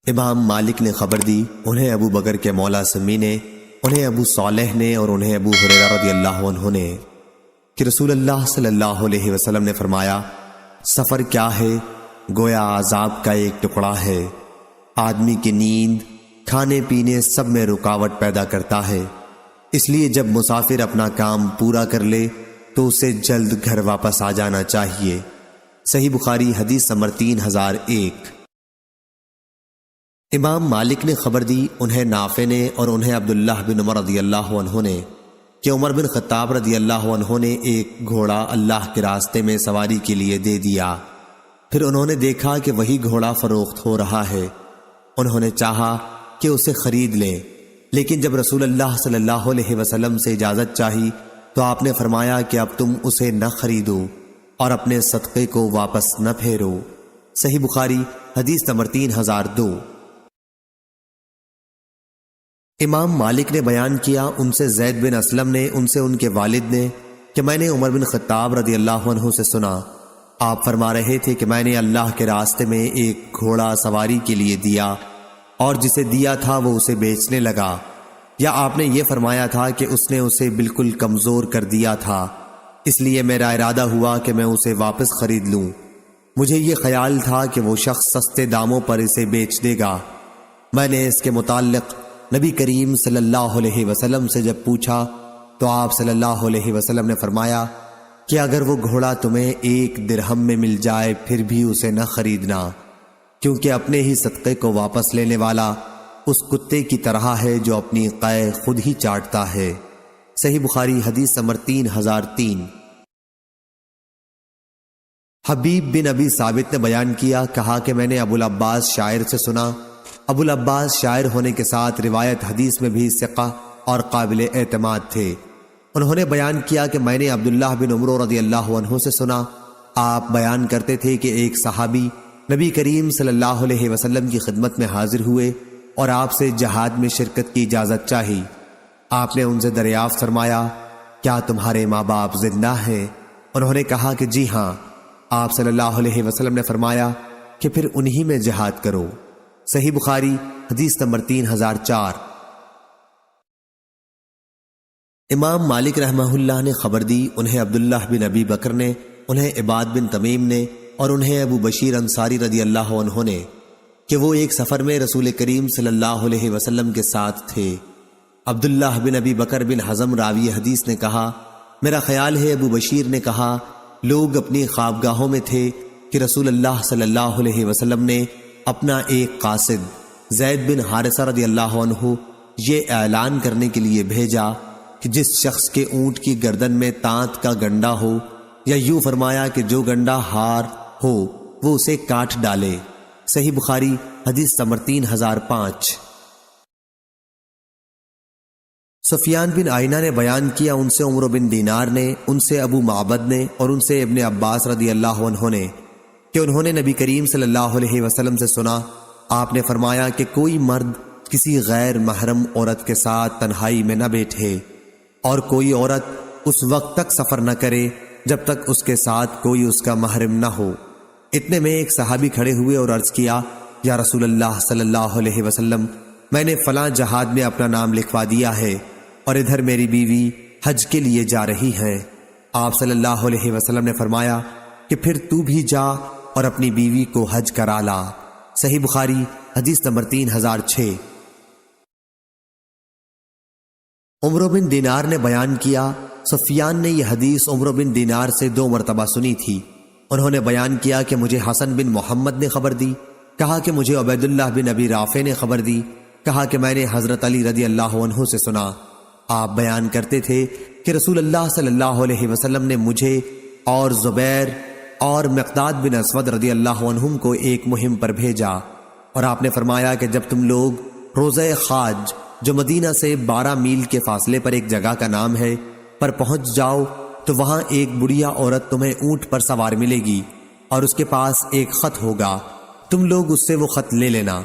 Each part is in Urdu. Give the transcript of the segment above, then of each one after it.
امام مالک نے خبر دی، انہیں ابو بکر کے مولا سمی نے، انہیں ابو صالح نے اور انہیں ابو ہریرہ رضی اللہ عنہ نے کہ رسول اللہ صلی اللہ علیہ وسلم نے فرمایا، سفر کیا ہے؟ گویا عذاب کا ایک ٹکڑا ہے۔ آدمی کی نیند، کھانے پینے سب میں رکاوٹ پیدا کرتا ہے، اس لیے جب مسافر اپنا کام پورا کر لے تو اسے جلد گھر واپس آ جانا چاہیے۔ صحیح بخاری حدیث نمبر 3001۔ امام مالک نے خبر دی، انہیں نافع نے اور انہیں عبداللہ بن عمر رضی اللہ عنہ نے کہ عمر بن خطاب رضی اللہ عنہ نے ایک گھوڑا اللہ کے راستے میں سواری کے لیے دے دیا۔ پھر انہوں نے دیکھا کہ وہی گھوڑا فروخت ہو رہا ہے۔ انہوں نے چاہا کہ اسے خرید لیں، لیکن جب رسول اللہ صلی اللہ علیہ وسلم سے اجازت چاہی تو آپ نے فرمایا کہ اب تم اسے نہ خریدو اور اپنے صدقے کو واپس نہ پھیرو۔ صحیح بخاری حدیث نمبر 3002۔ امام مالک نے بیان کیا، ان سے زید بن اسلم نے، ان سے ان کے والد نے کہ میں نے عمر بن خطاب رضی اللہ عنہ سے سنا، آپ فرما رہے تھے کہ میں نے اللہ کے راستے میں ایک گھوڑا سواری کے لیے دیا اور جسے دیا تھا وہ اسے بیچنے لگا، یا آپ نے یہ فرمایا تھا کہ اس نے اسے بالکل کمزور کر دیا تھا، اس لیے میرا ارادہ ہوا کہ میں اسے واپس خرید لوں۔ مجھے یہ خیال تھا کہ وہ شخص سستے داموں پر اسے بیچ دے گا۔ میں نے اس کے متعلق نبی کریم صلی اللہ علیہ وسلم سے جب پوچھا تو آپ صلی اللہ علیہ وسلم نے فرمایا کہ اگر وہ گھوڑا تمہیں 1 درہم میں مل جائے پھر بھی اسے نہ خریدنا، کیونکہ اپنے ہی صدقے کو واپس لینے والا اس کتے کی طرح ہے جو اپنی قے خود ہی چاٹتا ہے۔ صحیح بخاری حدیث نمبر 3003۔ حبیب بن ابی ثابت نے بیان کیا، کہا کہ میں نے ابو العباس شاعر سے سنا۔ ابو العباس شاعر ہونے کے ساتھ روایت حدیث میں بھی ثقہ اور قابل اعتماد تھے۔ انہوں نے بیان کیا کہ میں نے عبداللہ بن عمر رضی اللہ عنہ سے سنا، آپ بیان کرتے تھے کہ ایک صحابی نبی کریم صلی اللہ علیہ وسلم کی خدمت میں حاضر ہوئے اور آپ سے جہاد میں شرکت کی اجازت چاہی۔ آپ نے ان سے دریافت فرمایا، کیا تمہارے ماں باپ زندہ ہیں؟ انہوں نے کہا کہ جی ہاں۔ آپ صلی اللہ علیہ وسلم نے فرمایا کہ پھر انہی میں جہاد کرو۔ صحیح بخاری حدیث نمبر 3004۔ امام مالک رحمہ اللہ نے خبر دی، انہیں عبداللہ بن ابی بکر نے، انہیں عباد بن تمیم نے اور انہیں ابو بشیر انصاری رضی اللہ عنہ نے کہ وہ ایک سفر میں رسول کریم صلی اللہ علیہ وسلم کے ساتھ تھے۔ عبداللہ بن ابی بکر بن حزم راوی حدیث نے کہا، میرا خیال ہے ابو بشیر نے کہا، لوگ اپنی خوابگاہوں میں تھے کہ رسول اللہ صلی اللہ علیہ وسلم نے اپنا ایک قاصد زید بن حارثہ رضی اللہ عنہ یہ اعلان کرنے کے لیے بھیجا کہ جس شخص کے اونٹ کی گردن میں تانت کا گنڈا ہو، یا یوں فرمایا کہ جو گنڈا ہار ہو وہ اسے کاٹ ڈالے۔ صحیح بخاری حدیث نمبر 3005۔ سفیان بن آئینہ نے بیان کیا، ان سے عمر بن دینار نے، ان سے ابو معبد نے اور ان سے ابن عباس رضی اللہ عنہ نے کہ انہوں نے نبی کریم صلی اللہ علیہ وسلم سے سنا، آپ نے فرمایا کہ کوئی مرد کسی غیر محرم عورت کے ساتھ تنہائی میں نہ بیٹھے اور کوئی عورت اس وقت تک سفر نہ کرے جب تک اس کے ساتھ کوئی اس کا محرم نہ ہو۔ اتنے میں ایک صحابی کھڑے ہوئے اور عرض کیا، یا رسول اللہ صلی اللہ علیہ وسلم، میں نے فلاں جہاد میں اپنا نام لکھوا دیا ہے اور ادھر میری بیوی حج کے لیے جا رہی ہے۔ آپ صلی اللہ علیہ وسلم نے فرمایا کہ پھر تو بھی جا اور اپنی بیوی کو حج کرا لا۔ صحیح بخاری حدیث نمبر 3006۔ عمر بن دینار نے بیان کیا، سفیان نے یہ حدیث عمر بن دینار سے 2 مرتبہ سنی تھی۔ انہوں نے بیان کیا کہ مجھے حسن بن محمد نے خبر دی، کہا کہ مجھے عبید اللہ بن ابی رافع نے خبر دی، کہا کہ میں نے حضرت علی رضی اللہ عنہ سے سنا، آپ بیان کرتے تھے کہ رسول اللہ صلی اللہ علیہ وسلم نے مجھے اور زبیر اور مقداد بن اسود رضی اللہ عنہم کو ایک مہم پر بھیجا، اور آپ نے فرمایا کہ جب تم لوگ روضہ خاج جو مدینہ سے 12 میل کے فاصلے پر ایک جگہ کا نام ہے پر پہنچ جاؤ تو وہاں ایک بڑھیا عورت تمہیں اونٹ پر سوار ملے گی اور اس کے پاس ایک خط ہوگا، تم لوگ اس سے وہ خط لے لینا۔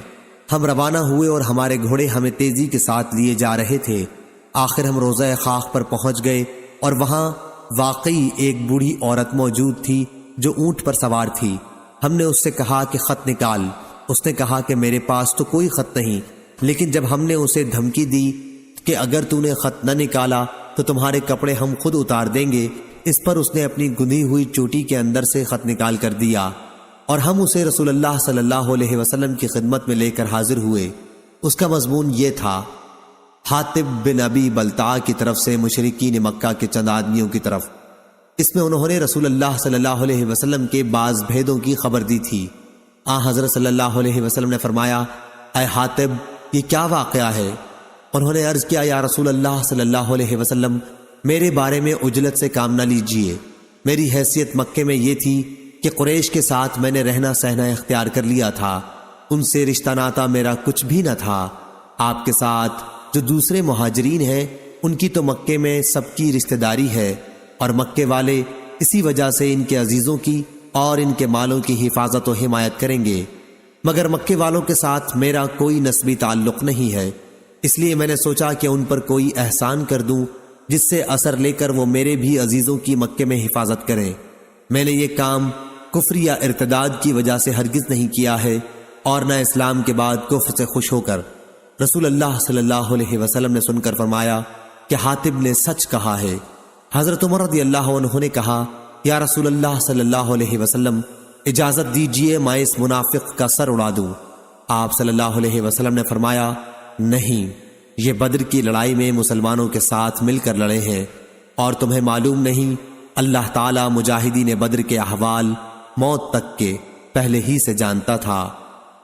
ہم روانہ ہوئے اور ہمارے گھوڑے ہمیں تیزی کے ساتھ لیے جا رہے تھے۔ آخر ہم روضہ خاک پر پہنچ گئے اور وہاں واقعی ایک بوڑھی عورت موجود تھی جو اونٹ پر سوار تھی۔ ہم نے اس سے کہا کہ خط نکال، اس نے کہا کہ میرے پاس تو کوئی خط نہیں، لیکن جب ہم نے اسے دھمکی دی کہ اگر تو نے خط نہ نکالا تو تمہارے کپڑے ہم خود اتار دیں گے، اس پر اس نے اپنی گندھی ہوئی چوٹی کے اندر سے خط نکال کر دیا اور ہم اسے رسول اللہ صلی اللہ علیہ وسلم کی خدمت میں لے کر حاضر ہوئے۔ اس کا مضمون یہ تھا: حاطب بن ابی بلتع کی طرف سے مشرکین مکہ کے چند آدمیوں کی طرف۔ اس میں انہوں نے رسول اللہ صلی اللہ علیہ وسلم کے بعض بھیدوں کی خبر دی تھی۔ حضرت صلی اللہ علیہ وسلم نے فرمایا: اے حاطب، یہ کیا واقعہ ہے؟ انہوں نے عرض کیا: یا رسول اللہ صلی اللہ علیہ وسلم، میرے بارے میں عجلت سے کام نہ لیجئے۔ میری حیثیت مکے میں یہ تھی کہ قریش کے ساتھ میں نے رہنا سہنا اختیار کر لیا تھا، ان سے رشتہ ناتا میرا کچھ بھی نہ تھا۔ آپ کے ساتھ جو دوسرے مہاجرین ہیں ان کی تو مکے میں سب کی رشتہ داری ہے، اور مکے والے اسی وجہ سے ان کے عزیزوں کی اور ان کے مالوں کی حفاظت و حمایت کریں گے، مگر مکے والوں کے ساتھ میرا کوئی نسبی تعلق نہیں ہے، اس لیے میں نے سوچا کہ ان پر کوئی احسان کر دوں جس سے اثر لے کر وہ میرے بھی عزیزوں کی مکے میں حفاظت کریں۔ میں نے یہ کام کفر یا ارتداد کی وجہ سے ہرگز نہیں کیا ہے، اور نہ اسلام کے بعد کفر سے خوش ہو کر۔ رسول اللہ صلی اللہ علیہ وسلم نے سن کر فرمایا کہ حاطب نے سچ کہا ہے۔ حضرت عمر رضی اللہ عنہ نے کہا: یا رسول اللہ صلی اللہ علیہ وسلم، اجازت دیجئے میں اس منافق کا سر اڑا دوں۔ آپ صلی اللہ علیہ وسلم نے فرمایا: نہیں، یہ بدر کی لڑائی میں مسلمانوں کے ساتھ مل کر لڑے ہیں، اور تمہیں معلوم نہیں اللہ تعالی مجاہدین بدر کے احوال موت تک کے پہلے ہی سے جانتا تھا،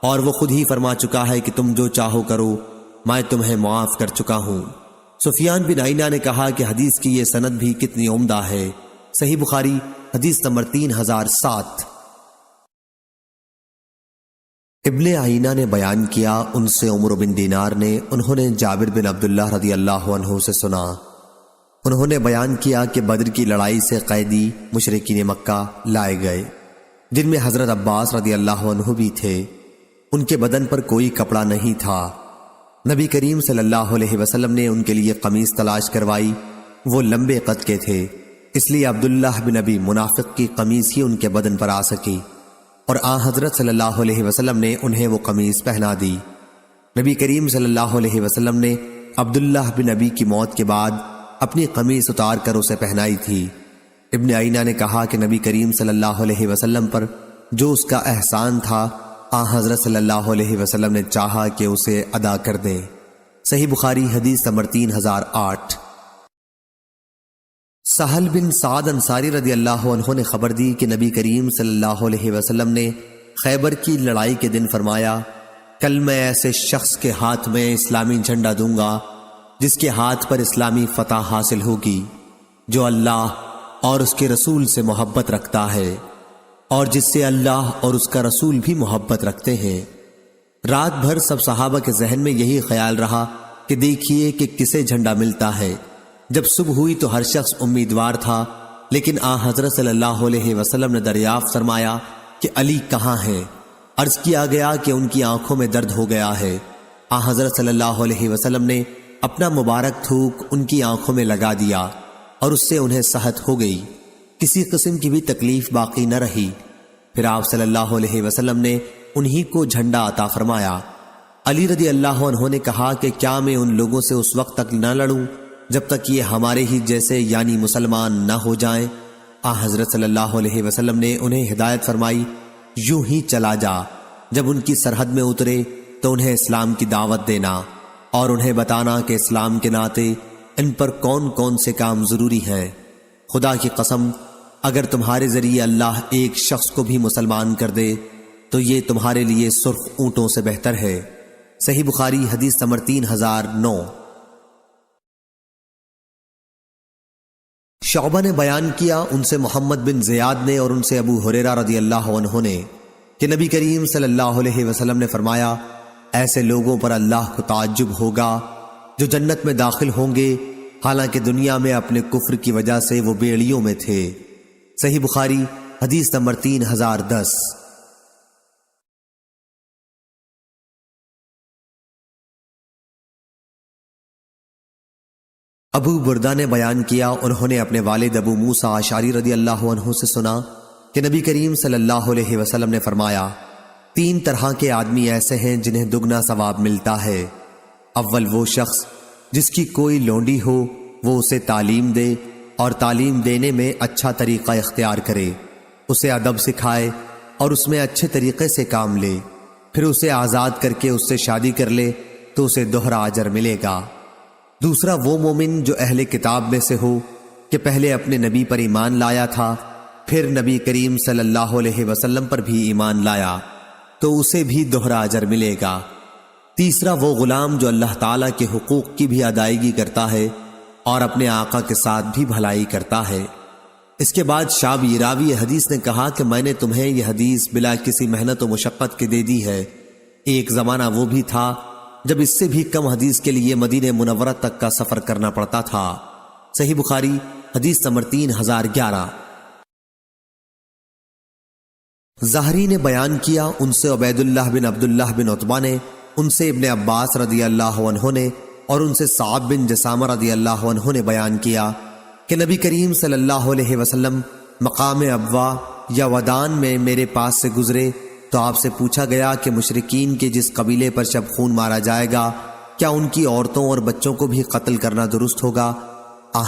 اور وہ خود ہی فرما چکا ہے کہ تم جو چاہو کرو، میں تمہیں معاف کر چکا ہوں۔ سفیان بن عینہ نے کہا کہ حدیث کی یہ سند بھی کتنی عمدہ ہے۔ صحیح بخاری حدیث نمبر 3007۔ ابن عینہ نے بیان کیا، ان سے عمر بن دینار نے، انہوں نے جابر بن عبداللہ رضی اللہ عنہ سے سنا، انہوں نے بیان کیا کہ بدر کی لڑائی سے قیدی مشرکین مکہ لائے گئے، جن میں حضرت عباس رضی اللہ عنہ بھی تھے۔ ان کے بدن پر کوئی کپڑا نہیں تھا۔ نبی کریم صلی اللہ علیہ وسلم نے ان کے لیے قمیص تلاش کروائی، وہ لمبے قد کے تھے، اس لیے عبداللہ بن ابی منافق کی قمیص ہی ان کے بدن پر آ سکی، اور حضرت صلی اللہ علیہ وسلم نے انہیں وہ قمیص پہنا دی۔ نبی کریم صلی اللہ علیہ وسلم نے عبداللہ بن ابی کی موت کے بعد اپنی قمیص اتار کر اسے پہنائی تھی۔ ابن عینہ نے کہا کہ نبی کریم صلی اللہ علیہ وسلم پر جو اس کا احسان تھا، حضرت صلی اللہ علیہ وسلم نے چاہا کہ اسے ادا کر دیں۔ صحیح بخاری حدیث نمبر 3008۔ سہل بن سعد انصاری رضی اللہ عنہ نے خبر دی کہ نبی کریم صلی اللہ علیہ وسلم نے خیبر کی لڑائی کے دن فرمایا: کل میں ایسے شخص کے ہاتھ میں اسلامی جھنڈا دوں گا جس کے ہاتھ پر اسلامی فتح حاصل ہوگی، جو اللہ اور اس کے رسول سے محبت رکھتا ہے، اور جس سے اللہ اور اس کا رسول بھی محبت رکھتے ہیں۔ رات بھر سب صحابہ کے ذہن میں یہی خیال رہا کہ دیکھیے کہ کسے جھنڈا ملتا ہے۔ جب صبح ہوئی تو ہر شخص امیدوار تھا، لیکن حضرت صلی اللہ علیہ وسلم نے دریافت فرمایا کہ علی کہاں ہیں؟ عرض کیا گیا کہ ان کی آنکھوں میں درد ہو گیا ہے۔ حضرت صلی اللہ علیہ وسلم نے اپنا مبارک تھوک ان کی آنکھوں میں لگا دیا، اور اس سے انہیں صحت ہو گئی، کسی قسم کی بھی تکلیف باقی نہ رہی۔ پھر آپ صلی اللہ علیہ وسلم نے انہی کو جھنڈا عطا فرمایا۔ علی رضی اللہ عنہ نے کہا کہ کیا میں ان لوگوں سے اس وقت تک نہ لڑوں جب تک یہ ہمارے ہی جیسے یعنی مسلمان نہ ہو جائیں؟ حضرت صلی اللہ علیہ وسلم نے انہیں ہدایت فرمائی: یوں ہی چلا جا، جب ان کی سرحد میں اترے تو انہیں اسلام کی دعوت دینا، اور انہیں بتانا کہ اسلام کے ناطے ان پر کون کون سے کام ضروری ہیں۔ خدا کی قسم، اگر تمہارے ذریعے اللہ ایک شخص کو بھی مسلمان کر دے تو یہ تمہارے لیے سرخ اونٹوں سے بہتر ہے۔ صحیح بخاری حدیث نمبر 3009۔ شعبہ نے بیان کیا، ان سے محمد بن زیاد نے اور ان سے ابو ہریرہ رضی اللہ عنہ نے کہ نبی کریم صلی اللہ علیہ وسلم نے فرمایا: ایسے لوگوں پر اللہ کو تعجب ہوگا جو جنت میں داخل ہوں گے حالانکہ دنیا میں اپنے کفر کی وجہ سے وہ بیڑیوں میں تھے۔ صحیح بخاری حدیث نمبر 3010۔ ابو بردہ نے بیان کیا، انہوں نے اپنے والد ابو موسیٰ اشعری رضی اللہ عنہ سے سنا کہ نبی کریم صلی اللہ علیہ وسلم نے فرمایا: 3 طرح کے آدمی ایسے ہیں جنہیں دگنا ثواب ملتا ہے۔ اول وہ شخص جس کی کوئی لونڈی ہو، وہ اسے تعلیم دے اور تعلیم دینے میں اچھا طریقہ اختیار کرے، اسے ادب سکھائے اور اس میں اچھے طریقے سے کام لے، پھر اسے آزاد کر کے اس سے شادی کر لے تو اسے دوہرا اجر ملے گا۔ دوسرا وہ مومن جو اہل کتاب میں سے ہو کہ پہلے اپنے نبی پر ایمان لایا تھا، پھر نبی کریم صلی اللہ علیہ وسلم پر بھی ایمان لایا تو اسے بھی دوہرا اجر ملے گا۔ تیسرا وہ غلام جو اللہ تعالیٰ کے حقوق کی بھی ادائیگی کرتا ہے اور اپنے آقا کے ساتھ بھی بھلائی کرتا ہے۔ اس کے بعد شعبی راوی حدیث نے کہا کہ میں نے تمہیں یہ حدیث بلا کسی محنت و مشقت کے دے دی ہے۔ ایک زمانہ وہ بھی تھا جب اس سے بھی کم حدیث کے لیے مدینہ منورہ تک کا سفر کرنا پڑتا تھا۔ صحیح بخاری حدیث نمبر 3011۔ زہری نے بیان کیا، ان سے عبید اللہ بن عبداللہ بن عتبہ نے، ان سے ابن عباس رضی اللہ عنہ نے اور ان سے صعب بن جسامہ رضی اللہ عنہ نے بیان کیا کہ نبی کریم صلی اللہ علیہ وسلم مقام ابوا یا ودان میں میرے پاس سے گزرے تو آپ سے پوچھا گیا کہ مشرکین کے جس قبیلے پر شب خون مارا جائے گا کیا ان کی عورتوں اور بچوں کو بھی قتل کرنا درست ہوگا؟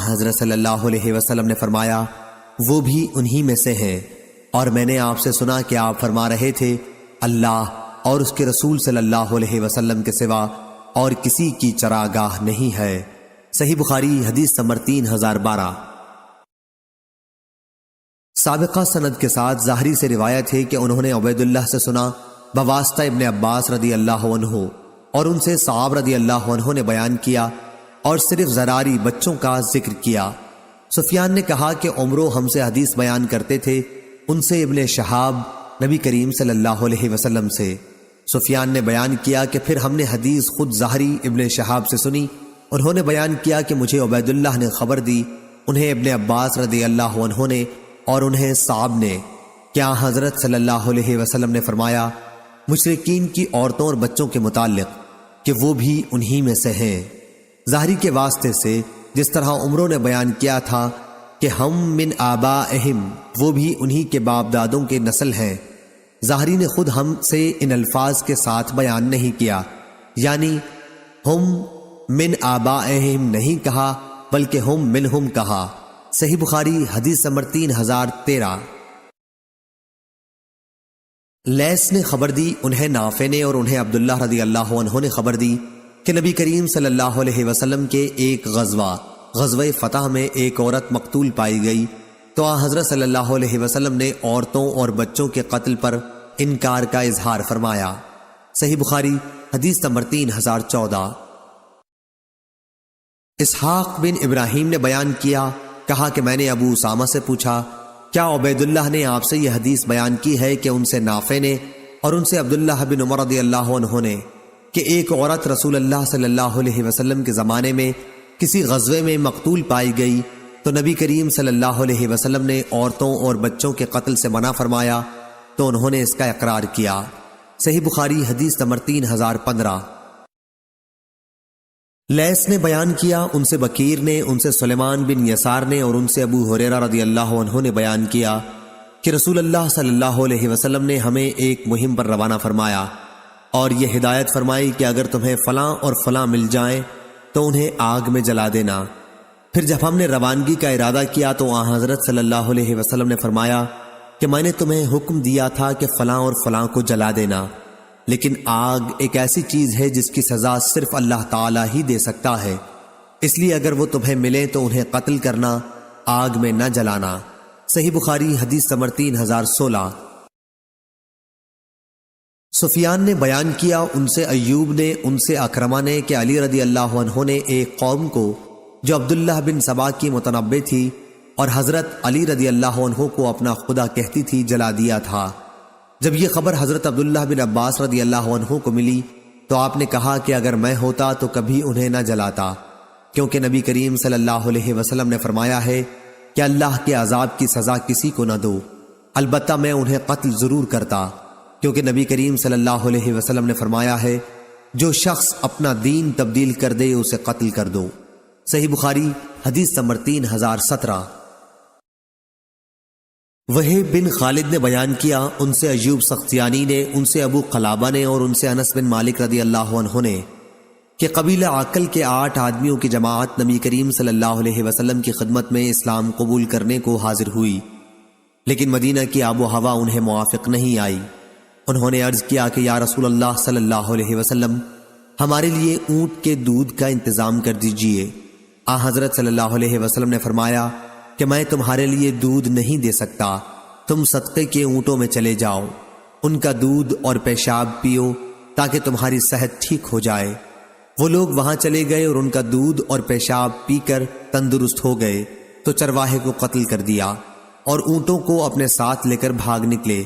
حضرت صلی اللہ علیہ وسلم نے فرمایا وہ بھی انہی میں سے ہیں، اور میں نے آپ سے سنا کہ آپ فرما رہے تھے اللہ اور اس کے رسول صلی اللہ علیہ وسلم کے سوا اور کسی کی چراگاہ نہیں ہے۔ صحیح بخاری حدیث نمبر 3012۔ سابقہ سند کے ساتھ ظاہری سے روایت ہے کہ انہوں نے عبید اللہ سے سنا بواسطہ ابن عباس رضی اللہ عنہ، اور ان سے صعب رضی اللہ عنہ نے بیان کیا اور صرف زراری بچوں کا ذکر کیا۔ سفیان نے کہا کہ عمرو ہم سے حدیث بیان کرتے تھے، ان سے ابن شہاب نبی کریم صلی اللہ علیہ وسلم سے۔ سفیان نے بیان کیا کہ پھر ہم نے حدیث خود ظاہری ابن شہاب سے سنی، انہوں نے بیان کیا کہ مجھے عبید اللہ نے خبر دی، انہیں ابن عباس رضی اللہ عنہ نے اور انہیں صعب نے، کیا حضرت صلی اللہ علیہ وسلم نے فرمایا مشرکین کی عورتوں اور بچوں کے متعلق کہ وہ بھی انہی میں سے ہیں۔ ظاہری کے واسطے سے جس طرح عمروں نے بیان کیا تھا کہ ہم من آبائہم، وہ بھی انہی کے باپ دادوں کے نسل ہیں، ظاہری نے خود ہم سے ان الفاظ کے ساتھ بیان نہیں کیا، یعنی ہم من آبائہم نہیں کہا بلکہ ہم منہم کہا۔ صحیح بخاری حدیث نمبر 3013۔ لیث نے خبر دی، انہیں نافع نے اور انہیں عبداللہ رضی اللہ عنہ نے خبر دی کہ نبی کریم صلی اللہ علیہ وسلم کے ایک غزوہ فتح میں ایک عورت مقتول پائی گئی تو حضرت صلی اللہ علیہ وسلم نے عورتوں اور بچوں کے قتل پر انکار کا اظہار فرمایا۔ صحیح بخاری حدیث نمبر 3014۔ اسحاق بن ابراہیم نے بیان کیا، کہا کہ میں نے ابو اسامہ سے پوچھا کیا عبید اللہ نے آپ سے یہ حدیث بیان کی ہے کہ ان سے نافع نے اور ان سے عبداللہ بن عمر رضی اللہ عنہ نے کہ ایک عورت رسول اللہ صلی اللہ علیہ وسلم کے زمانے میں کسی غزوے میں مقتول پائی گئی تو نبی کریم صلی اللہ علیہ وسلم نے عورتوں اور بچوں کے قتل سے منع فرمایا تو انہوں نے اس کا اقرار کیا۔ صحیح بخاری حدیث نمبر 3015۔ لیث نے بیان کیا، ان سے بکیر نے، ان سے سلیمان بن یسار نے اور ان سے ابو ہریرہ رضی اللہ عنہ نے بیان کیا کہ رسول اللہ صلی اللہ علیہ وسلم نے ہمیں ایک مہم پر روانہ فرمایا اور یہ ہدایت فرمائی کہ اگر تمہیں فلاں اور فلاں مل جائیں تو انہیں آگ میں جلا دینا۔ پھر جب ہم نے روانگی کا ارادہ کیا تو حضرت صلی اللہ علیہ وسلم نے فرمایا کہ میں نے تمہیں حکم دیا تھا کہ فلاں اور فلاں کو جلا دینا، لیکن آگ ایک ایسی چیز ہے جس کی سزا صرف اللہ تعالیٰ ہی دے سکتا ہے، اس لیے اگر وہ تمہیں ملیں تو انہیں قتل کرنا، آگ میں نہ جلانا۔ صحیح بخاری حدیث نمبر 3016۔ سفیان نے بیان کیا، ان سے ایوب نے، ان سے اکرمہ نے کہ علی رضی اللہ عنہ نے ایک قوم کو جو عبداللہ بن سبا کی متنبع تھی اور حضرت علی رضی اللہ عنہ کو اپنا خدا کہتی تھی جلا دیا تھا۔ جب یہ خبر حضرت عبداللہ بن عباس رضی اللہ عنہ کو ملی تو آپ نے کہا کہ اگر میں ہوتا تو کبھی انہیں نہ جلاتا، کیونکہ نبی کریم صلی اللہ علیہ وسلم نے فرمایا ہے کہ اللہ کے عذاب کی سزا کسی کو نہ دو، البتہ میں انہیں قتل ضرور کرتا، کیونکہ نبی کریم صلی اللہ علیہ وسلم نے فرمایا ہے جو شخص اپنا دین تبدیل کر دے اسے قتل کر دو۔ صحیح بخاری حدیث نمبر 3017۔ وہیب بن خالد نے بیان کیا، ان سے ایوب سختیانی نے، ان سے ابو قلابہ نے اور ان سے انس بن مالک رضی اللہ عنہ نے کہ قبیلہ عقل کے 8 آدمیوں کی جماعت نبی کریم صلی اللہ علیہ وسلم کی خدمت میں اسلام قبول کرنے کو حاضر ہوئی، لیکن مدینہ کی آب و ہوا انہیں موافق نہیں آئی۔ انہوں نے عرض کیا کہ یا رسول اللہ صلی اللہ علیہ وسلم، ہمارے لیے اونٹ کے دودھ کا انتظام کر دیجئے۔ حضرت صلی اللہ علیہ وسلم نے فرمایا کہ میں تمہارے لیے دودھ نہیں دے سکتا، تم صدقے کے اونٹوں میں چلے جاؤ، ان کا دودھ اور پیشاب پیو تاکہ تمہاری صحت ٹھیک ہو جائے۔ وہ لوگ وہاں چلے گئے اور ان کا دودھ اور پیشاب پی کر تندرست ہو گئے، تو چرواہے کو قتل کر دیا اور اونٹوں کو اپنے ساتھ لے کر بھاگ نکلے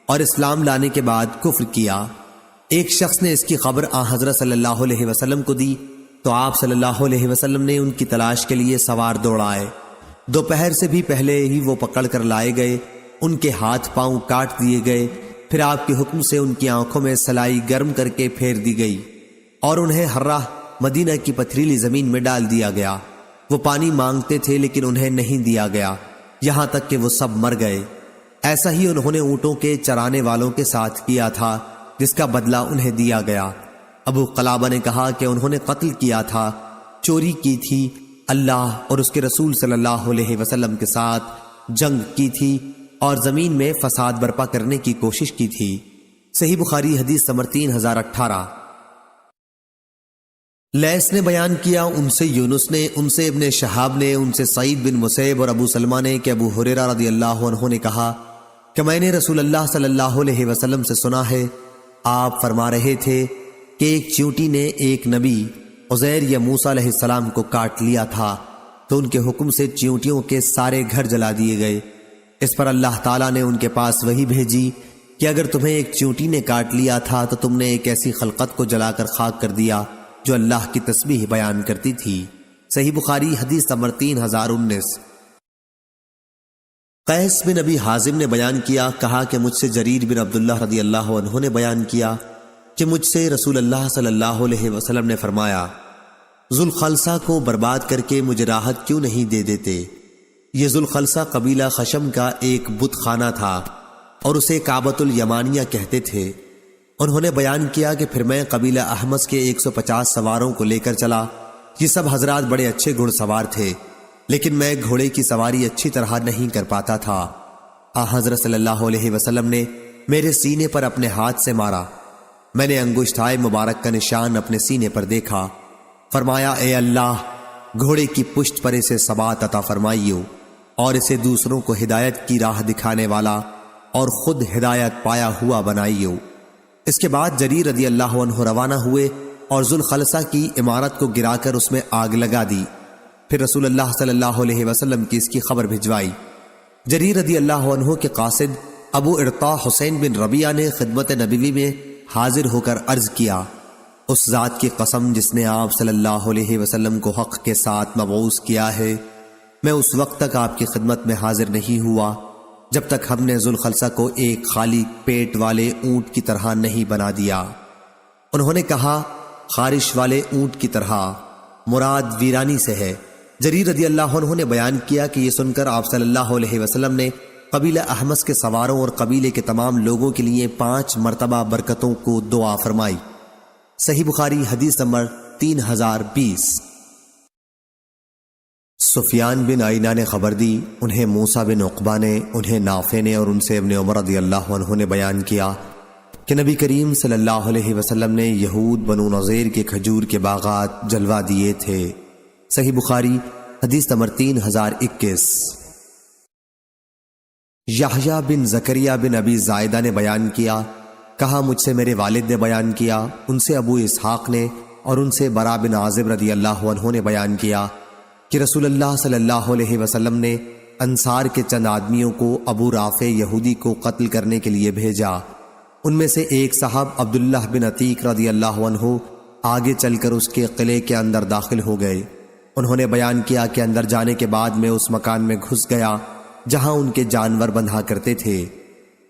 اور اسلام لانے کے بعد کفر کیا۔ ایک شخص نے اس کی خبر حضرت صلی اللہ علیہ وسلم کو دی تو آپ صلی اللہ علیہ وسلم نے ان کی تلاش کے لیے سوار دوڑائے۔ دوپہر سے بھی پہلے ہی وہ پکڑ کر لائے گئے، ان کے ہاتھ پاؤں کاٹ دیے گئے، پھر آپ کے حکم سے ان کی آنکھوں میں سلائی گرم کر کے پھیر دی گئی اور انہیں ہرہ مدینہ کی پتھریلی زمین میں ڈال دیا گیا۔ وہ پانی مانگتے تھے لیکن انہیں نہیں دیا گیا، یہاں تک کہ وہ سب مر گئے۔ ایسا ہی انہوں نے اونٹوں کے چرانے والوں کے ساتھ کیا تھا، جس کا بدلہ انہیں دیا گیا۔ ابو قلابہ نے کہا کہ انہوں نے قتل کیا تھا، چوری کی تھی، اللہ اور اس کے رسول صلی اللہ علیہ وسلم کے ساتھ جنگ کی تھی اور زمین میں فساد برپا کرنے کی کوشش کی تھی۔ صحیح بخاری حدیث نمبر 3018۔ لیث نے بیان کیا، ان سے یونس نے، ان سے ابن شہاب نے، ان سے سعید بن مسیب اور ابو سلمہ نے کہ ابو ہریرہ رضی اللہ عنہ نے کہا کہ میں نے رسول اللہ صلی اللہ علیہ وسلم سے سنا ہے، آپ فرما رہے تھے کہ ایک چیونٹی نے ایک نبی عزیر یا موسیٰ علیہ السلام کو کاٹ لیا تھا، تو ان کے حکم سے چیونٹیوں کے سارے گھر جلا دیے گئے۔ اس پر اللہ تعالیٰ نے ان کے پاس وحی بھیجی کہ اگر تمہیں ایک چیونٹی نے کاٹ لیا تھا تو تم نے ایک ایسی خلقت کو جلا کر خاک کر دیا جو اللہ کی تسبیح بیان کرتی تھی۔ صحیح بخاری حدیث نمبر 3019۔ قیس بن ابی حازم نے بیان کیا، کہا کہ مجھ سے جریر بن عبداللہ رضی اللہ عنہ نے بیان کیا کہ مجھ سے رسول اللہ صلی اللہ علیہ وسلم نے فرمایا، ذوالخلصہ کو برباد کر کے مجھے راحت کیوں نہیں دے دیتے؟ یہ ذوالخلصہ قبیلہ خشم کا ایک بت خانہ تھا اور اسے کعبۃ الیمانیہ کہتے تھے۔ انہوں نے بیان کیا کہ پھر میں قبیلہ احمس کے 150 سواروں کو لے کر چلا۔ یہ سب حضرات بڑے اچھے گھڑ سوار تھے، لیکن میں گھوڑے کی سواری اچھی طرح نہیں کر پاتا تھا۔ حضرت صلی اللہ علیہ وسلم نے میرے سینے پر اپنے ہاتھ سے مارا، میں نے انگشتائے مبارک کا نشان اپنے سینے پر دیکھا۔ فرمایا، اے اللہ، گھوڑے کی پشت پر اسے ثبات عطا فرمائیو اور اسے دوسروں کو ہدایت کی راہ دکھانے والا اور خود ہدایت پایا ہوا بنائیو۔ اس کے بعد جریر رضی اللہ عنہ روانہ ہوئے اور ذوالخلصہ کی عمارت کو گرا کر اس میں آگ لگا دی۔ پھر رسول اللہ صلی اللہ علیہ وسلم کی اس کی خبر بھجوائی۔ جریر رضی اللہ عنہ کے قاصد ابو ارطاء حسین بن ربیعہ نے خدمت نبوی میں حاضر ہو کر عرض کیا، اس ذات کی قسم جس نے آپ صلی اللہ علیہ وسلم کو حق کے ساتھ مبعوث کیا ہے، میں اس وقت تک آپ کی خدمت میں حاضر نہیں ہوا جب تک ہم نے ذوالخلصہ کو ایک خالی پیٹ والے اونٹ کی طرح نہیں بنا دیا۔ انہوں نے کہا، خارش والے اونٹ کی طرح مراد ویرانی سے ہے۔ جریر رضی اللہ عنہ نے بیان کیا کہ یہ سن کر آپ صلی اللہ علیہ وسلم نے قبیلہ احمس کے سواروں اور قبیلے کے تمام لوگوں کے لیے 5 مرتبہ برکتوں کو دعا فرمائی۔ صحیح بخاری حدیث نمبر 3020۔ سفیان بن عینہ نے خبر دی، انہیں موسیٰ بن عقبہ نے، انہیں نافع نے اور ان سے ابن عمر رضی اللہ عنہ نے بیان کیا کہ نبی کریم صلی اللہ علیہ وسلم نے یہود بنو نضیر کے کھجور کے باغات جلوا دیے تھے۔ صحیح بخاری حدیث نمبر 3021۔ یحییٰ بن زکریا بن ابی زائدہ نے بیان کیا، کہا مجھ سے میرے والد نے بیان کیا، ان سے ابو اسحاق نے اور ان سے برا بن عازب رضی اللہ عنہ نے بیان کیا کہ رسول اللہ صلی اللہ علیہ وسلم نے انصار کے چند آدمیوں کو ابو رافع یہودی کو قتل کرنے کے لیے بھیجا۔ ان میں سے ایک صاحب عبداللہ بن عتیق رضی اللہ عنہ آگے چل کر اس کے قلعے کے اندر داخل ہو گئے۔ انہوں نے بیان کیا کہ اندر جانے کے بعد میں اس مکان میں گھس گیا جہاں ان کے جانور بندھا کرتے تھے۔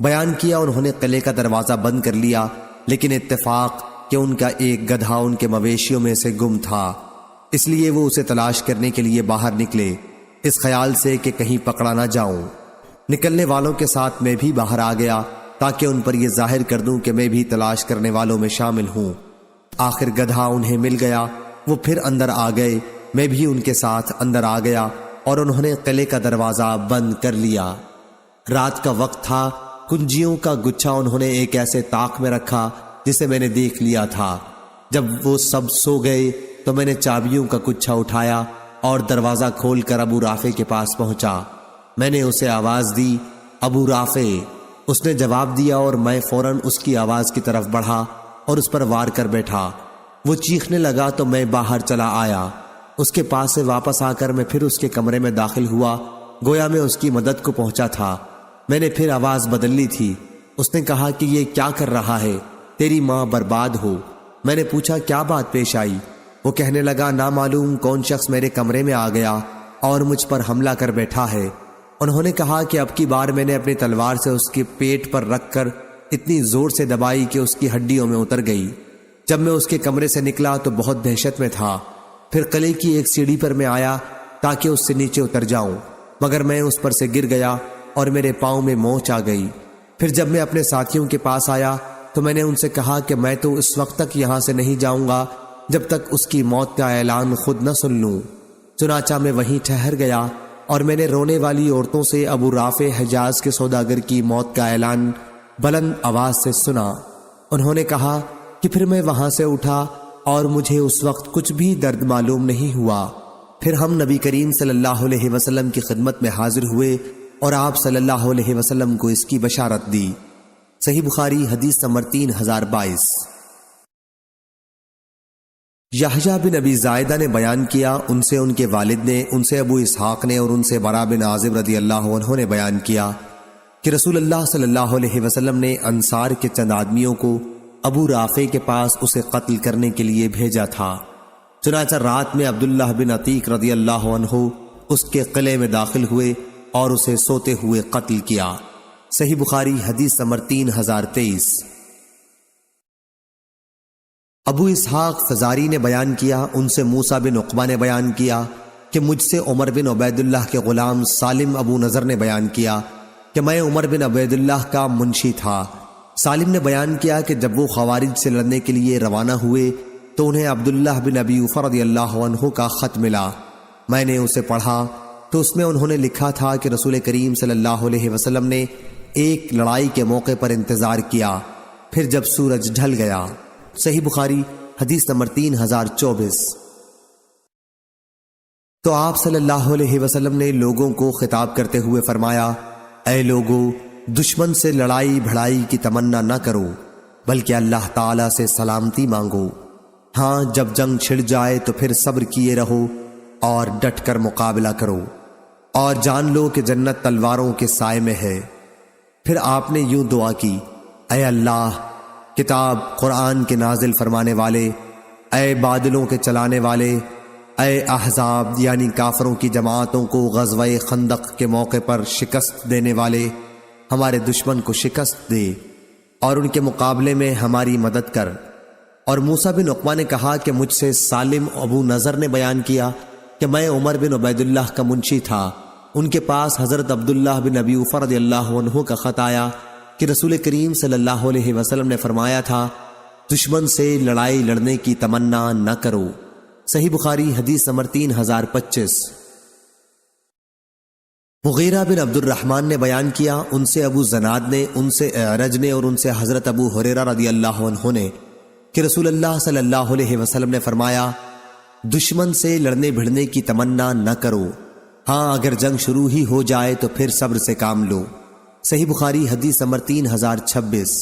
بیان کیا انہوں نے قلعے کا دروازہ بند کر لیا، لیکن اتفاق کہ ان کا ایک گدھا ان کے مویشیوں میں سے گم تھا، اس لیے وہ اسے تلاش کرنے کے لیے باہر نکلے، اس خیال سے کہ کہیں پکڑا نہ جاؤں۔ نکلنے والوں کے ساتھ میں بھی باہر آ گیا تاکہ ان پر یہ ظاہر کر دوں کہ میں بھی تلاش کرنے والوں میں شامل ہوں۔ آخر گدھا انہیں مل گیا، وہ پھر اندر آ گئے، میں بھی ان کے ساتھ اندر آ گیا اور انہوں نے قلعے کا دروازہ بند کر لیا۔ رات کا وقت تھا، کنجیوں کا گچھا انہوں نے ایک ایسے طاق میں رکھا جسے میں نے دیکھ لیا تھا۔ جب وہ سب سو گئے تو میں نے چابیوں کا گچھا اٹھایا اور دروازہ کھول کر ابو رافع کے پاس پہنچا۔ میں نے اسے آواز دی، ابو رافع۔ اس نے جواب دیا اور میں فوراً اس کی آواز کی طرف بڑھا اور اس پر وار کر بیٹھا۔ وہ چیخنے لگا تو میں باہر چلا آیا۔ اس کے پاس سے واپس آ کر میں پھر اس کے کمرے میں داخل ہوا، گویا میں اس کی مدد کو پہنچا تھا۔ میں نے پھر آواز بدل لی تھی۔ اس نے کہا کہ یہ کیا کر رہا ہے؟ تیری ماں برباد ہو۔ میں نے پوچھا کیا بات پیش آئی؟ وہ کہنے لگا نامعلوم کون شخص میرے کمرے میں آ گیا اور مجھ پر حملہ کر بیٹھا ہے۔ انہوں نے کہا کہ اب کی بار میں نے اپنی تلوار سے اس کے پیٹ پر رکھ کر اتنی زور سے دبائی کہ اس کی ہڈیوں میں اتر گئی۔ جب میں اس کے کمرے سے نکلا تو بہت دہشت میں تھا۔ پھر قلعے کی ایک سیڑھی پر میں آیا تاکہ اس سے نیچے اتر جاؤں، مگر میں اس پر سے گر گیا اور میرے پاؤں میں موچ آ گئی۔ پھر جب میں اپنے ساتھیوں کے پاس آیا تو میں نے ان سے کہا کہ میں تو اس وقت تک یہاں سے نہیں جاؤں گا جب تک اس کی موت کا اعلان خود نہ سن لوں۔ چنانچہ میں وہیں ٹھہر گیا اور میں نے رونے والی عورتوں سے ابو رافع حجاز کے سوداگر کی موت کا اعلان بلند آواز سے سنا۔ انہوں نے کہا کہ پھر میں وہاں سے اٹھا اور مجھے اس وقت کچھ بھی درد معلوم نہیں ہوا۔ پھر ہم نبی کریم صلی اللہ علیہ وسلم کی خدمت میں حاضر ہوئے اور آپ صلی اللہ علیہ وسلم کو اس کی بشارت دی۔ صحیح بخاری حدیث نمبر 3022۔ یحییٰ بن ابی زائدہ نے بیان کیا، ان سے ان کے والد نے، ان سے ابو اسحاق نے اور ان سے برا بن عازب رضی اللہ عنہ نے بیان کیا کہ رسول اللہ صلی اللہ علیہ وسلم نے انصار کے چند آدمیوں کو ابو رافع کے پاس اسے قتل کرنے کے لیے بھیجا تھا۔ چنانچہ رات میں عبداللہ بن عتیق رضی اللہ عنہ اس کے قلعے میں داخل ہوئے اور اسے سوتے ہوئے قتل کیا۔ صحیح بخاری حدیث نمبر 3023۔ ابو اسحاق فزاری نے بیان کیا، ان سے موسیٰ بن عقبہ نے بیان کیا کہ مجھ سے عمر بن عبید اللہ کے غلام سالم ابو نضر نے بیان کیا کہ میں عمر بن عبید اللہ کا منشی تھا۔ سالم نے بیان کیا کہ جب وہ خوارج سے لڑنے کے لیے روانہ ہوئے تو انہیں عبداللہ بن ابی اوفا رضی اللہ عنہ کا خط ملا۔ میں نے اسے پڑھا تو اس میں انہوں نے لکھا تھا کہ رسول کریم صلی اللہ علیہ وسلم نے ایک لڑائی کے موقع پر انتظار کیا، پھر جب سورج ڈھل گیا۔ صحیح بخاری حدیث نمبر 3024۔ تو آپ صلی اللہ علیہ وسلم نے لوگوں کو خطاب کرتے ہوئے فرمایا، اے لوگو، دشمن سے لڑائی بھڑائی کی تمنا نہ کرو، بلکہ اللہ تعالیٰ سے سلامتی مانگو۔ ہاں، جب جنگ چھڑ جائے تو پھر صبر کیے رہو اور ڈٹ کر مقابلہ کرو، اور جان لو کہ جنت تلواروں کے سائے میں ہے۔ پھر آپ نے یوں دعا کی، اے اللہ، کتاب قرآن کے نازل فرمانے والے، اے بادلوں کے چلانے والے، اے احزاب یعنی کافروں کی جماعتوں کو غزوہ خندق کے موقع پر شکست دینے والے، ہمارے دشمن کو شکست دے اور ان کے مقابلے میں ہماری مدد کر۔ اور موسیٰ بن عقبہ نے کہا کہ مجھ سے سالم ابو نضر نے بیان کیا کہ میں عمر بن عبید اللہ کا منشی تھا۔ ان کے پاس حضرت عبداللہ بن ابی اوفا رضی اللہ عنہ کا خط آیا کہ رسول کریم صلی اللہ علیہ وسلم نے فرمایا تھا، دشمن سے لڑائی لڑنے کی تمنا نہ کرو۔ صحیح بخاری حدیث نمبر 3025۔ مغیرہ بن عبد الرحمن نے بیان کیا، ان سے ابو زناد نے، ان سے اعرج نے اور ان سے حضرت ابو ہریرہ رضی اللہ عنہ نے کہ رسول اللہ صلی اللہ علیہ وسلم نے فرمایا، دشمن سے لڑنے بھڑنے کی تمنا نہ کرو، ہاں اگر جنگ شروع ہی ہو جائے تو پھر صبر سے کام لو۔ صحیح بخاری حدیث نمبر 3026۔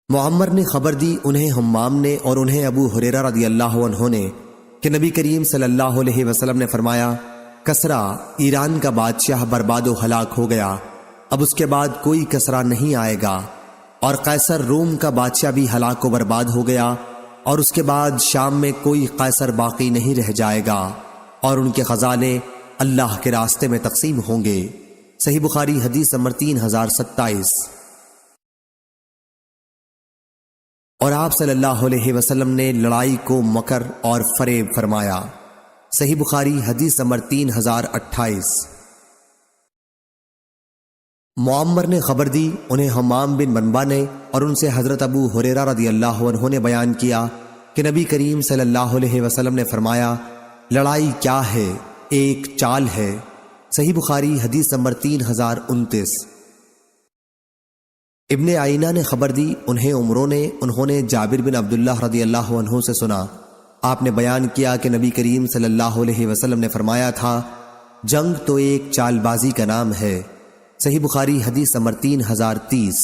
معمر نے خبر دی، انہیں حمام نے اور انہیں ابو ہریرہ رضی اللہ عنہ نے کہ نبی کریم صلی اللہ علیہ وسلم نے فرمایا، کسرا ایران کا بادشاہ برباد و ہلاک ہو گیا، اب اس کے بعد کوئی کسرا نہیں آئے گا، اور قیصر روم کا بادشاہ بھی ہلاک و برباد ہو گیا، اور اس کے بعد شام میں کوئی قیصر باقی نہیں رہ جائے گا، اور ان کے خزانے اللہ کے راستے میں تقسیم ہوں گے۔ صحیح بخاری حدیث نمبر 3027۔ اور آپ صلی اللہ علیہ وسلم نے لڑائی کو مکر اور فریب فرمایا۔ صحیح بخاری حدیث نمبر 3028۔ معمر نے خبر دی، انہیں حمام بن منبع نے، اور ان سے حضرت ابو ہریرہ رضی اللہ عنہ نے بیان کیا کہ نبی کریم صلی اللہ علیہ وسلم نے فرمایا، لڑائی کیا ہے؟ ایک چال ہے۔ صحیح بخاری حدیث نمبر 3029۔ ابن آئینہ نے خبر دی، انہوں نے جابر بن عبداللہ رضی اللہ عنہ سے سنا، آپ نے بیان کیا کہ نبی کریم صلی اللہ علیہ وسلم نے فرمایا تھا، جنگ تو ایک چال بازی کا نام ہے۔ صحیح بخاری حدیث نمبر 3030۔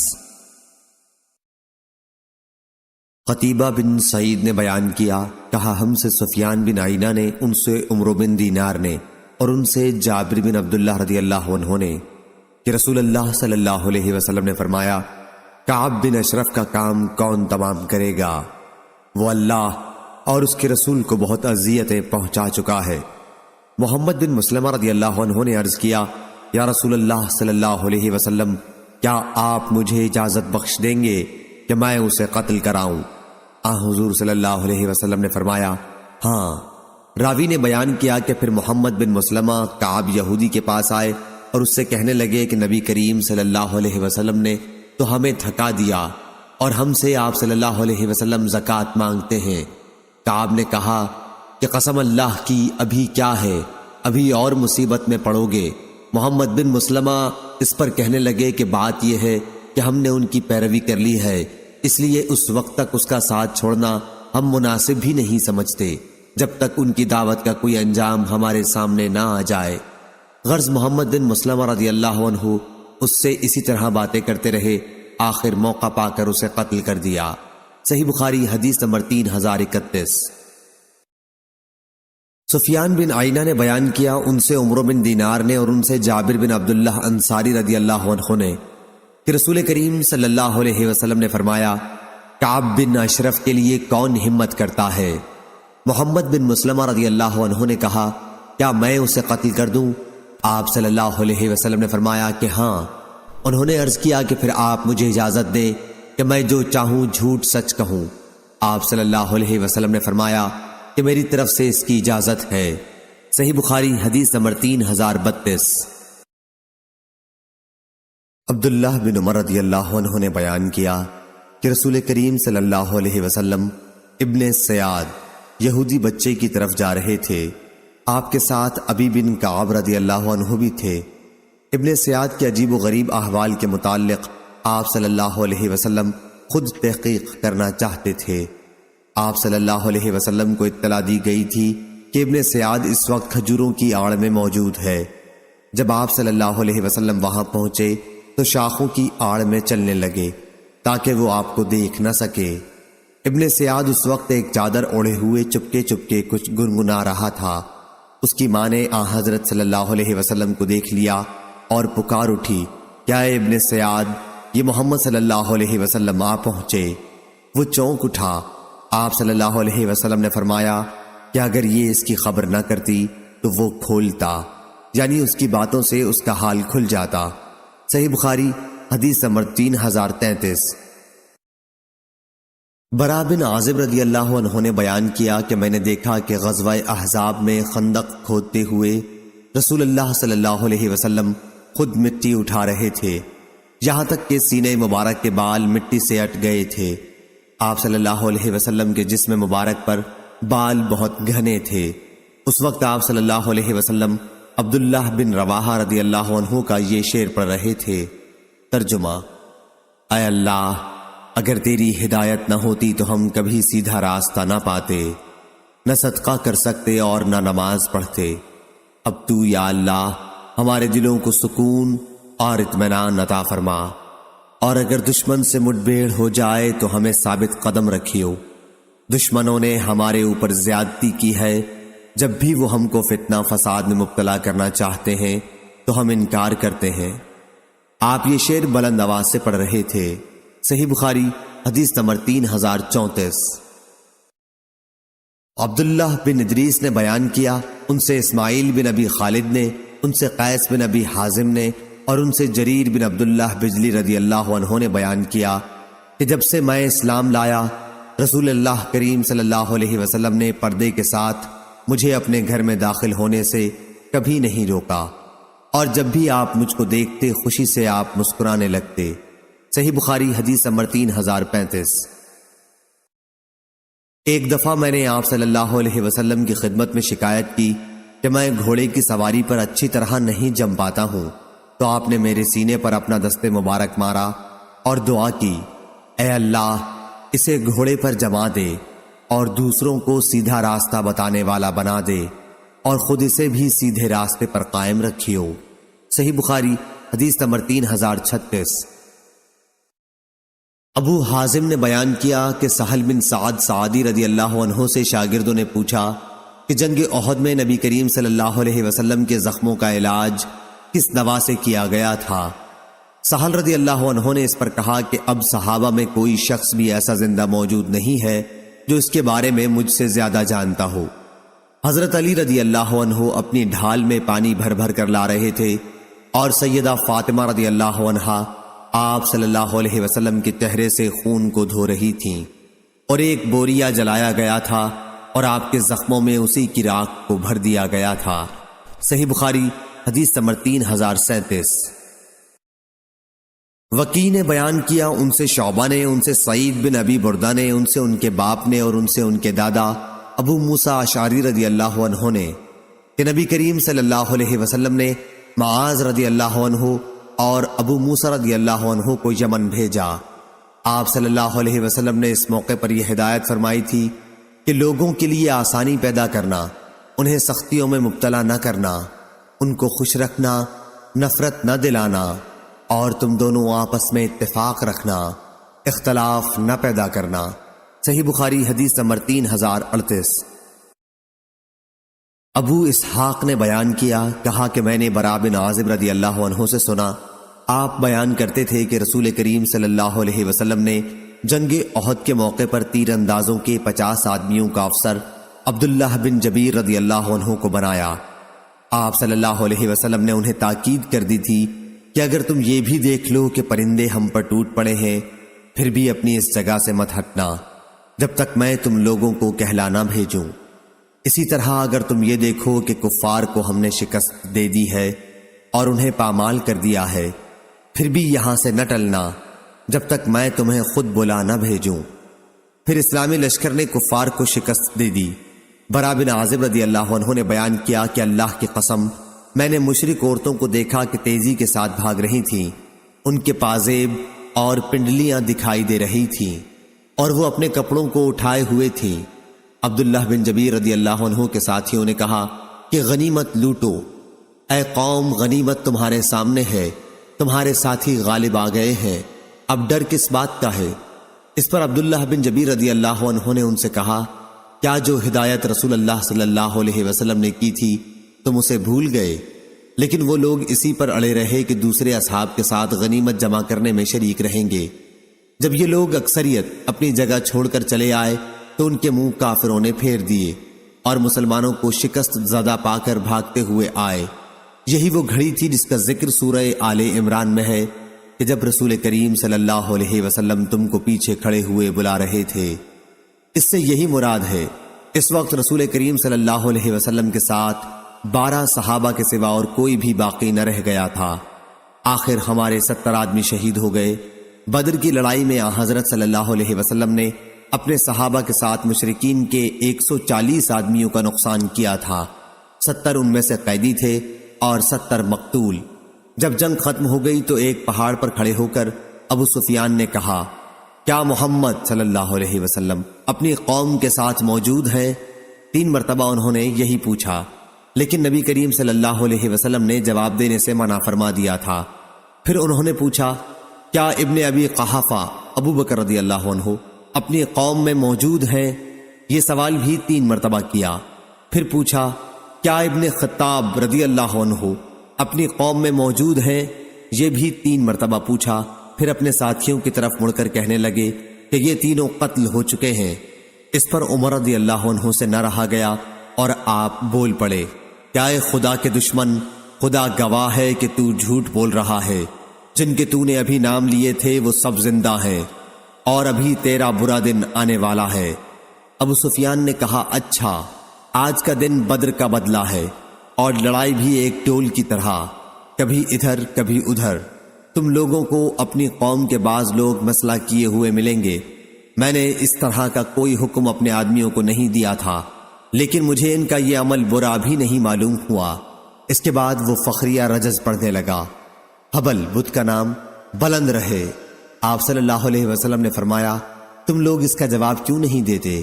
قتیبہ بن سعید نے بیان کیا، کہا ہم سے سفیان بن عینہ نے، ان سے عمرو بن دینار نے، اور ان سے جابر بن عبداللہ رضی اللہ عنہ نے کہ رسول اللہ صلی اللہ علیہ وسلم نے فرمایا، کعب بن اشرف کا کام کون تمام کرے گا؟ وہ اللہ اور اس کے رسول کو بہت اذیتیں پہنچا چکا ہے۔ محمد بن مسلمہ رضی اللہ عنہ نے عرض کیا، یا رسول اللہ صلی اللہ علیہ وسلم، کیا آپ مجھے اجازت بخش دیں گے کہ میں اسے قتل کراؤں؟ حضور صلی اللہ علیہ وسلم نے فرمایا، ہاں۔ راوی نے بیان کیا کہ پھر محمد بن مسلمہ کعب یہودی کے پاس آئے اور اس سے کہنے لگے کہ نبی کریم صلی اللہ علیہ وسلم نے تو ہمیں تھکا دیا اور ہم سے آپ صلی اللہ علیہ وسلم زکوٰۃ مانگتے ہیں۔ کعب نے کہا کہ قسم اللہ کی، ابھی کیا ہے، ابھی اور مصیبت میں پڑو گے۔ محمد بن مسلمہ اس پر کہنے لگے کہ بات یہ ہے کہ ہم نے ان کی پیروی کر لی ہے، اس لیے اس وقت تک اس کا ساتھ چھوڑنا ہم مناسب بھی نہیں سمجھتے جب تک ان کی دعوت کا کوئی انجام ہمارے سامنے نہ آ جائے۔ غرض محمد بن مسلمہ رضی اللہ عنہ اس سے اسی طرح باتیں کرتے رہے، آخر موقع پا کر اسے قتل کر دیا۔ صحیح بخاری حدیث نمبر 3031۔ سفیان بن عینہ نے بیان کیا، ان سے عمرو بن دینار نے، اور ان سے جابر بن عبداللہ انصاری رضی اللہ عنہ نے کہ رسول کریم صلی اللہ علیہ وسلم نے فرمایا، کعب بن اشرف کے لیے کون ہمت کرتا ہے؟ محمد بن مسلمہ رضی اللہ عنہ نے کہا، کیا میں اسے قتل کر دوں؟ آپ صلی اللہ علیہ وسلم نے فرمایا کہ ہاں۔ انہوں نے عرض کیا کہ پھر آپ مجھے اجازت دیں کہ میں جو چاہوں جھوٹ سچ کہوں۔ آپ صلی اللہ علیہ وسلم نے فرمایا کہ میری طرف سے اس کی اجازت ہے۔ صحیح بخاری حدیث نمبر 3032۔ عبداللہ بن عمر رضی اللہ عنہ نے بیان کیا کہ رسول کریم صلی اللہ علیہ وسلم ابن سیاد یہودی بچے کی طرف جا رہے تھے، آپ کے ساتھ ابی بن کعب رضی اللہ عنہ بھی تھے۔ ابن سیاد کے عجیب و غریب احوال کے متعلق آپ صلی اللہ علیہ وسلم خود تحقیق کرنا چاہتے تھے۔ آپ صلی اللہ علیہ وسلم کو اطلاع دی گئی تھی کہ ابن سیاد اس وقت کھجوروں کی آڑ میں موجود ہے۔ جب آپ صلی اللہ علیہ وسلم وہاں پہنچے تو شاخوں کی آڑ میں چلنے لگے تاکہ وہ آپ کو دیکھ نہ سکے۔ ابن سیاد اس وقت ایک چادر اوڑھے ہوئے چپکے چپکے کچھ گنگنا رہا تھا۔ اس کی ماں نے حضرت صلی اللہ علیہ وسلم کو دیکھ لیا اور پکار اٹھی، کیا اے ابن سیاد، یہ محمد صلی اللہ علیہ وسلم آ پہنچے۔ وہ چونک اٹھا۔ آپ صلی اللہ علیہ وسلم نے فرمایا کہ اگر یہ اس کی خبر نہ کرتی تو وہ کھولتا، یعنی اس کی باتوں سے اس کا حال کھل جاتا۔ صحیح بخاری حدیث نمبر 3033۔ برا بن عازب رضی اللہ عنہ نے بیان کیا کہ میں نے دیکھا کہ غزوہ احزاب میں خندق کھودتے ہوئے رسول اللہ صلی اللہ علیہ وسلم خود مٹی اٹھا رہے تھے، یہاں تک کہ سینے مبارک کے بال مٹی سے اٹ گئے تھے۔ آپ صلی اللہ علیہ وسلم کے جسم مبارک پر بال بہت گھنے تھے۔ اس وقت آپ صلی اللہ علیہ وسلم عبداللہ بن رواحہ رضی اللہ عنہ کا یہ شعر پڑھ رہے تھے۔ ترجمہ: اے اللہ، اگر تیری ہدایت نہ ہوتی تو ہم کبھی سیدھا راستہ نہ پاتے، نہ صدقہ کر سکتے اور نہ نماز پڑھتے۔ اب تو یا اللہ ہمارے دلوں کو سکون اور اطمینان عطا فرما، اور اگر دشمن سے مٹبھیڑ ہو جائے تو ہمیں ثابت قدم رکھیو۔ دشمنوں نے ہمارے اوپر زیادتی کی ہے، جب بھی وہ ہم کو فتنہ فساد میں مبتلا کرنا چاہتے ہیں تو ہم انکار کرتے ہیں۔ آپ یہ شعر بلند آواز سے پڑھ رہے تھے۔ صحیح بخاری حدیث نمبر 3034۔ عبداللہ بن ادریس نے بیان کیا، ان سے اسماعیل بن ابی خالد نے، ان سے قیس بن ابی حازم نے، اور ان سے جریر بن عبداللہ بجلی رضی اللہ عنہ نے بیان کیا کہ جب سے میں اسلام لایا، رسول اللہ کریم صلی اللہ علیہ وسلم نے پردے کے ساتھ مجھے اپنے گھر میں داخل ہونے سے کبھی نہیں روکا، اور جب بھی آپ مجھ کو دیکھتے خوشی سے آپ مسکرانے لگتے۔ صحیح بخاری حدیث نمبر 3035۔ ایک دفعہ میں نے آپ صلی اللہ علیہ وسلم کی خدمت میں شکایت کی کہ میں گھوڑے کی سواری پر اچھی طرح نہیں جم پاتا ہوں، تو آپ نے میرے سینے پر اپنا دست مبارک مارا اور دعا کی، اے اللہ اسے گھوڑے پر جما دے اور دوسروں کو سیدھا راستہ بتانے والا بنا دے اور خود اسے بھی سیدھے راستے پر قائم رکھیو۔ صحیح بخاری حدیث نمبر 3036۔ ابو حازم نے بیان کیا کہ سہل بن سعد سعدی رضی اللہ عنہ سے شاگردوں نے پوچھا کہ جنگ احد میں نبی کریم صلی اللہ علیہ وسلم کے زخموں کا علاج کس دوا سے کیا گیا تھا؟ سہل رضی اللہ عنہ نے اس پر کہا کہ اب صحابہ میں کوئی شخص بھی ایسا زندہ موجود نہیں ہے جو اس کے بارے میں مجھ سے زیادہ جانتا ہو۔ حضرت علی رضی اللہ عنہ اپنی ڈھال میں پانی بھر بھر کر لا رہے تھے اور سیدہ فاطمہ رضی اللہ عنہا آپ صلی اللہ علیہ وسلم کے چہرے سے خون کو دھو رہی تھیں، اور ایک بوریا جلایا گیا تھا اور آپ کے زخموں میں اسی کی راکھ کو بھر دیا گیا تھا۔ صحیح بخاری حدیث نمبر 3037۔ وکی نے بیان کیا، ان سے شعبہ نے، ان سے سعید بن ابی بردہ نے، ان سے ان کے باپ نے اور ان سے ان کے دادا ابو موسیٰ اشعری رضی اللہ عنہ نے کہ نبی کریم صلی اللہ علیہ وسلم نے معاذ رضی اللہ عنہ اور ابو موسیٰ رضی اللہ عنہ کو یمن بھیجا۔ آپ صلی اللہ علیہ وسلم نے اس موقع پر یہ ہدایت فرمائی تھی کہ لوگوں کے لیے آسانی پیدا کرنا، انہیں سختیوں میں مبتلا نہ کرنا، ان کو خوش رکھنا، نفرت نہ دلانا، اور تم دونوں آپس میں اتفاق رکھنا، اختلاف نہ پیدا کرنا۔ صحیح بخاری حدیث نمبر 3038۔ ابو اسحاق نے بیان کیا، کہا کہ میں نے برا بن عازب رضی اللہ عنہ سے سنا، آپ بیان کرتے تھے کہ رسول کریم صلی اللہ علیہ وسلم نے جنگ احد کے موقع پر تیر اندازوں کے 50 آدمیوں کا افسر عبداللہ بن جبیر رضی اللہ عنہ کو بنایا۔ آپ صلی اللہ علیہ وسلم نے انہیں تاکید کر دی تھی کہ اگر تم یہ بھی دیکھ لو کہ پرندے ہم پر ٹوٹ پڑے ہیں، پھر بھی اپنی اس جگہ سے مت ہٹنا جب تک میں تم لوگوں کو کہلا نہ بھیجوں۔ اسی طرح اگر تم یہ دیکھو کہ کفار کو ہم نے شکست دے دی ہے اور انہیں پامال کر دیا ہے، پھر بھی یہاں سے نہ ٹلنا جب تک میں تمہیں خود بلا نہ بھیجوں۔ پھر اسلامی لشکر نے کفار کو شکست دے دی۔ برا بن عازب رضی اللہ عنہ نے بیان کیا کہ اللہ کی قسم میں نے مشرک عورتوں کو دیکھا کہ تیزی کے ساتھ بھاگ رہی تھیں، ان کے پازیب اور پنڈلیاں دکھائی دے رہی تھیں اور وہ اپنے کپڑوں کو اٹھائے ہوئے تھیں۔ عبداللہ بن جبیر رضی اللہ عنہ کے ساتھیوں نے کہا کہ غنیمت لوٹو، اے قوم غنیمت تمہارے سامنے ہے، تمہارے ساتھی غالب آ گئے ہیں، اب ڈر کس بات کا ہے؟ اس پر عبداللہ بن جبیر رضی اللہ عنہ نے ان سے کہا، کیا جو ہدایت رسول اللہ صلی اللہ علیہ وسلم نے کی تھی تم اسے بھول گئے؟ لیکن وہ لوگ اسی پر اڑے رہے کہ دوسرے اصحاب کے ساتھ غنیمت جمع کرنے میں شریک رہیں گے۔ جب یہ لوگ اکثریت اپنی جگہ چھوڑ کر چلے آئے تو ان کے منہ کافروں نے پھیر دیے اور مسلمانوں کو شکست زدہ پا کر بھاگتے ہوئے آئے۔ یہی وہ گھڑی تھی جس کا ذکر سورہ آل عمران میں ہے کہ جب رسول کریم صلی اللہ علیہ وسلم تم کو پیچھے کھڑے ہوئے بلا رہے تھے۔ اس سے یہی مراد ہے۔ اس وقت رسول کریم صلی اللہ علیہ وسلم کے ساتھ 12 صحابہ کے سوا اور کوئی بھی باقی نہ رہ گیا تھا۔ آخر ہمارے 70 آدمی شہید ہو گئے۔ بدر کی لڑائی میں حضرت صلی اللہ علیہ وسلم نے اپنے صحابہ کے ساتھ مشرکین کے 140 آدمیوں کا نقصان کیا تھا۔ 70 ان میں سے قیدی تھے اور 70 مقتول۔ جب جنگ ختم ہو گئی تو ایک پہاڑ پر کھڑے ہو کر ابو سفیان نے کہا، کیا محمد صلی اللہ علیہ وسلم اپنی قوم کے ساتھ موجود ہیں؟ 3 مرتبہ انہوں نے یہی پوچھا، لیکن نبی کریم صلی اللہ علیہ وسلم نے جواب دینے سے منع فرما دیا تھا۔ پھر انہوں نے پوچھا، کیا ابن ابی قحافہ ابو بکر رضی اللہ عنہ اپنی قوم میں موجود ہیں؟ یہ سوال بھی 3 مرتبہ کیا۔ پھر پوچھا، کیا ابن خطاب رضی اللہ عنہ اپنی قوم میں موجود ہیں؟ یہ بھی 3 مرتبہ پوچھا۔ پھر اپنے ساتھیوں کی طرف مڑ کر کہنے لگے کہ یہ تینوں قتل ہو چکے ہیں۔ اس پر عمر رضی اللہ عنہ سے نہ رہا گیا اور آپ بول پڑے، کیا اے خدا کے دشمن، خدا گواہ ہے کہ تو جھوٹ بول رہا ہے، جن کے تو نے ابھی نام لیے تھے وہ سب زندہ ہیں اور ابھی تیرا برا دن آنے والا ہے۔ ابو سفیان نے کہا، اچھا آج کا دن بدر کا بدلہ ہے اور لڑائی بھی ایک ٹول کی طرح۔ کبھی ادھر کبھی ادھر۔ تم لوگوں کو اپنی قوم کے بعض لوگ مسئلہ کیے ہوئے ملیں گے۔ میں نے اس طرح کا کوئی حکم اپنے آدمیوں کو نہیں دیا تھا، لیکن مجھے ان کا یہ عمل برا بھی نہیں معلوم ہوا۔ اس کے بعد وہ فخریہ رجز پڑھنے لگا۔ حبل بت کا نام بلند رہے۔ آپ صلی اللہ علیہ وسلم نے فرمایا، تم لوگ اس کا جواب کیوں نہیں دیتے؟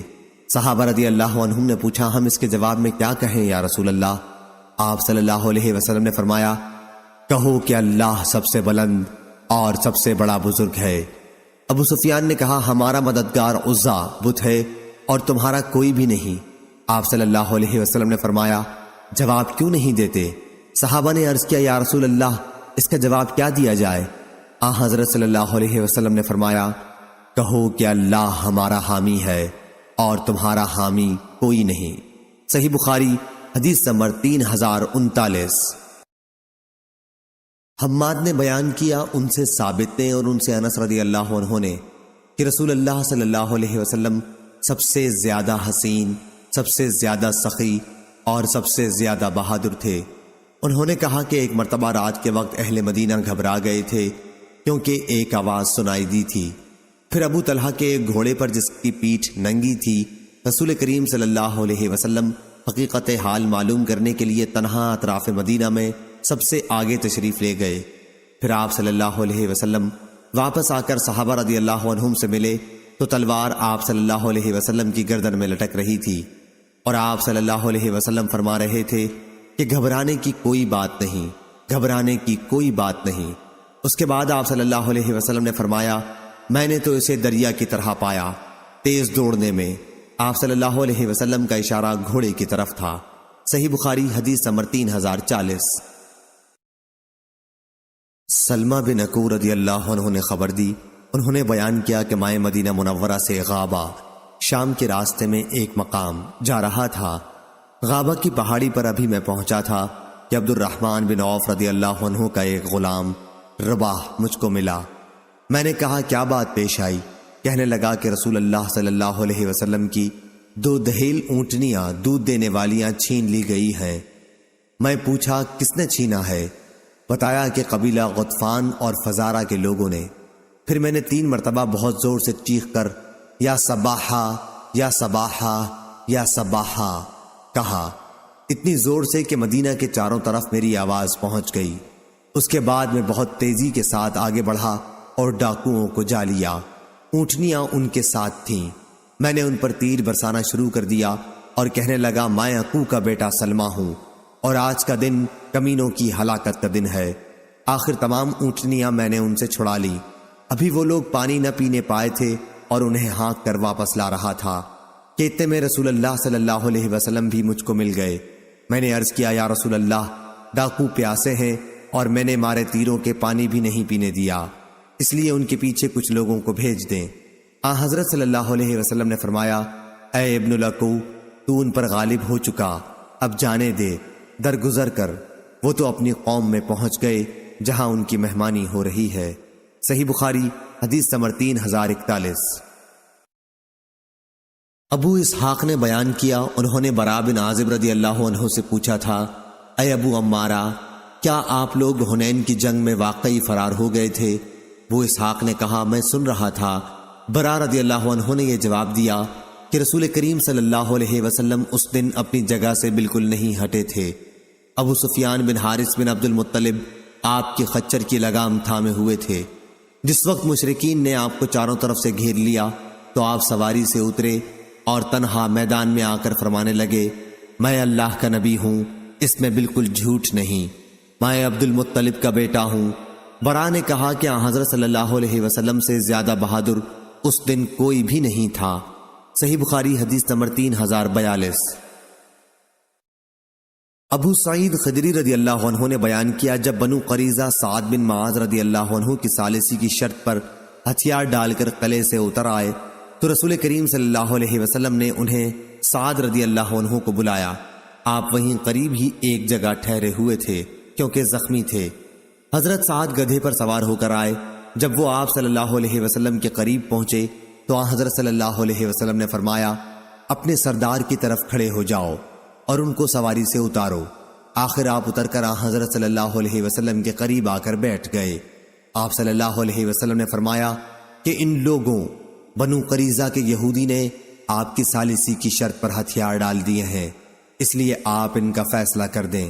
صحابہ رضی اللہ عنہم نے پوچھا، ہم اس کے جواب میں کیا کہیں یا رسول اللہ؟ آپ صلی اللہ علیہ وسلم نے فرمایا، کہو کہ اللہ سب سے بلند اور سب سے بڑا بزرگ ہے۔ ابو سفیان نے کہا، ہمارا مددگار عزا بت ہے اور تمہارا کوئی بھی نہیں۔ آپ صلی اللہ علیہ وسلم نے فرمایا، جواب کیوں نہیں دیتے؟ صحابہ نے عرض کیا، یا رسول اللہ اس کا جواب کیا دیا جائے؟ حضرت صلی اللہ علیہ وسلم نے فرمایا، کہو کہ اللہ ہمارا حامی ہے اور تمہارا حامی کوئی نہیں۔ صحیح بخاری حدیث نمبر 3039۔ حماد نے بیان کیا، ان سے ثابت نے اور ان سے انس رضی اللہ عنہ نے کہ رسول اللہ صلی اللہ علیہ وسلم سب سے زیادہ حسین، سب سے زیادہ سخی اور سب سے زیادہ بہادر تھے۔ انہوں نے کہا کہ ایک مرتبہ رات کے وقت اہل مدینہ گھبرا گئے تھے کیونکہ ایک آواز سنائی دی تھی۔ پھر ابو طلحہ کے ایک گھوڑے پر جس کی پیٹھ ننگی تھی، رسول کریم صلی اللہ علیہ وسلم حقیقت حال معلوم کرنے کے لیے تنہا اطراف مدینہ میں سب سے آگے تشریف لے گئے۔ پھر آپ صلی اللہ علیہ وسلم واپس آ کر صحابہ رضی اللہ عنہم سے ملے تو تلوار آپ صلی اللہ علیہ وسلم کی گردن میں لٹک رہی تھی، اور آپ صلی اللہ علیہ وسلم فرما رہے تھے کہ گھبرانے کی کوئی بات نہیں، گھبرانے کی کوئی بات نہیں۔ اس کے بعد آپ صلی اللہ علیہ وسلم نے فرمایا، میں نے تو اسے دریا کی طرح پایا، تیز دوڑنے میں۔ آپ صلی اللہ علیہ وسلم کا اشارہ گھوڑے کی طرف تھا۔ صحیح بخاری حدیث نمبر 3040۔ سلمہ بن اکو رضی اللہ عنہ نے خبر دی، انہوں نے بیان کیا کہ مائے مدینہ منورہ سے غابہ شام کے راستے میں ایک مقام جا رہا تھا۔ غابہ کی پہاڑی پر ابھی میں پہنچا تھا کہ عبد الرحمن بن عوف رضی اللہ عنہ کا ایک غلام رباح مجھ کو ملا۔ میں نے کہا، کیا بات پیش آئی؟ کہنے لگا کہ رسول اللہ صلی اللہ علیہ وسلم کی 2 دھیل اونٹنیاں دودھ دینے والیاں چھین لی گئی ہیں۔ میں پوچھا، کس نے چھینا ہے؟ بتایا کہ قبیلہ غطفان اور فزارہ کے لوگوں نے۔ پھر میں نے 3 مرتبہ بہت زور سے چیخ کر یا صباحا یا صباحا یا صباحا کہا، اتنی زور سے کہ مدینہ کے چاروں طرف میری آواز پہنچ گئی۔ اس کے بعد میں بہت تیزی کے ساتھ آگے بڑھا اور ڈاکوؤں کو جا لیا۔ اونٹنیاں ان کے ساتھ تھیں۔ میں نے ان پر تیر برسانا شروع کر دیا اور کہنے لگا، میں اکو کا بیٹا سلمہ ہوں اور آج کا دن کمینوں کی ہلاکت کا دن ہے۔ آخر تمام اونٹنیاں میں نے ان سے چھڑا لی۔ ابھی وہ لوگ پانی نہ پینے پائے تھے اور انہیں ہانک کر واپس لا رہا تھا کہ اتنے میں رسول اللہ صلی اللہ علیہ وسلم بھی مجھ کو مل گئے۔ میں نے عرض کیا، یا رسول اللہ، ڈاکو پیاسے ہیں اور میں نے مارے تیروں کے پانی بھی نہیں پینے دیا، اس لیے ان کے پیچھے کچھ لوگوں کو بھیج دیں۔ حضرت صلی اللہ علیہ وسلم نے فرمایا، اے ابن الاکو، تو ان پر غالب ہو چکا، اب جانے دے، درگزر کر۔ وہ تو اپنی قوم میں پہنچ گئے جہاں ان کی مہمانی ہو رہی ہے۔ صحیح بخاری حدیث نمبر 3041۔ ابو اسحاق نے بیان کیا، انہوں نے براء بن عازب رضی اللہ عنہ سے پوچھا تھا، اے ابو عمارہ، کیا آپ لوگ حنین کی جنگ میں واقعی فرار ہو گئے تھے؟ ابو اسحاق نے کہا، میں سن رہا تھا۔ براء رضی اللہ عنہ نے یہ جواب دیا کہ رسول کریم صلی اللہ علیہ وسلم اس دن اپنی جگہ سے بالکل نہیں ہٹے تھے۔ ابو سفیان بن حارث بن عبد المطلب آپ کی خچر کی لگام تھامے ہوئے تھے۔ جس وقت مشرکین نے آپ کو چاروں طرف سے گھیر لیا تو آپ سواری سے اترے اور تنہا میدان میں آ کر فرمانے لگے، میں اللہ کا نبی ہوں، اس میں بالکل جھوٹ نہیں، میں عبد المطلب کا بیٹا ہوں۔ براء نے کہا کہ حضرت صلی اللہ علیہ وسلم سے زیادہ بہادر اس دن کوئی بھی نہیں تھا۔ صحیح بخاری حدیث نمبر 3042۔ ابو سعید خدری رضی اللہ عنہ نے بیان کیا، جب بنو قریظہ سعد بن معاذ رضی اللہ عنہ کی ثالثی کی شرط پر ہتھیار ڈال کر قلعے سے اتر آئے تو رسول کریم صلی اللہ علیہ وسلم نے انہیں سعد رضی اللہ عنہ کو بلایا۔ آپ وہیں قریب ہی ایک جگہ ٹھہرے ہوئے تھے کیونکہ زخمی تھے۔ حضرت سعد گدھے پر سوار ہو کر آئے۔ جب وہ آپ صلی اللہ علیہ وسلم کے قریب پہنچے تو حضرت صلی اللہ علیہ وسلم نے فرمایا، اپنے سردار کی طرف کھڑے ہو جاؤ اور ان کو سواری سے اتارو۔ آخر آپ اتر کر حضرت صلی اللہ علیہ وسلم کے قریب آ کر بیٹھ گئے۔ آپ صلی اللہ علیہ وسلم نے فرمایا کہ ان لوگوں بنو قریظہ کے یہودی نے آپ کی ثالثی کی شرط پر ہتھیار ڈال دیے ہیں، اس لیے آپ ان کا فیصلہ کر دیں۔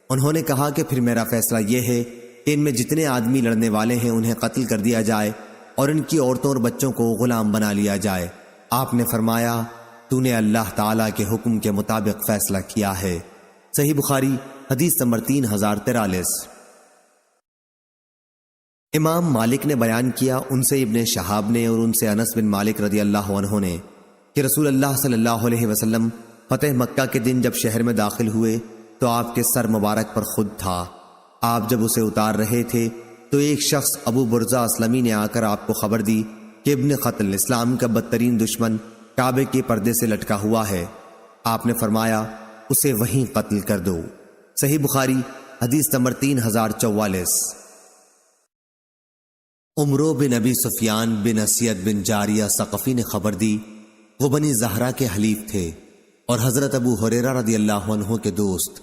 انہوں نے کہا کہ پھر میرا فیصلہ یہ ہے کہ ان میں جتنے آدمی لڑنے والے ہیں انہیں قتل کر دیا جائے اور ان کی عورتوں اور بچوں کو غلام بنا لیا جائے۔ آپ نے فرمایا تو نے اللہ تعالیٰ کے حکم کے مطابق فیصلہ کیا ہے۔ صحیح بخاری حدیث نمبر 3043۔ امام مالک نے بیان کیا ان سے ابن شہاب نے اور ان سے انس بن مالک رضی اللہ عنہ نے کہ رسول اللہ صلی اللہ علیہ وسلم فتح مکہ کے دن جب شہر میں داخل ہوئے تو آپ کے سر مبارک پر خود تھا۔ آپ جب اسے اتار رہے تھے تو ایک شخص ابو برزہ اسلمی نے آ کر آپ کو خبر دی کہ ابن قتل اسلام کا بدترین دشمن کعبے کے پردے سے لٹکا ہوا ہے۔ آپ نے فرمایا اسے وہیں قتل کر دو۔ صحیح بخاری حدیث نمبر 3044۔ عمرو بن ابی سفیان بن اسید بن جاریہ ثقفی نے خبر دی، وہ بنی زہرہ کے حلیف تھے اور حضرت ابو ہریرہ رضی اللہ عنہ کے دوست۔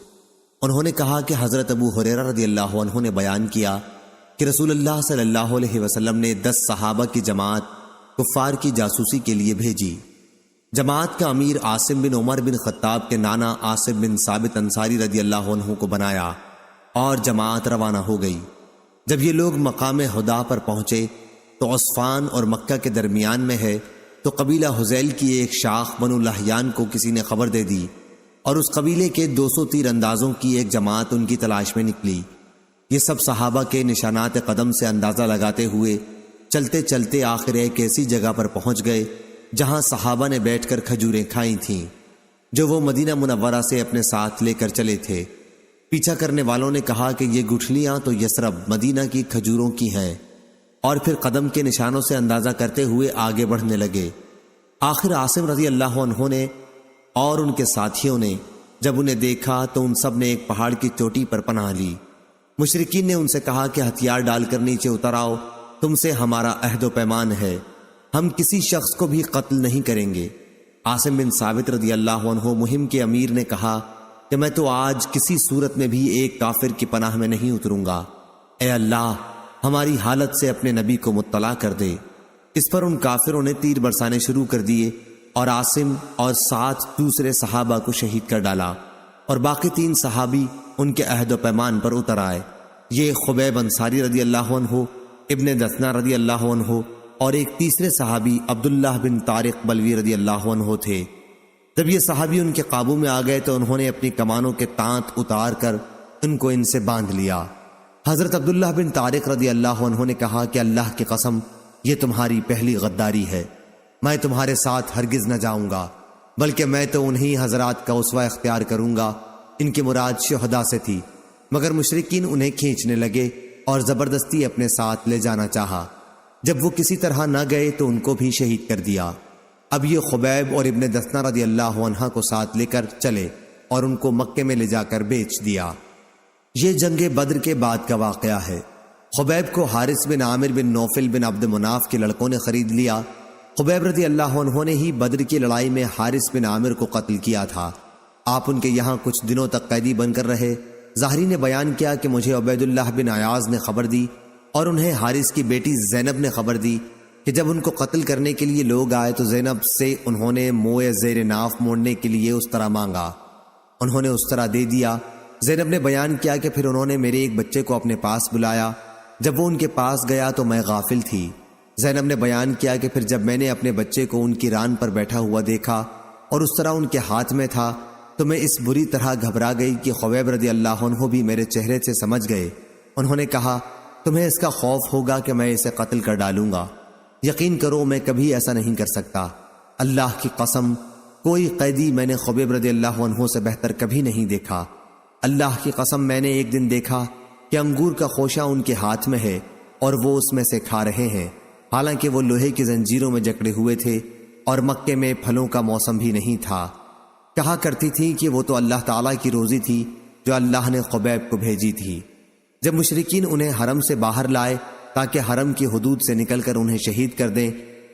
انہوں نے کہا کہ حضرت ابو ہریرہ رضی اللہ عنہ نے بیان کیا کہ رسول اللہ صلی اللہ علیہ وسلم نے 10 صحابہ کی جماعت کفار کی جاسوسی کے لیے بھیجی۔ جماعت کا امیر عاصم بن عمر بن خطاب کے نانا عاصم بن ثابت انصاری رضی اللہ عنہ کو بنایا اور جماعت روانہ ہو گئی۔ جب یہ لوگ مقام ہدا پر پہنچے تو عصفان اور مکہ کے درمیان میں ہے، تو قبیلہ حذیل کی ایک شاخ بنو لحیان کو کسی نے خبر دے دی اور اس قبیلے کے 200 تیر اندازوں کی ایک جماعت ان کی تلاش میں نکلی۔ یہ سب صحابہ کے نشانات قدم سے اندازہ لگاتے ہوئے چلتے چلتے آخر ایک ایسی جگہ پر پہنچ گئے جہاں صحابہ نے بیٹھ کر کھجوریں کھائی تھیں جو وہ مدینہ منورہ سے اپنے ساتھ لے کر چلے تھے۔ پیچھا کرنے والوں نے کہا کہ یہ گٹھلیاں تو یثرب مدینہ کی کھجوروں کی ہیں، اور پھر قدم کے نشانوں سے اندازہ کرتے ہوئے آگے بڑھنے لگے۔ آخر عاصم رضی اللہ عنہ نے اور ان کے ساتھیوں نے جب انہیں دیکھا تو ان سب نے ایک پہاڑ کی چوٹی پر پناہ لی۔ مشرکین نے ان سے کہا کہ ہتھیار ڈال کر نیچے اتر آؤ، تم سے ہمارا عہد و پیمان ہے، ہم کسی شخص کو بھی قتل نہیں کریں گے۔ عاصم بن ثابت رضی اللہ عنہ مہم کے امیر نے کہا کہ میں تو آج کسی صورت میں بھی ایک کافر کی پناہ میں نہیں اتروں گا، اے اللہ ہماری حالت سے اپنے نبی کو مطلع کر دے۔ اس پر ان کافروں نے تیر برسانے شروع کر دیے اور عاصم اور 7 دوسرے صحابہ کو شہید کر ڈالا، اور باقی 3 صحابی ان کے عہد و پیمان پر اتر آئے۔ یہ خبیب انصاری رضی اللہ عنہ، ابن دثنہ رضی اللہ عنہ اور ایک تیسرے صحابی عبداللہ بن طارق بلوی رضی اللہ عنہ تھے۔ جب یہ صحابی ان کے قابو میں آ گئے تو انہوں نے اپنی کمانوں کے تانت اتار کر ان کو ان سے باندھ لیا۔ حضرت عبداللہ بن طارق رضی اللہ عنہ نے کہا کہ اللہ کی قسم یہ تمہاری پہلی غداری ہے، میں تمہارے ساتھ ہرگز نہ جاؤں گا، بلکہ میں تو انہی حضرات کا اسوہ اختیار کروں گا۔ ان کی مراد شہداء سے تھی، مگر مشرکین انہیں کھینچنے لگے اور زبردستی اپنے ساتھ لے جانا چاہا۔ جب وہ کسی طرح نہ گئے تو ان کو بھی شہید کر دیا۔ اب یہ خبیب اور ابن دثنہ رضی اللہ عنہ کو ساتھ لے کر چلے اور ان کو مکے میں لے جا کر بیچ دیا۔ یہ جنگ بدر کے بعد کا واقعہ ہے۔ خبیب کو حارث بن عامر بن نوفل بن عبد مناف کے لڑکوں نے خرید لیا۔ خبیب رضی اللہ عنہ نے ہی بدر کی لڑائی میں حارث بن عامر کو قتل کیا تھا۔ آپ ان کے یہاں کچھ دنوں تک قیدی بن کر رہے۔ ظاہری نے بیان کیا کہ مجھے عبید اللہ بن عیاض نے خبر دی اور انہیں حارث کی بیٹی زینب نے خبر دی کہ جب ان کو قتل کرنے کے لیے لوگ آئے تو زینب سے انہوں نے موئے زیر ناف موڑنے کے لیے اس طرح مانگا، انہوں نے اس طرح دے دیا۔ زینب نے بیان کیا کہ پھر انہوں نے میرے ایک بچے کو اپنے پاس بلایا، جب وہ ان کے پاس گیا تو میں غافل تھی۔ زینب نے بیان کیا کہ پھر جب میں نے اپنے بچے کو ان کی ران پر بیٹھا ہوا دیکھا اور اس طرح ان کے ہاتھ میں تھا تو میں اس بری طرح گھبرا گئی کہ خبیب رضی اللہ عنہ بھی میرے چہرے سے سمجھ گئے۔ انہوں نے کہا تمہیں اس کا خوف ہوگا کہ میں اسے قتل کر ڈالوں گا، یقین کرو میں کبھی ایسا نہیں کر سکتا۔ اللہ کی قسم کوئی قیدی میں نے خبیب رضی اللہ عنہ سے بہتر کبھی نہیں دیکھا۔ اللہ کی قسم میں نے ایک دن دیکھا کہ انگور کا خوشہ ان کے ہاتھ میں ہے اور وہ اس میں سے کھا رہے ہیں، حالانکہ وہ لوہے کی زنجیروں میں جکڑے ہوئے تھے اور مکے میں پھلوں کا موسم بھی نہیں تھا۔ کہا کرتی تھی کہ وہ تو اللہ تعالیٰ کی روزی تھی جو اللہ نے خبیب کو بھیجی تھی۔ جب مشرکین انہیں حرم سے باہر لائے تاکہ حرم کی حدود سے نکل کر انہیں شہید کر دیں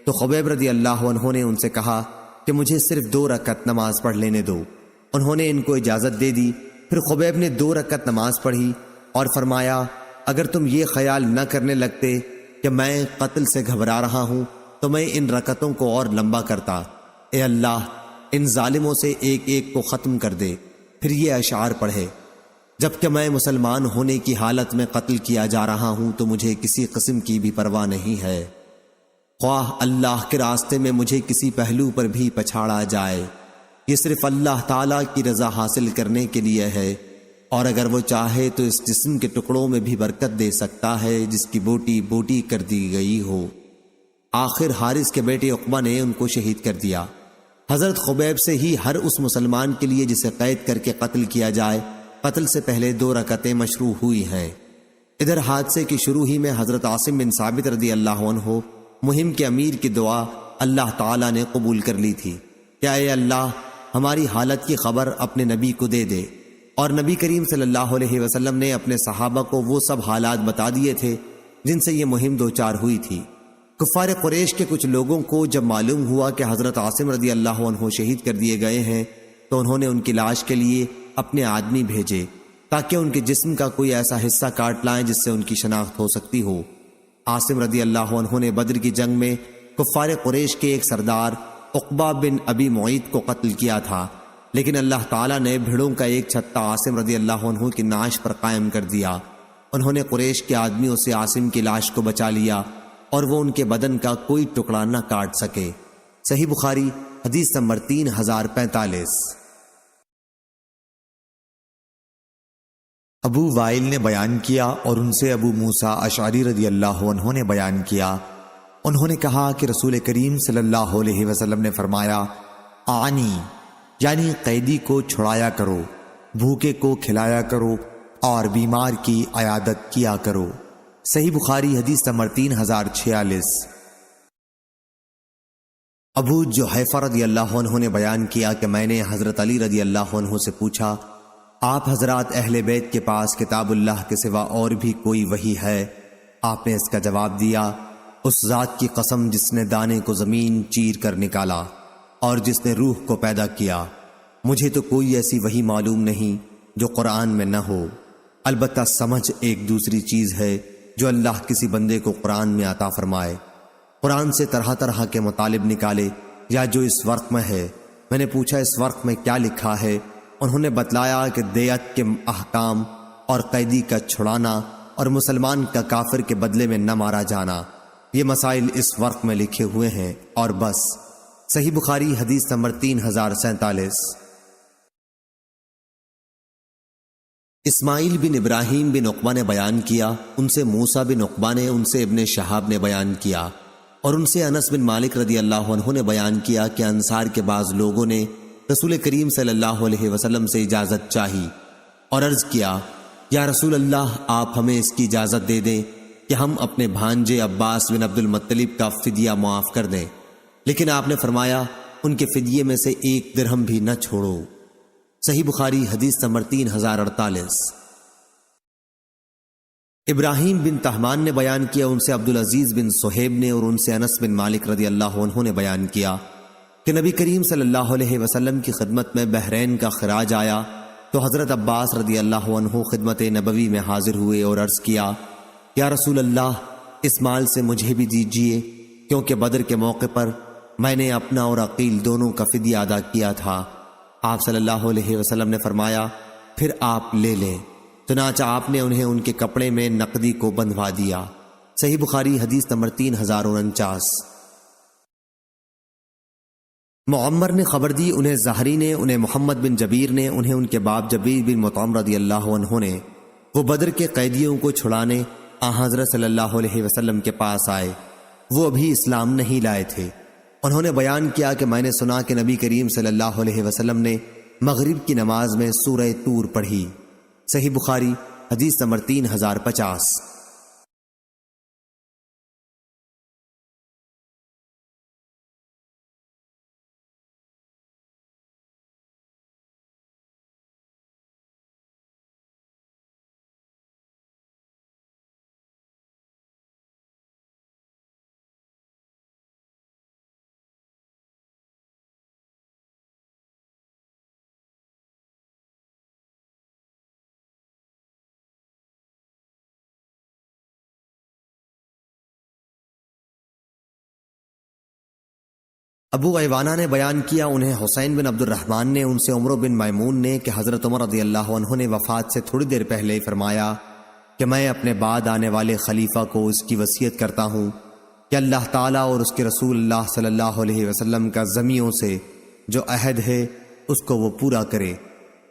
تو خبیب رضی اللہ عنہ نے ان سے کہا کہ مجھے صرف 2 رکعت نماز پڑھ لینے دو۔ انہوں نے ان کو اجازت دے دی پھر خبیب نے 2 رکعت نماز پڑھی اور فرمایا اگر تم یہ خیال نہ کرنے لگتے کہ میں قتل سے گھبرا رہا ہوں تو میں ان رکعتوں کو اور لمبا کرتا۔ اے اللہ ان ظالموں سے ایک ایک کو ختم کر دے۔ پھر یہ اشعار پڑھے جبکہ میں مسلمان ہونے کی حالت میں قتل کیا جا رہا ہوں تو مجھے کسی قسم کی بھی پرواہ نہیں ہے، خواہ اللہ کے راستے میں مجھے کسی پہلو پر بھی پچھاڑا جائے۔ یہ صرف اللہ تعالیٰ کی رضا حاصل کرنے کے لیے ہے، اور اگر وہ چاہے تو اس جسم کے ٹکڑوں میں بھی برکت دے سکتا ہے جس کی بوٹی بوٹی کر دی گئی ہو۔ آخر حارث کے بیٹے عقبہ نے ان کو شہید کر دیا۔ حضرت خبیب سے ہی ہر اس مسلمان کے لیے جسے قید کر کے قتل کیا جائے، قتل سے پہلے 2 رکعتیں مشروع ہوئی ہیں۔ ادھر حادثے کی شروع ہی میں حضرت عاصم بن ثابت رضی اللہ عنہ مہم کے امیر کی دعا اللہ تعالیٰ نے قبول کر لی تھی، کہ اے اللہ ہماری حالت کی خبر اپنے نبی کو دے دے، اور نبی کریم صلی اللہ علیہ وسلم نے اپنے صحابہ کو وہ سب حالات بتا دیے تھے جن سے یہ مہم دوچار ہوئی تھی۔ کفار قریش کے کچھ لوگوں کو جب معلوم ہوا کہ حضرت عاصم رضی اللہ عنہ شہید کر دیے گئے ہیں تو انہوں نے ان کی لاش کے لیے اپنے آدمی بھیجے تاکہ ان کے جسم کا کوئی ایسا حصہ کاٹ لائیں جس سے ان کی شناخت ہو سکتی ہو۔ عاصم رضی اللہ عنہ نے بدر کی جنگ میں کفار قریش کے ایک سردار عقبہ بن ابی معیط کو قتل کیا تھا، لیکن اللہ تعالیٰ نے بھیڑوں کا ایک چھتا عاصم رضی اللہ عنہ کی نعش پر قائم کر دیا۔ انہوں نے قریش کے آدمیوں سے عاصم کی لاش کو بچا لیا اور وہ ان کے بدن کا کوئی ٹکڑا نہ کاٹ سکے۔ صحیح بخاری حدیث نمبر 3045۔ ابو وائل نے بیان کیا اور ان سے ابو موسیٰ اشعری رضی اللہ عنہ نے بیان کیا، انہوں نے کہا کہ رسول کریم صلی اللہ علیہ وسلم نے فرمایا آنی یعنی قیدی کو چھڑایا کرو، بھوکے کو کھلایا کرو اور بیمار کی عیادت کیا کرو۔ صحیح بخاری حدیث نمبر 3046۔ ابو جحیفہ رضی اللہ عنہ نے بیان کیا کہ میں نے حضرت علی رضی اللہ عنہ سے پوچھا آپ حضرات اہل بیت کے پاس کتاب اللہ کے سوا اور بھی کوئی وحی ہے؟ آپ نے اس کا جواب دیا اس ذات کی قسم جس نے دانے کو زمین چیر کر نکالا اور جس نے روح کو پیدا کیا، مجھے تو کوئی ایسی وحی معلوم نہیں جو قرآن میں نہ ہو، البتہ سمجھ ایک دوسری چیز ہے جو اللہ کسی بندے کو قرآن میں عطا فرمائے، قرآن سے طرح طرح کے مطالب نکالے یا جو اس ورق میں ہے۔ میں نے پوچھا اس ورق میں کیا لکھا ہے؟ انہوں نے بتلایا کہ دیت کے احکام اور قیدی کا چھڑانا اور مسلمان کا کافر کے بدلے میں نہ مارا جانا، یہ مسائل اس ورق میں لکھے ہوئے ہیں اور بس۔ صحیح بخاری حدیث نمبر 3047۔ اسماعیل بن ابراہیم بن عقبہ نے بیان کیا، ان سے موسیٰ بن عقبہ نے، ان سے ابن شہاب نے بیان کیا اور ان سے انس بن مالک رضی اللہ عنہ نے بیان کیا کہ انصار کے بعض لوگوں نے رسول کریم صلی اللہ علیہ وسلم سے اجازت چاہی اور عرض کیا یا رسول اللہ آپ ہمیں اس کی اجازت دے دیں کہ ہم اپنے بھانجے عباس بن عبد المطلب کا فدیہ معاف کر دیں، لیکن آپ نے فرمایا ان کے فدیے میں سے 1 درہم بھی نہ چھوڑو۔ صحیح بخاری حدیث نمبر 3048۔ ابراہیم بن تہمان نے بیان کیا، ان سے عبدالعزیز بن صہیب نے اور ان سے انس بن مالک رضی اللہ عنہ نے بیان کیا کہ نبی کریم صلی اللہ علیہ وسلم کی خدمت میں بحرین کا خراج آیا تو حضرت عباس رضی اللہ عنہ خدمت نبوی میں حاضر ہوئے اور عرض کیا یا رسول اللہ اس مال سے مجھے بھی دیجیے، کیونکہ بدر کے موقع پر میں نے اپنا اور عقیل دونوں کا فدیہ ادا کیا تھا۔ آپ صلی اللہ علیہ وسلم نے فرمایا پھر آپ لے لیں، چنانچہ آپ نے انہیں ان کے کپڑے میں نقدی کو بندھوا دیا۔ صحیح بخاری حدیث نمبر 3049۔ معمر نے خبر دی، انہیں زہری نے، انہیں محمد بن جبیر نے، انہیں ان کے باپ جبیر بن مطعم رضی اللہ عنہ نے، وہ بدر کے قیدیوں کو چھڑانے حضرت صلی اللہ علیہ وسلم کے پاس آئے، وہ ابھی اسلام نہیں لائے تھے۔ انہوں نے بیان کیا کہ میں نے سنا کہ نبی کریم صلی اللہ علیہ وسلم نے مغرب کی نماز میں سورہ طور پڑھی۔ صحیح بخاری حدیث نمبر 3050۔ ابو ایوانہ نے بیان کیا انہیں حسین بن عبد الرحمن نے ان سے عمر بن میمون نے کہ حضرت عمر رضی اللہ عنہ نے وفات سے تھوڑی دیر پہلے فرمایا کہ میں اپنے بعد آنے والے خلیفہ کو اس کی وصیت کرتا ہوں کہ اللہ تعالیٰ اور اس کے رسول اللہ صلی اللہ علیہ وسلم کا زمیوں سے جو عہد ہے اس کو وہ پورا کرے،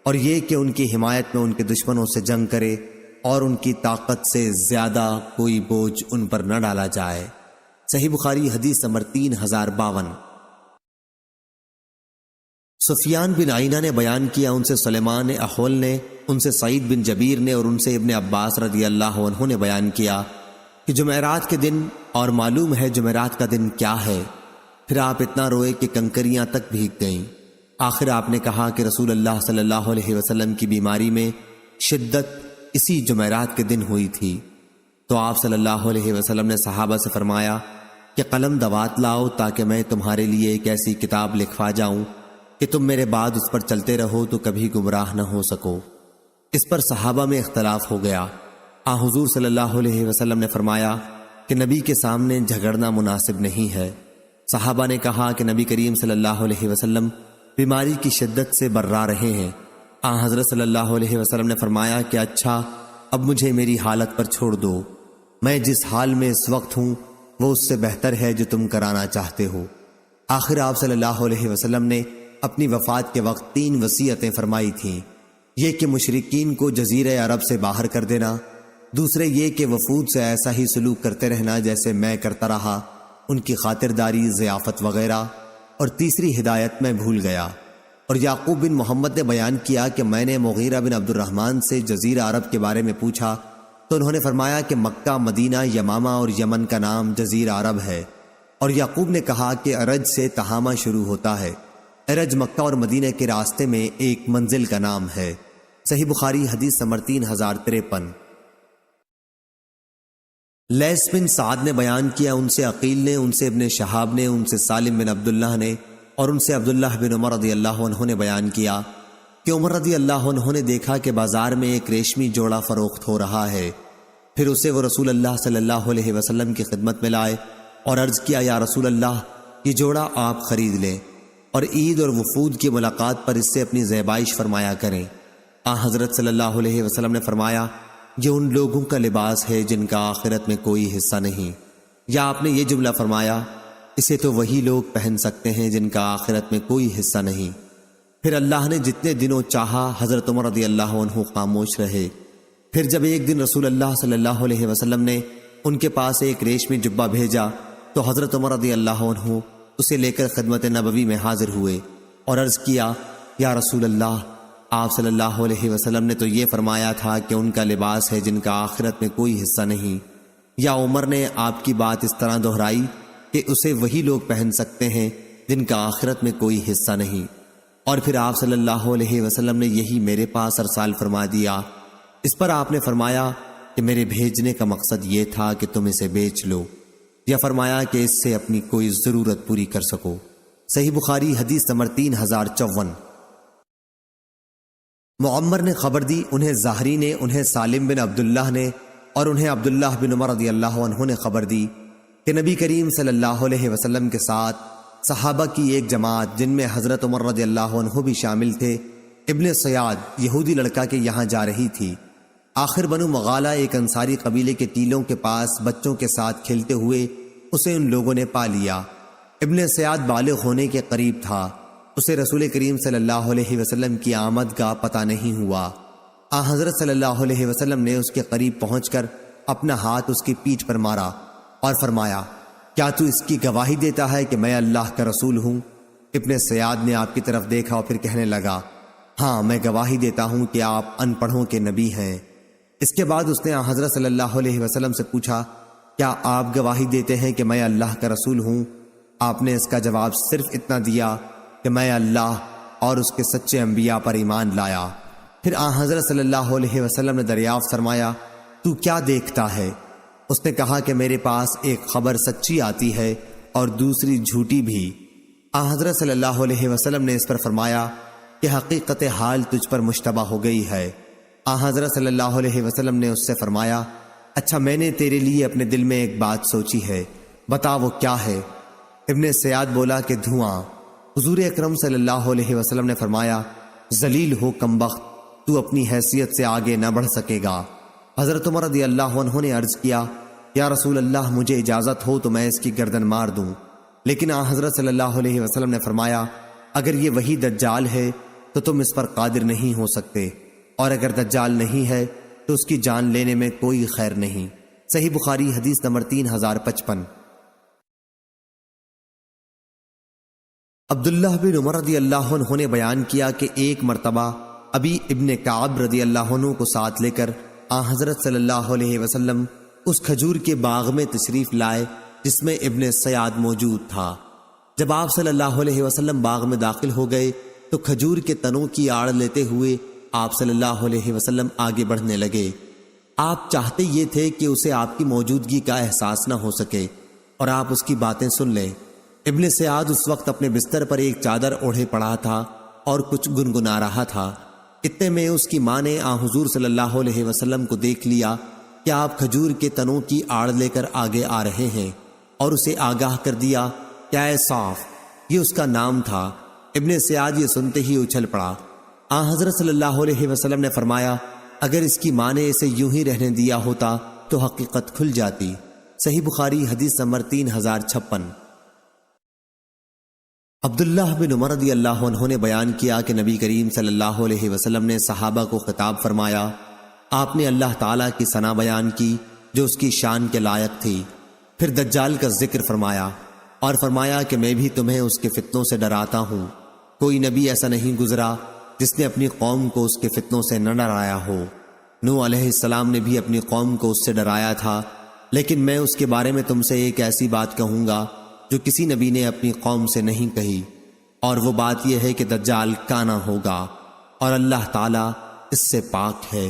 اور یہ کہ ان کی حمایت میں ان کے دشمنوں سے جنگ کرے اور ان کی طاقت سے زیادہ کوئی بوجھ ان پر نہ ڈالا جائے۔ صحیح بخاری حدیث نمبر 3052۔ سفیان بن عینہ نے بیان کیا ان سے سلیمان احول نے، ان سے سعید بن جبیر نے اور ان سے ابن عباس رضی اللہ عنہ نے بیان کیا کہ جمعرات کے دن، اور معلوم ہے جمعرات کا دن کیا ہے، پھر آپ اتنا روئے کہ کنکریاں تک بھیگ گئیں۔ آخر آپ نے کہا کہ رسول اللہ صلی اللہ علیہ وسلم کی بیماری میں شدت اسی جمعرات کے دن ہوئی تھی، تو آپ صلی اللہ علیہ وسلم نے صحابہ سے فرمایا کہ قلم دوات لاؤ تاکہ میں تمہارے لیے ایک ایسی کتاب لکھوا جاؤں کہ تم میرے بعد اس پر چلتے رہو تو کبھی گمراہ نہ ہو سکو۔ اس پر صحابہ میں اختلاف ہو گیا۔ حضور صلی اللہ علیہ وسلم نے فرمایا کہ نبی کے سامنے جھگڑنا مناسب نہیں ہے۔ صحابہ نے کہا کہ نبی کریم صلی اللہ علیہ وسلم بیماری کی شدت سے برا رہے ہیں۔ حضرت صلی اللہ علیہ وسلم نے فرمایا کہ اچھا، اب مجھے میری حالت پر چھوڑ دو، میں جس حال میں اس وقت ہوں وہ اس سے بہتر ہے جو تم کرانا چاہتے ہو۔ آخر آپ صلی اللہ علیہ وسلم نے اپنی وفات کے وقت 3 وصیتیں فرمائی تھیں، یہ کہ مشرکین کو جزیرہ عرب سے باہر کر دینا، دوسرے یہ کہ وفود سے ایسا ہی سلوک کرتے رہنا جیسے میں کرتا رہا، ان کی خاطرداری، ضیافت وغیرہ، اور تیسری ہدایت میں بھول گیا۔ اور یعقوب بن محمد نے بیان کیا کہ میں نے مغیرہ بن عبد الرحمن سے جزیرہ عرب کے بارے میں پوچھا تو انہوں نے فرمایا کہ مکہ، مدینہ، یمامہ اور یمن کا نام جزیرہ عرب ہے، اور یعقوب نے کہا کہ ارج سے تہامہ شروع ہوتا ہے۔ ارج مکہ اور مدینہ کے راستے میں ایک منزل کا نام ہے۔ صحیح بخاری حدیث نمبر 3053۔ لیث بن سعد نے بیان کیا ان سے عقیل نے، ان سے ابن شہاب نے، ان سے سالم بن عبداللہ نے، اور ان سے عبداللہ بن عمر رضی اللہ عنہ نے بیان کیا کہ عمر رضی اللہ عنہ نے دیکھا کہ بازار میں ایک ریشمی جوڑا فروخت ہو رہا ہے، پھر اسے وہ رسول اللہ صلی اللہ علیہ وسلم کی خدمت میں لائے اور عرض کیا، یا رسول اللہ، یہ جوڑا آپ خرید لیں اور عید اور وفود کی ملاقات پر اس سے اپنی زیبائش فرمایا کریں۔ حضرت صلی اللہ علیہ وسلم نے فرمایا، یہ ان لوگوں کا لباس ہے جن کا آخرت میں کوئی حصہ نہیں، یا آپ نے یہ جملہ فرمایا، اسے تو وہی لوگ پہن سکتے ہیں جن کا آخرت میں کوئی حصہ نہیں۔ پھر اللہ نے جتنے دنوں چاہا حضرت عمر رضی اللہ عنہ خاموش رہے۔ پھر جب ایک دن رسول اللہ صلی اللہ علیہ وسلم نے ان کے پاس ایک ریشمی جبہ بھیجا تو حضرت عمر رضی اللہ عنہ اسے لے کر خدمت نبوی میں حاضر ہوئے اور عرض کیا، یا رسول اللہ، آپ صلی اللہ علیہ وسلم نے تو یہ فرمایا تھا کہ ان کا لباس ہے جن کا آخرت میں کوئی حصہ نہیں، یا عمر نے آپ کی بات اس طرح دہرائی کہ اسے وہی لوگ پہن سکتے ہیں جن کا آخرت میں کوئی حصہ نہیں، اور پھر آپ صلی اللہ علیہ وسلم نے یہی میرے پاس ارسال فرما دیا۔ اس پر آپ نے فرمایا کہ میرے بھیجنے کا مقصد یہ تھا کہ تم اسے بیچ لو، یا فرمایا کہ اس سے اپنی کوئی ضرورت پوری کر سکو۔ صحیح بخاری حدیث نمبر 3054۔ معمر نے خبر دی، انہیں زہری نے، انہیں سالم بن عبداللہ نے، اور انہیں عبداللہ بن عمر رضی اللہ عنہ نے خبر دی کہ نبی کریم صلی اللہ علیہ وسلم کے ساتھ صحابہ کی ایک جماعت جن میں حضرت عمر رضی اللہ عنہ بھی شامل تھے، ابن سیاد یہودی لڑکا کے یہاں جا رہی تھی۔ آخر بنو مغالہ ایک انصاری قبیلے کے ٹیلوں کے پاس بچوں کے ساتھ کھیلتے ہوئے اسے ان لوگوں نے پا لیا۔ ابن سیاد بالغ ہونے کے قریب تھا، اسے رسول کریم صلی اللہ علیہ وسلم کی آمد کا پتہ نہیں ہوا۔ حضرت صلی اللہ علیہ وسلم نے اس کے قریب پہنچ کر اپنا ہاتھ اس کی پیٹھ پر مارا اور فرمایا، کیا تو اس کی گواہی دیتا ہے کہ میں اللہ کا رسول ہوں؟ ابن سیاد نے آپ کی طرف دیکھا اور پھر کہنے لگا، ہاں میں گواہی دیتا ہوں کہ آپ ان پڑھوں کے نبی ہیں۔ اس کے بعد اس نے حضرت صلی اللہ علیہ وسلم سے پوچھا، کیا آپ گواہی دیتے ہیں کہ میں اللہ کا رسول ہوں؟ آپ نے اس کا جواب صرف اتنا دیا کہ میں اللہ اور اس کے سچے انبیاء پر ایمان لایا۔ پھر حضرت صلی اللہ علیہ وسلم نے دریافت فرمایا، تو کیا دیکھتا ہے؟ اس نے کہا کہ میرے پاس ایک خبر سچی آتی ہے اور دوسری جھوٹی بھی۔ حضرت صلی اللہ علیہ وسلم نے اس پر فرمایا کہ حقیقت حال تجھ پر مشتبہ ہو گئی ہے۔ حضرت صلی اللہ علیہ وسلم نے اس سے فرمایا، اچھا میں نے تیرے لیے اپنے دل میں ایک بات سوچی ہے، بتا وہ کیا ہے؟ ابن سیاد بولا کہ دھواں۔ حضور اکرم صلی اللہ علیہ وسلم نے فرمایا، ذلیل ہو کمبخت، تو اپنی حیثیت سے آگے نہ بڑھ سکے گا۔ حضرت عمر رضی اللہ عنہ نے عرض کیا، یا رسول اللہ مجھے اجازت ہو تو میں اس کی گردن مار دوں، لیکن حضرت صلی اللہ علیہ وسلم نے فرمایا، اگر یہ وہی دجال ہے تو تم اس پر قادر نہیں ہو سکتے، اور اگر دجال نہیں ہے تو اس کی جان لینے میں کوئی خیر نہیں۔ صحیح بخاری حدیث نمبر 3055۔ عبداللہ بن عمر رضی اللہ عنہ نے بیان کیا کہ ایک مرتبہ ابی ابن کعب رضی اللہ عنہ کو ساتھ لے کر حضرت صلی اللہ علیہ وسلم اس کھجور کے باغ میں تشریف لائے جس میں ابن سیاد موجود تھا۔ جب آپ صلی اللہ علیہ وسلم باغ میں داخل ہو گئے تو کھجور کے تنوں کی آڑ لیتے ہوئے آپ صلی اللہ علیہ وسلم آگے بڑھنے لگے۔ آپ چاہتے یہ تھے کہ اسے آپ کی موجودگی کا احساس نہ ہو سکے اور آپ اس کی باتیں سن لیں۔ ابن سیاد اس وقت اپنے بستر پر ایک چادر اوڑھے پڑا تھا اور کچھ گنگنا رہا تھا۔ اتنے میں اس کی ماں نے حضور صلی اللہ علیہ وسلم کو دیکھ لیا کہ آپ کھجور کے تنوں کی آڑ لے کر آگے آ رہے ہیں، اور اسے آگاہ کر دیا کہ اے صاف، یہ اس کا نام تھا۔ ابن سیاد یہ سنتے ہی اچھل پڑا۔ حضرت صلی اللہ علیہ وسلم نے فرمایا، اگر اس کی ماں نے اسے یوں ہی رہنے دیا ہوتا تو حقیقت کھل جاتی۔ صحیح بخاری حدیث نمبر 3056۔ عبداللہ بن عمر رضی اللہ عنہ نے بیان کیا کہ نبی کریم صلی اللہ علیہ وسلم نے صحابہ کو خطاب فرمایا۔ آپ نے اللہ تعالیٰ کی ثنا بیان کی جو اس کی شان کے لائق تھی، پھر دجال کا ذکر فرمایا اور فرمایا کہ میں بھی تمہیں اس کے فتنوں سے ڈراتا ہوں۔ کوئی نبی ایسا نہیں گزرا جس نے اپنی قوم کو اس کے فتنوں سے نہ ڈرایا ہو۔ نوح علیہ السلام نے بھی اپنی قوم کو اس سے ڈرایا تھا، لیکن میں اس کے بارے میں تم سے ایک ایسی بات کہوں گا جو کسی نبی نے اپنی قوم سے نہیں کہی، اور وہ بات یہ ہے کہ دجال کانا ہوگا اور اللہ تعالیٰ اس سے پاک ہے۔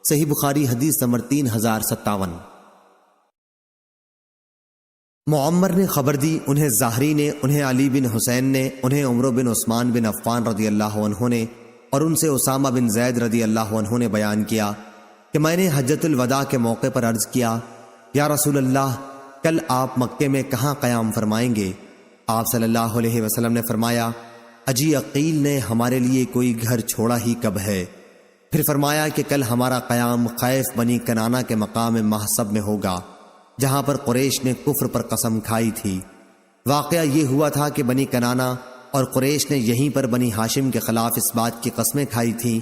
صحیح بخاری حدیث نمبر 3057۔ معمر نے خبر دی، انہیں زہری نے، انہیں علی بن حسین نے، انہیں عمر بن عثمان بن عفان رضی اللہ عنہ نے، اور ان سے اسامہ بن زید رضی اللہ عنہ نے بیان کیا کہ میں نے حجۃ الوداع کے موقع پر عرض کیا، یا رسول اللہ کل آپ مکے میں کہاں قیام فرمائیں گے؟ آپ صلی اللہ علیہ وسلم نے فرمایا، اجی عقیل نے ہمارے لیے کوئی گھر چھوڑا ہی کب ہے؟ پھر فرمایا کہ کل ہمارا قیام خیف بنی کنانہ کے مقام محسب میں ہوگا جہاں پر قریش نے کفر پر قسم کھائی تھی۔ واقعہ یہ ہوا تھا کہ بنی کنانہ اور قریش نے یہیں پر بنی ہاشم کے خلاف اس بات کی قسمیں کھائی تھیں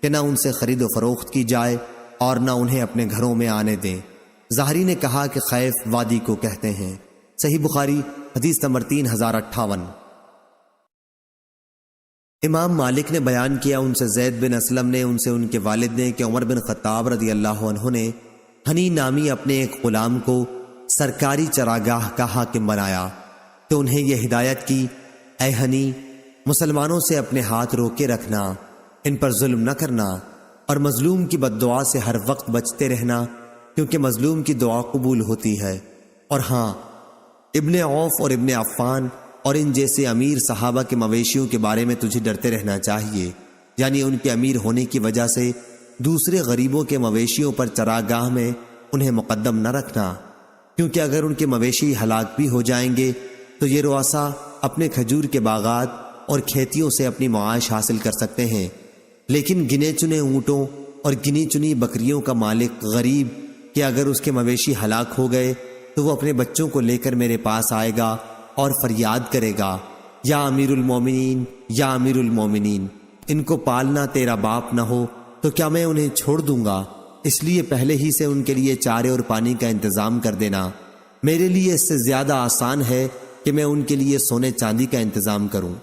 کہ نہ ان سے خرید و فروخت کی جائے اور نہ انہیں اپنے گھروں میں آنے دیں۔ زہری نے کہا کہ خیف وادی کو کہتے ہیں۔ صحیح بخاری حدیث نمبر 3058۔ امام مالک نے بیان کیا، ان سے زید بن اسلم نے، ان سے ان کے والد نے، کہ عمر بن خطاب رضی اللہ عنہ نے ہنی نامی اپنے ایک غلام کو سرکاری چراگاہ کا حاکم بنایا تو انہیں یہ ہدایت کی، اے ہنی، مسلمانوں سے اپنے ہاتھ روکے رکھنا، ان پر ظلم نہ کرنا، اور مظلوم کی بد دعا سے ہر وقت بچتے رہنا، کیونکہ مظلوم کی دعا قبول ہوتی ہے۔ اور ہاں، ابن عوف اور ابن عفان اور ان جیسے امیر صحابہ کے مویشیوں کے بارے میں تجھے ڈرتے رہنا چاہیے، یعنی ان کے امیر ہونے کی وجہ سے دوسرے غریبوں کے مویشیوں پر چراگاہ میں انہیں مقدم نہ رکھنا، کیونکہ اگر ان کے مویشی ہلاک بھی ہو جائیں گے تو یہ رؤسا اپنے کھجور کے باغات اور کھیتیوں سے اپنی معاش حاصل کر سکتے ہیں، لیکن گنے چنے اونٹوں اور گنی چنی بکریوں کا مالک غریب کہ اگر اس کے مویشی ہلاک ہو گئے تو وہ اپنے بچوں کو لے کر میرے پاس آئے گا اور فریاد کرے گا، یا امیر المومنین، یا امیر المومنین، ان کو پالنا تیرا باپ نہ ہو تو کیا میں انہیں چھوڑ دوں گا؟ اس لیے پہلے ہی سے ان کے لیے چارے اور پانی کا انتظام کر دینا۔ میرے لیے اس سے زیادہ آسان ہے کہ میں ان کے لیے سونے چاندی کا انتظام کروں،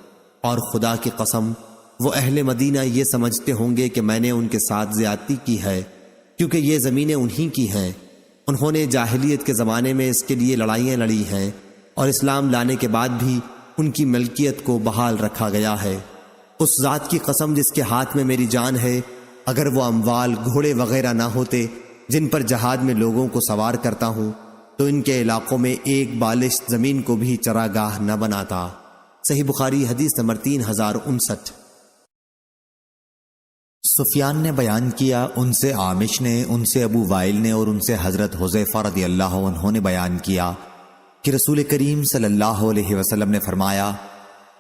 اور خدا کی قسم وہ اہل مدینہ یہ سمجھتے ہوں گے کہ میں نے ان کے ساتھ زیادتی کی ہے، کیونکہ یہ زمینیں انہی کی ہیں۔ انہوں نے جاہلیت کے زمانے میں اس کے لیے لڑائیاں لڑی ہیں، اور اسلام لانے کے بعد بھی ان کی ملکیت کو بحال رکھا گیا ہے۔ اس ذات کی قسم جس کے ہاتھ میں میری جان ہے، اگر وہ اموال، گھوڑے وغیرہ نہ ہوتے جن پر جہاد میں لوگوں کو سوار کرتا ہوں تو ان کے علاقوں میں ایک بالشت زمین کو بھی چراگاہ نہ بناتا۔ صحیح بخاری حدیث نمبر 3059۔ سفیان نے بیان کیا، ان سے عامش نے، ان سے ابو وائل نے، اور ان سے حضرت حذیفہ رضی اللہ عنہ نے بیان کیا کہ رسول کریم صلی اللہ علیہ وسلم نے فرمایا،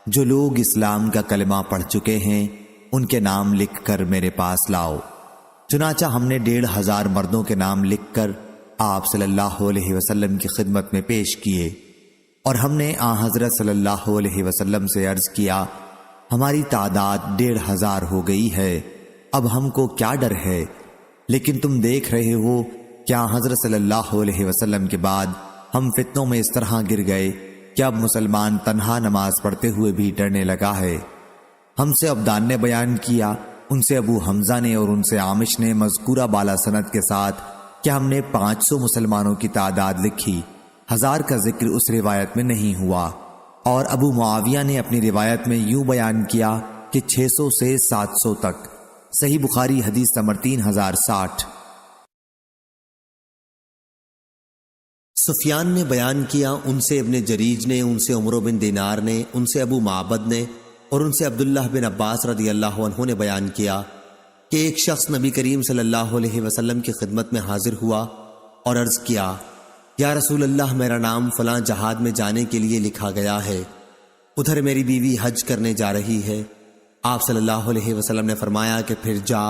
جو لوگ اسلام کا کلمہ پڑھ چکے ہیں ان کے نام لکھ کر میرے پاس لاؤ۔ چنانچہ ہم نے 1,500 مردوں کے نام لکھ کر آپ صلی اللہ علیہ وسلم کی خدمت میں پیش کیے، اور ہم نے حضرت صلی اللہ علیہ وسلم سے عرض کیا، ہماری تعداد 1,500 ہو گئی ہے، اب ہم کو کیا ڈر ہے؟ لیکن تم دیکھ رہے ہو کیا حضرت صلی اللہ علیہ وسلم کے بعد ہم فتنوں میں اس طرح گر گئے کہ اب مسلمان تنہا نماز پڑھتے ہوئے بھی ڈرنے لگا ہے۔ ہم سے عبدان نے بیان کیا، ان سے ابو حمزہ نے اور ان سے عامش نے مذکورہ بالا سند کے ساتھ کہ ہم نے 500 مسلمانوں کی تعداد لکھی، 1000 کا ذکر اس روایت میں نہیں ہوا۔ اور ابو معاویہ نے اپنی روایت میں یوں بیان کیا کہ 600 سے 700 تک۔ صحیح بخاری حدیث نمبر 3060۔ سفیان نے بیان کیا، ان سے ابن جریج نے، ان سے عمرو بن دینار نے، ان سے ابو معبد نے اور ان سے عبداللہ بن عباس رضی اللہ عنہ نے بیان کیا کہ ایک شخص نبی کریم صلی اللہ علیہ وسلم کی خدمت میں حاضر ہوا اور عرض کیا، یا رسول اللہ، میرا نام فلاں جہاد میں جانے کے لیے لکھا گیا ہے، ادھر میری بیوی حج کرنے جا رہی ہے۔ آپ صلی اللہ علیہ وسلم نے فرمایا کہ پھر جا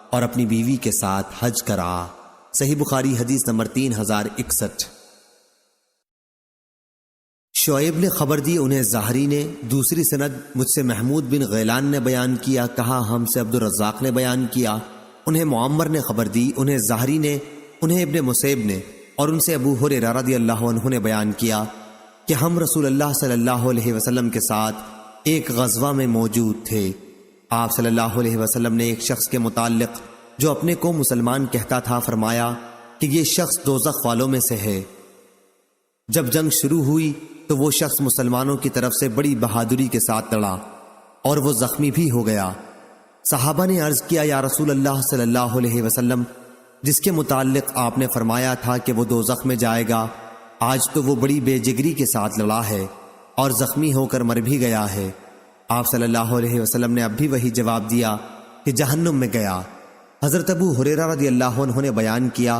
اور اپنی بیوی کے ساتھ حج کرا۔ صحیح بخاری حدیث نمبر 3061۔ شعیب نے خبر دی، انہیں زہری نے، دوسری سند مجھ سے محمود بن غیلان نے بیان کیا، کہا ہم سے عبد الرزاق نے بیان کیا، انہیں معمر نے خبر دی، انہیں زہری نے، انہیں ابن مسیب نے اور ان سے ابو ہریرہ رضی اللہ عنہ نے بیان کیا کہ ہم رسول اللہ صلی اللہ علیہ وسلم کے ساتھ ایک غزوہ میں موجود تھے۔ آپ صلی اللہ علیہ وسلم نے ایک شخص کے متعلق جو اپنے کو مسلمان کہتا تھا فرمایا کہ یہ شخص دوزخ والوں میں سے ہے۔ جب جنگ شروع ہوئی تو وہ شخص مسلمانوں کی طرف سے بڑی بہادری کے ساتھ لڑا اور وہ زخمی بھی ہو گیا۔ صحابہ نے عرض کیا، یا رسول اللہ صلی اللہ علیہ وسلم، جس کے متعلق آپ نے فرمایا تھا کہ وہ دوزخ میں جائے گا، آج تو وہ بڑی بے جگری کے ساتھ لڑا ہے اور زخمی ہو کر مر بھی گیا ہے۔ آپ صلی اللہ علیہ وسلم نے اب بھی وہی جواب دیا کہ جہنم میں گیا۔ حضرت ابو ہریرہ رضی اللہ عنہ نے بیان کیا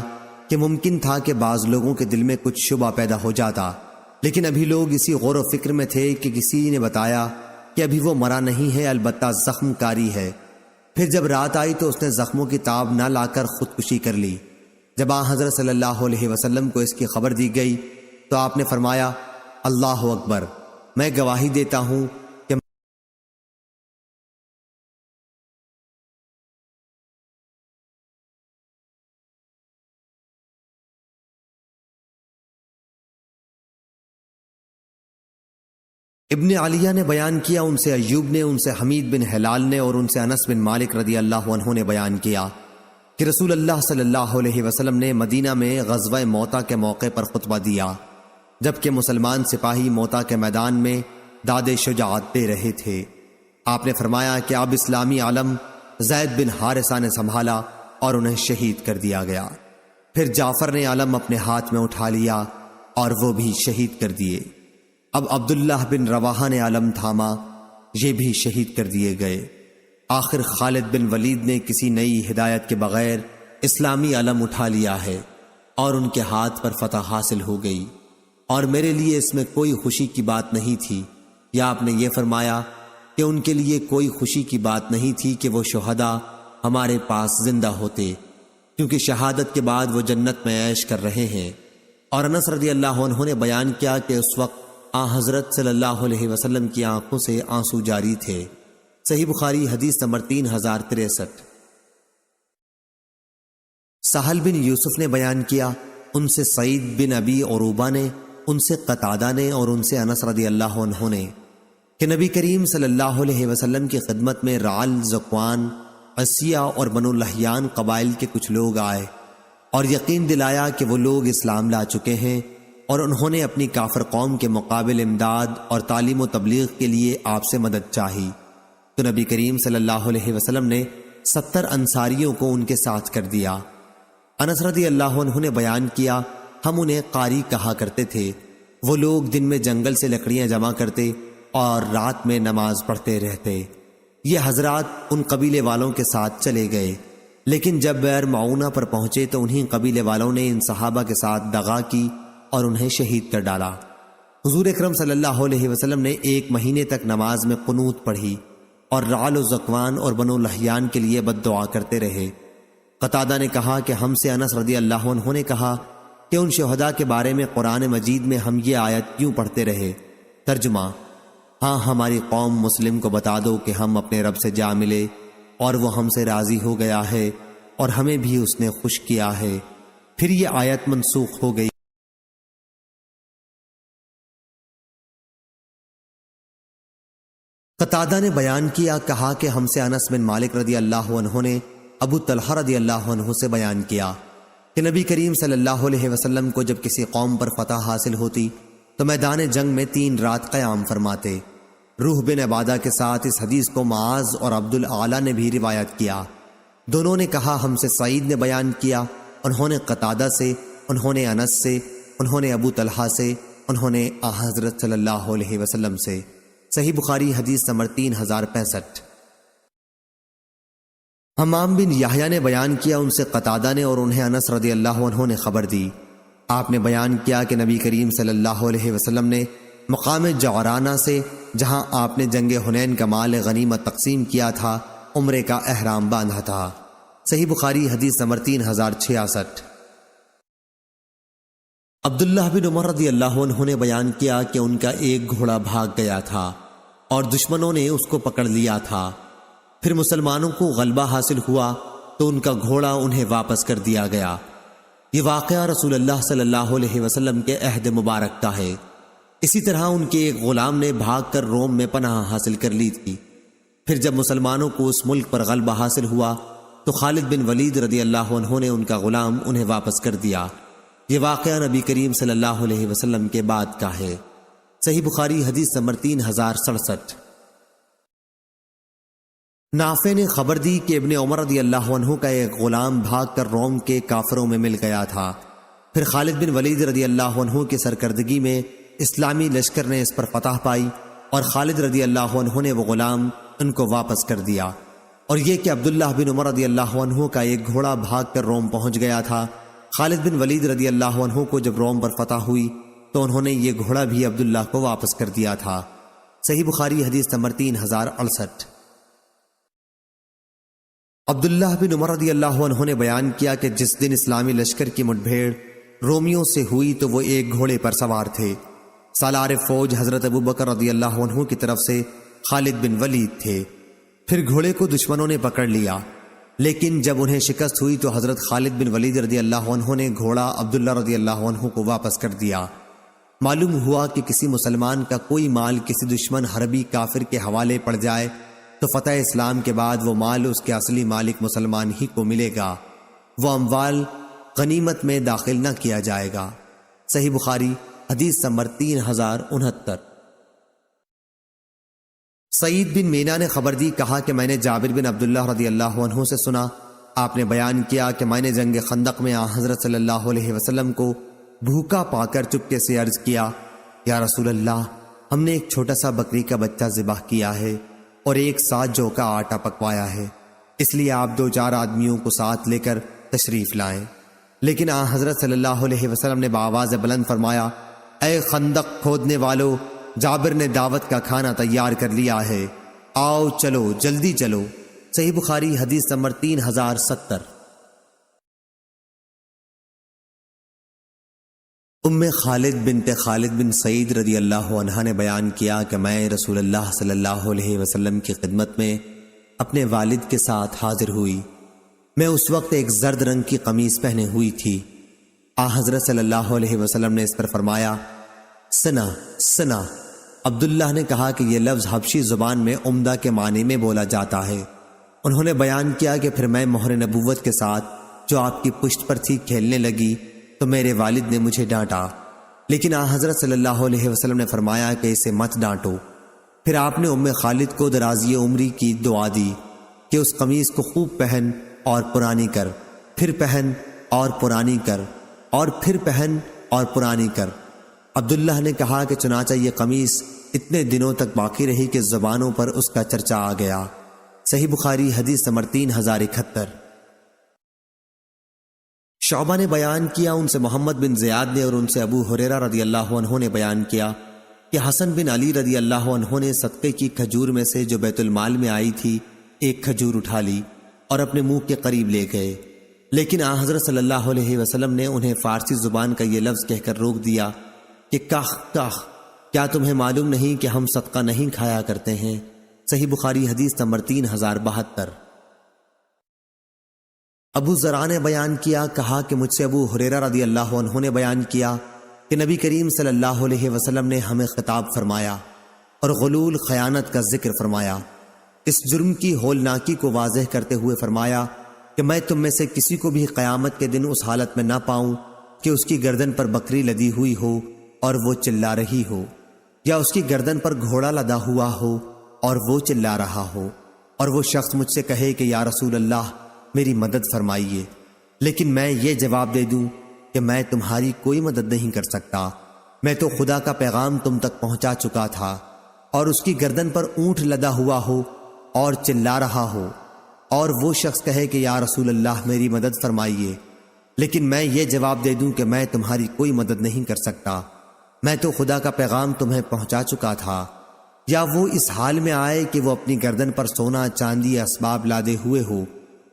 کہ ممکن تھا کہ بعض لوگوں کے دل میں کچھ شبہ پیدا ہو جاتا، لیکن ابھی لوگ اسی غور و فکر میں تھے کہ کسی نے بتایا کہ ابھی وہ مرا نہیں ہے، البتہ زخم کاری ہے۔ پھر جب رات آئی تو اس نے زخموں کی تاب نہ لا کر خودکشی کر لی۔ جب حضرت صلی اللہ علیہ وسلم کو اس کی خبر دی گئی تو آپ نے فرمایا، اللہ اکبر، میں گواہی دیتا ہوں کہ ابن علیہ نے بیان کیا، ان سے ایوب نے، ان سے حمید بن ہلال نے اور ان سے انس بن مالک رضی اللہ عنہ نے بیان کیا کہ رسول اللہ صلی اللہ علیہ وسلم نے مدینہ میں غزوہ موتا کے موقع پر خطبہ دیا، جبکہ مسلمان سپاہی موتا کے میدان میں داد شجاعت دے رہے تھے۔ آپ نے فرمایا کہ اب اسلامی عالم زید بن حارثہ نے سنبھالا اور انہیں شہید کر دیا گیا۔ پھر جعفر نے علم اپنے ہاتھ میں اٹھا لیا اور وہ بھی شہید کر دیے۔ اب عبداللہ بن رواحہ نے علم تھاما، یہ بھی شہید کر دیے گئے۔ آخر خالد بن ولید نے کسی نئی ہدایت کے بغیر اسلامی علم اٹھا لیا ہے اور ان کے ہاتھ پر فتح حاصل ہو گئی، اور میرے لیے اس میں کوئی خوشی کی بات نہیں تھی۔ یا آپ نے یہ فرمایا کہ ان کے لیے کوئی خوشی کی بات نہیں تھی کہ وہ شہداء ہمارے پاس زندہ ہوتے، کیونکہ شہادت کے بعد وہ جنت میں عیش کر رہے ہیں۔ اور انس رضی اللہ عنہ نے بیان کیا کہ اس وقت حضرت صلی اللہ علیہ وسلم کی آنکھوں سے آنسو جاری تھے۔ صحیح بخاری حدیث نمبر 3063۔ سہل بن یوسف نے بیان کیا، ان سے سعید بن ابی عروبہ نے، ان سے قتادہ نے اور ان سے انس رضی اللہ عنہ نے کہ نبی کریم صلی اللہ علیہ وسلم کی خدمت میں رعل، ذکوان، عصیہ اور بنو لحیان قبائل کے کچھ لوگ آئے اور یقین دلایا کہ وہ لوگ اسلام لا چکے ہیں، اور انہوں نے اپنی کافر قوم کے مقابل امداد اور تعلیم و تبلیغ کے لیے آپ سے مدد چاہی۔ تو نبی کریم صلی اللہ علیہ وسلم نے 70 انصاریوں کو ان کے ساتھ کر دیا۔ انس رضی اللہ عنہ نے بیان کیا، ہم انہیں قاری کہا کرتے تھے۔ وہ لوگ دن میں جنگل سے لکڑیاں جمع کرتے اور رات میں نماز پڑھتے رہتے۔ یہ حضرات ان قبیلے والوں کے ساتھ چلے گئے، لیکن جب بئر معونہ پر پہنچے تو انہی قبیلے والوں نے ان صحابہ کے ساتھ دغا کی اور انہیں شہید کر ڈالا۔ حضور اکرم صلی اللہ علیہ وسلم نے 1 مہینے تک نماز میں قنوت پڑھی اور رعل و ذکوان اور بنو لحیان کے لیے بد دعا کرتے رہے۔ قتادہ نے کہا کہ ہم سے انس رضی اللہ عنہ نے کہا کہ ان شہداء کے بارے میں قرآن مجید میں ہم یہ آیت کیوں پڑھتے رہے؟ ترجمہ: ہاں، ہماری قوم مسلم کو بتا دو کہ ہم اپنے رب سے جا ملے اور وہ ہم سے راضی ہو گیا ہے اور ہمیں بھی اس نے خوش کیا ہے۔ پھر یہ آیت منسوخ ہو گئی۔ قتادہ نے بیان کیا، کہا کہ ہم سے انس بن مالک رضی اللہ عنہ نے ابو طلحہ رضی اللہ عنہ سے بیان کیا کہ نبی کریم صلی اللہ علیہ وسلم کو جب کسی قوم پر فتح حاصل ہوتی تو میدان جنگ میں 3 رات قیام فرماتے۔ روح بن عبادہ کے ساتھ اس حدیث کو معاذ اور عبد الاعلیٰ نے بھی روایت کیا۔ دونوں نے کہا ہم سے سعید نے بیان کیا، انہوں نے قتادہ سے، انہوں نے انس سے، انہوں نے ابو طلحہ سے، انہوں نے حضرت صلی اللہ علیہ وسلم سے۔ صحیح بخاری حدیث نمبر 3065۔ حمام بن یحییٰ نے بیان کیا، ان سے قتادہ نے اور انہیں انس رضی اللہ عنہ نے خبر دی۔ آپ نے بیان کیا کہ نبی کریم صلی اللہ علیہ وسلم نے مقام جعرانہ سے، جہاں آپ نے جنگ حنین کا مال غنیمت تقسیم کیا تھا، عمرے کا احرام باندھا تھا۔ صحیح بخاری حدیث نمبر 3066۔ عبداللہ بن عمر رضی اللہ عنہ نے بیان کیا کہ ان کا ایک گھوڑا بھاگ گیا تھا اور دشمنوں نے اس کو پکڑ لیا تھا۔ پھر مسلمانوں کو غلبہ حاصل ہوا تو ان کا گھوڑا انہیں واپس کر دیا گیا۔ یہ واقعہ رسول اللہ صلی اللہ علیہ وسلم کے عہد مبارک کا ہے۔ اسی طرح ان کے ایک غلام نے بھاگ کر روم میں پناہ حاصل کر لی تھی۔ پھر جب مسلمانوں کو اس ملک پر غلبہ حاصل ہوا تو خالد بن ولید رضی اللہ عنہ نے ان کا غلام انہیں واپس کر دیا۔ یہ واقعہ نبی کریم صلی اللہ علیہ وسلم کے بعد کا ہے۔ صحیح بخاری حدیث نمبر 3067۔ نافع نے خبر دی کہ ابن عمر رضی اللہ عنہ کا ایک غلام بھاگ کر روم کے کافروں میں مل گیا تھا۔ پھر خالد بن ولید رضی اللہ عنہ کی سرکردگی میں اسلامی لشکر نے اس پر فتح پائی اور خالد رضی اللہ عنہ نے وہ غلام ان کو واپس کر دیا۔ اور یہ کہ عبداللہ بن عمر رضی اللہ عنہ کا ایک گھوڑا بھاگ کر روم پہنچ گیا تھا۔ خالد بن ولید رضی اللہ عنہ کو جب روم پر فتح ہوئی تو انہوں نے یہ گھوڑا بھی عبداللہ کو واپس کر دیا تھا۔ صحیح بخاری حدیث نمبر 3068۔ عبداللہ بن عمر رضی اللہ عنہ نے بیان کیا کہ جس دن اسلامی لشکر کی مٹ بھیڑ رومیوں سے ہوئی تو وہ ایک گھوڑے پر سوار تھے۔ سالار فوج حضرت ابو بکر رضی اللہ عنہ کی طرف سے خالد بن ولید تھے۔ پھر گھوڑے کو دشمنوں نے پکڑ لیا، لیکن جب انہیں شکست ہوئی تو حضرت خالد بن ولید رضی اللہ عنہ نے گھوڑا عبداللہ رضی اللہ عنہ کو واپس کر دیا۔ معلوم ہوا کہ کسی مسلمان کا کوئی مال کسی دشمن حربی کافر کے حوالے پڑ جائے تو فتح اسلام کے بعد وہ مال اس کے اصلی مالک مسلمان ہی کو ملے گا، وہ اموال غنیمت میں داخل نہ کیا جائے گا۔ صحیح بخاری حدیث نمبر 3069۔ سعید بن مینا نے خبر دی، کہا کہ میں نے جابر بن عبداللہ رضی اللہ عنہ سے سنا، آپ نے بیان کیا کہ میں نے جنگ خندق میں حضرت صلی اللہ علیہ وسلم کو بھوکا پا کر چپکے سے عرض کیا، یا رسول اللہ، ہم نے ایک چھوٹا سا بکری کا بچہ ذبح کیا ہے اور 1 ساتھ جو کا آٹا پکوایا ہے، اس لیے آپ 2-4 آدمیوں کو ساتھ لے کر تشریف لائیں۔ لیکن حضرت صلی اللہ علیہ وسلم نے بآواز بلند فرمایا، اے خندق کھودنے والو، جابر نے دعوت کا کھانا تیار کر لیا ہے، آؤ چلو، جلدی چلو۔ صحیح بخاری حدیث نمبر 3070۔ ام خالد بنت خالد بن سعید رضی اللہ عنہ نے بیان کیا کہ میں رسول اللہ صلی اللہ علیہ وسلم کی خدمت میں اپنے والد کے ساتھ حاضر ہوئی۔ میں اس وقت ایک زرد رنگ کی قمیص پہنے ہوئی تھی۔ حضرت صلی اللہ علیہ وسلم نے اس پر فرمایا، سنا سنا۔ عبداللہ نے کہا کہ یہ لفظ حبشی زبان میں عمدہ کے معنی میں بولا جاتا ہے۔ انہوں نے بیان کیا کہ پھر میں مہر نبوت کے ساتھ جو آپ کی پشت پر تھی کھیلنے لگی تو میرے والد نے مجھے ڈانٹا، لیکن حضرت صلی اللہ علیہ وسلم نے فرمایا کہ اسے مت ڈانٹو۔ پھر آپ نے ام خالد کو درازی عمری کی دعا دی کہ اس قمیص کو خوب پہن اور پرانی کر، پھر پہن اور پرانی کر، اور پھر پہن اور پرانی کر۔ عبداللہ نے کہا کہ چنانچہ یہ قمیص اتنے دنوں تک باقی رہی کہ زبانوں پر اس کا چرچا آ گیا۔ صحیح بخاری حدیث نمبر 3071۔ شعبہ نے بیان کیا، ان سے محمد بن زیاد نے اور ان سے ابو ہریرہ رضی اللہ عنہ نے بیان کیا کہ حسن بن علی رضی اللہ عنہ نے صدقے کی کھجور میں سے جو بیت المال میں آئی تھی ایک کھجور اٹھا لی اور اپنے منہ کے قریب لے گئے، لیکن آن حضرت صلی اللہ علیہ وسلم نے انہیں فارسی زبان کا یہ لفظ کہہ کر روک دیا کہ کاخ کاخ، کیا تمہیں معلوم نہیں کہ ہم صدقہ نہیں کھایا کرتے ہیں؟ صحیح بخاری حدیث نمبر 3072۔ ابو ذرا نے بیان کیا، کہا کہ مجھ سے ابو ہریرہ رضی اللہ عنہ نے بیان کیا کہ نبی کریم صلی اللہ علیہ وسلم نے ہمیں خطاب فرمایا اور غلول خیانت کا ذکر فرمایا، اس جرم کی ہولناکی کو واضح کرتے ہوئے فرمایا کہ میں تم میں سے کسی کو بھی قیامت کے دن اس حالت میں نہ پاؤں کہ اس کی گردن پر بکری لدی ہوئی ہو اور وہ چلا رہی ہو، یا اس کی گردن پر گھوڑا لدا ہوا ہو اور وہ چلا رہا ہو، اور وہ شخص مجھ سے کہے کہ یا رسول اللہ میری مدد فرمائیے، لیکن میں یہ جواب دے دوں کہ میں تمہاری کوئی مدد نہیں کر سکتا، میں تو خدا کا پیغام تم تک پہنچا چکا تھا، اور اس کی گردن پر اونٹ لدا ہوا ہو اور چلا رہا ہو، اور وہ شخص کہے کہ یا رسول اللہ میری مدد فرمائیے، لیکن میں یہ جواب دے دوں کہ میں تمہاری کوئی مدد نہیں کر سکتا، میں تو خدا کا پیغام تمہیں پہنچا چکا تھا، یا وہ اس حال میں آئے کہ وہ اپنی گردن پر سونا چاندی اسباب لادے ہوئے ہو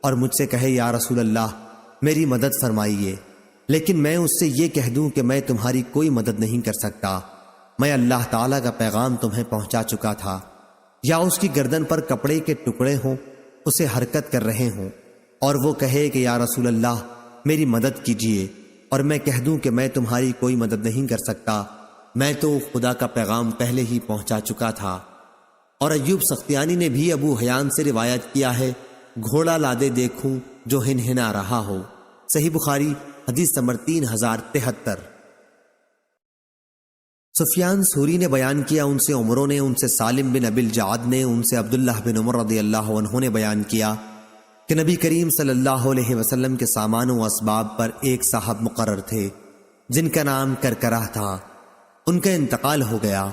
اور مجھ سے کہے یا رسول اللہ میری مدد فرمائیے، لیکن میں اس سے یہ کہہ دوں کہ میں تمہاری کوئی مدد نہیں کر سکتا، میں اللہ تعالیٰ کا پیغام تمہیں پہنچا چکا تھا، یا اس کی گردن پر کپڑے کے ٹکڑے ہوں اسے حرکت کر رہے ہوں اور وہ کہے کہ یا رسول اللہ میری مدد کیجیے، اور میں کہہ دوں کہ میں تمہاری کوئی مدد نہیں کر سکتا، میں تو خدا کا پیغام پہلے ہی پہنچا چکا تھا۔ اور ایوب سختیانی نے بھی ابو حیان سے روایت کیا ہے، گھوڑا لادے دیکھوں جو ہنہنا رہا ہو، صحیح بخاری حدیث نمبر 3073۔ سفیان ثوری نے بیان کیا، ان سے عمروں نے، ان سے سالم بن ابی الجعد نے، ان سے عبداللہ بن عمر رضی اللہ عنہ نے بیان کیا کہ نبی کریم صلی اللہ علیہ وسلم کے سامان و اسباب پر ایک صاحب مقرر تھے جن کا نام کرکرہ تھا، ان کا انتقال ہو گیا۔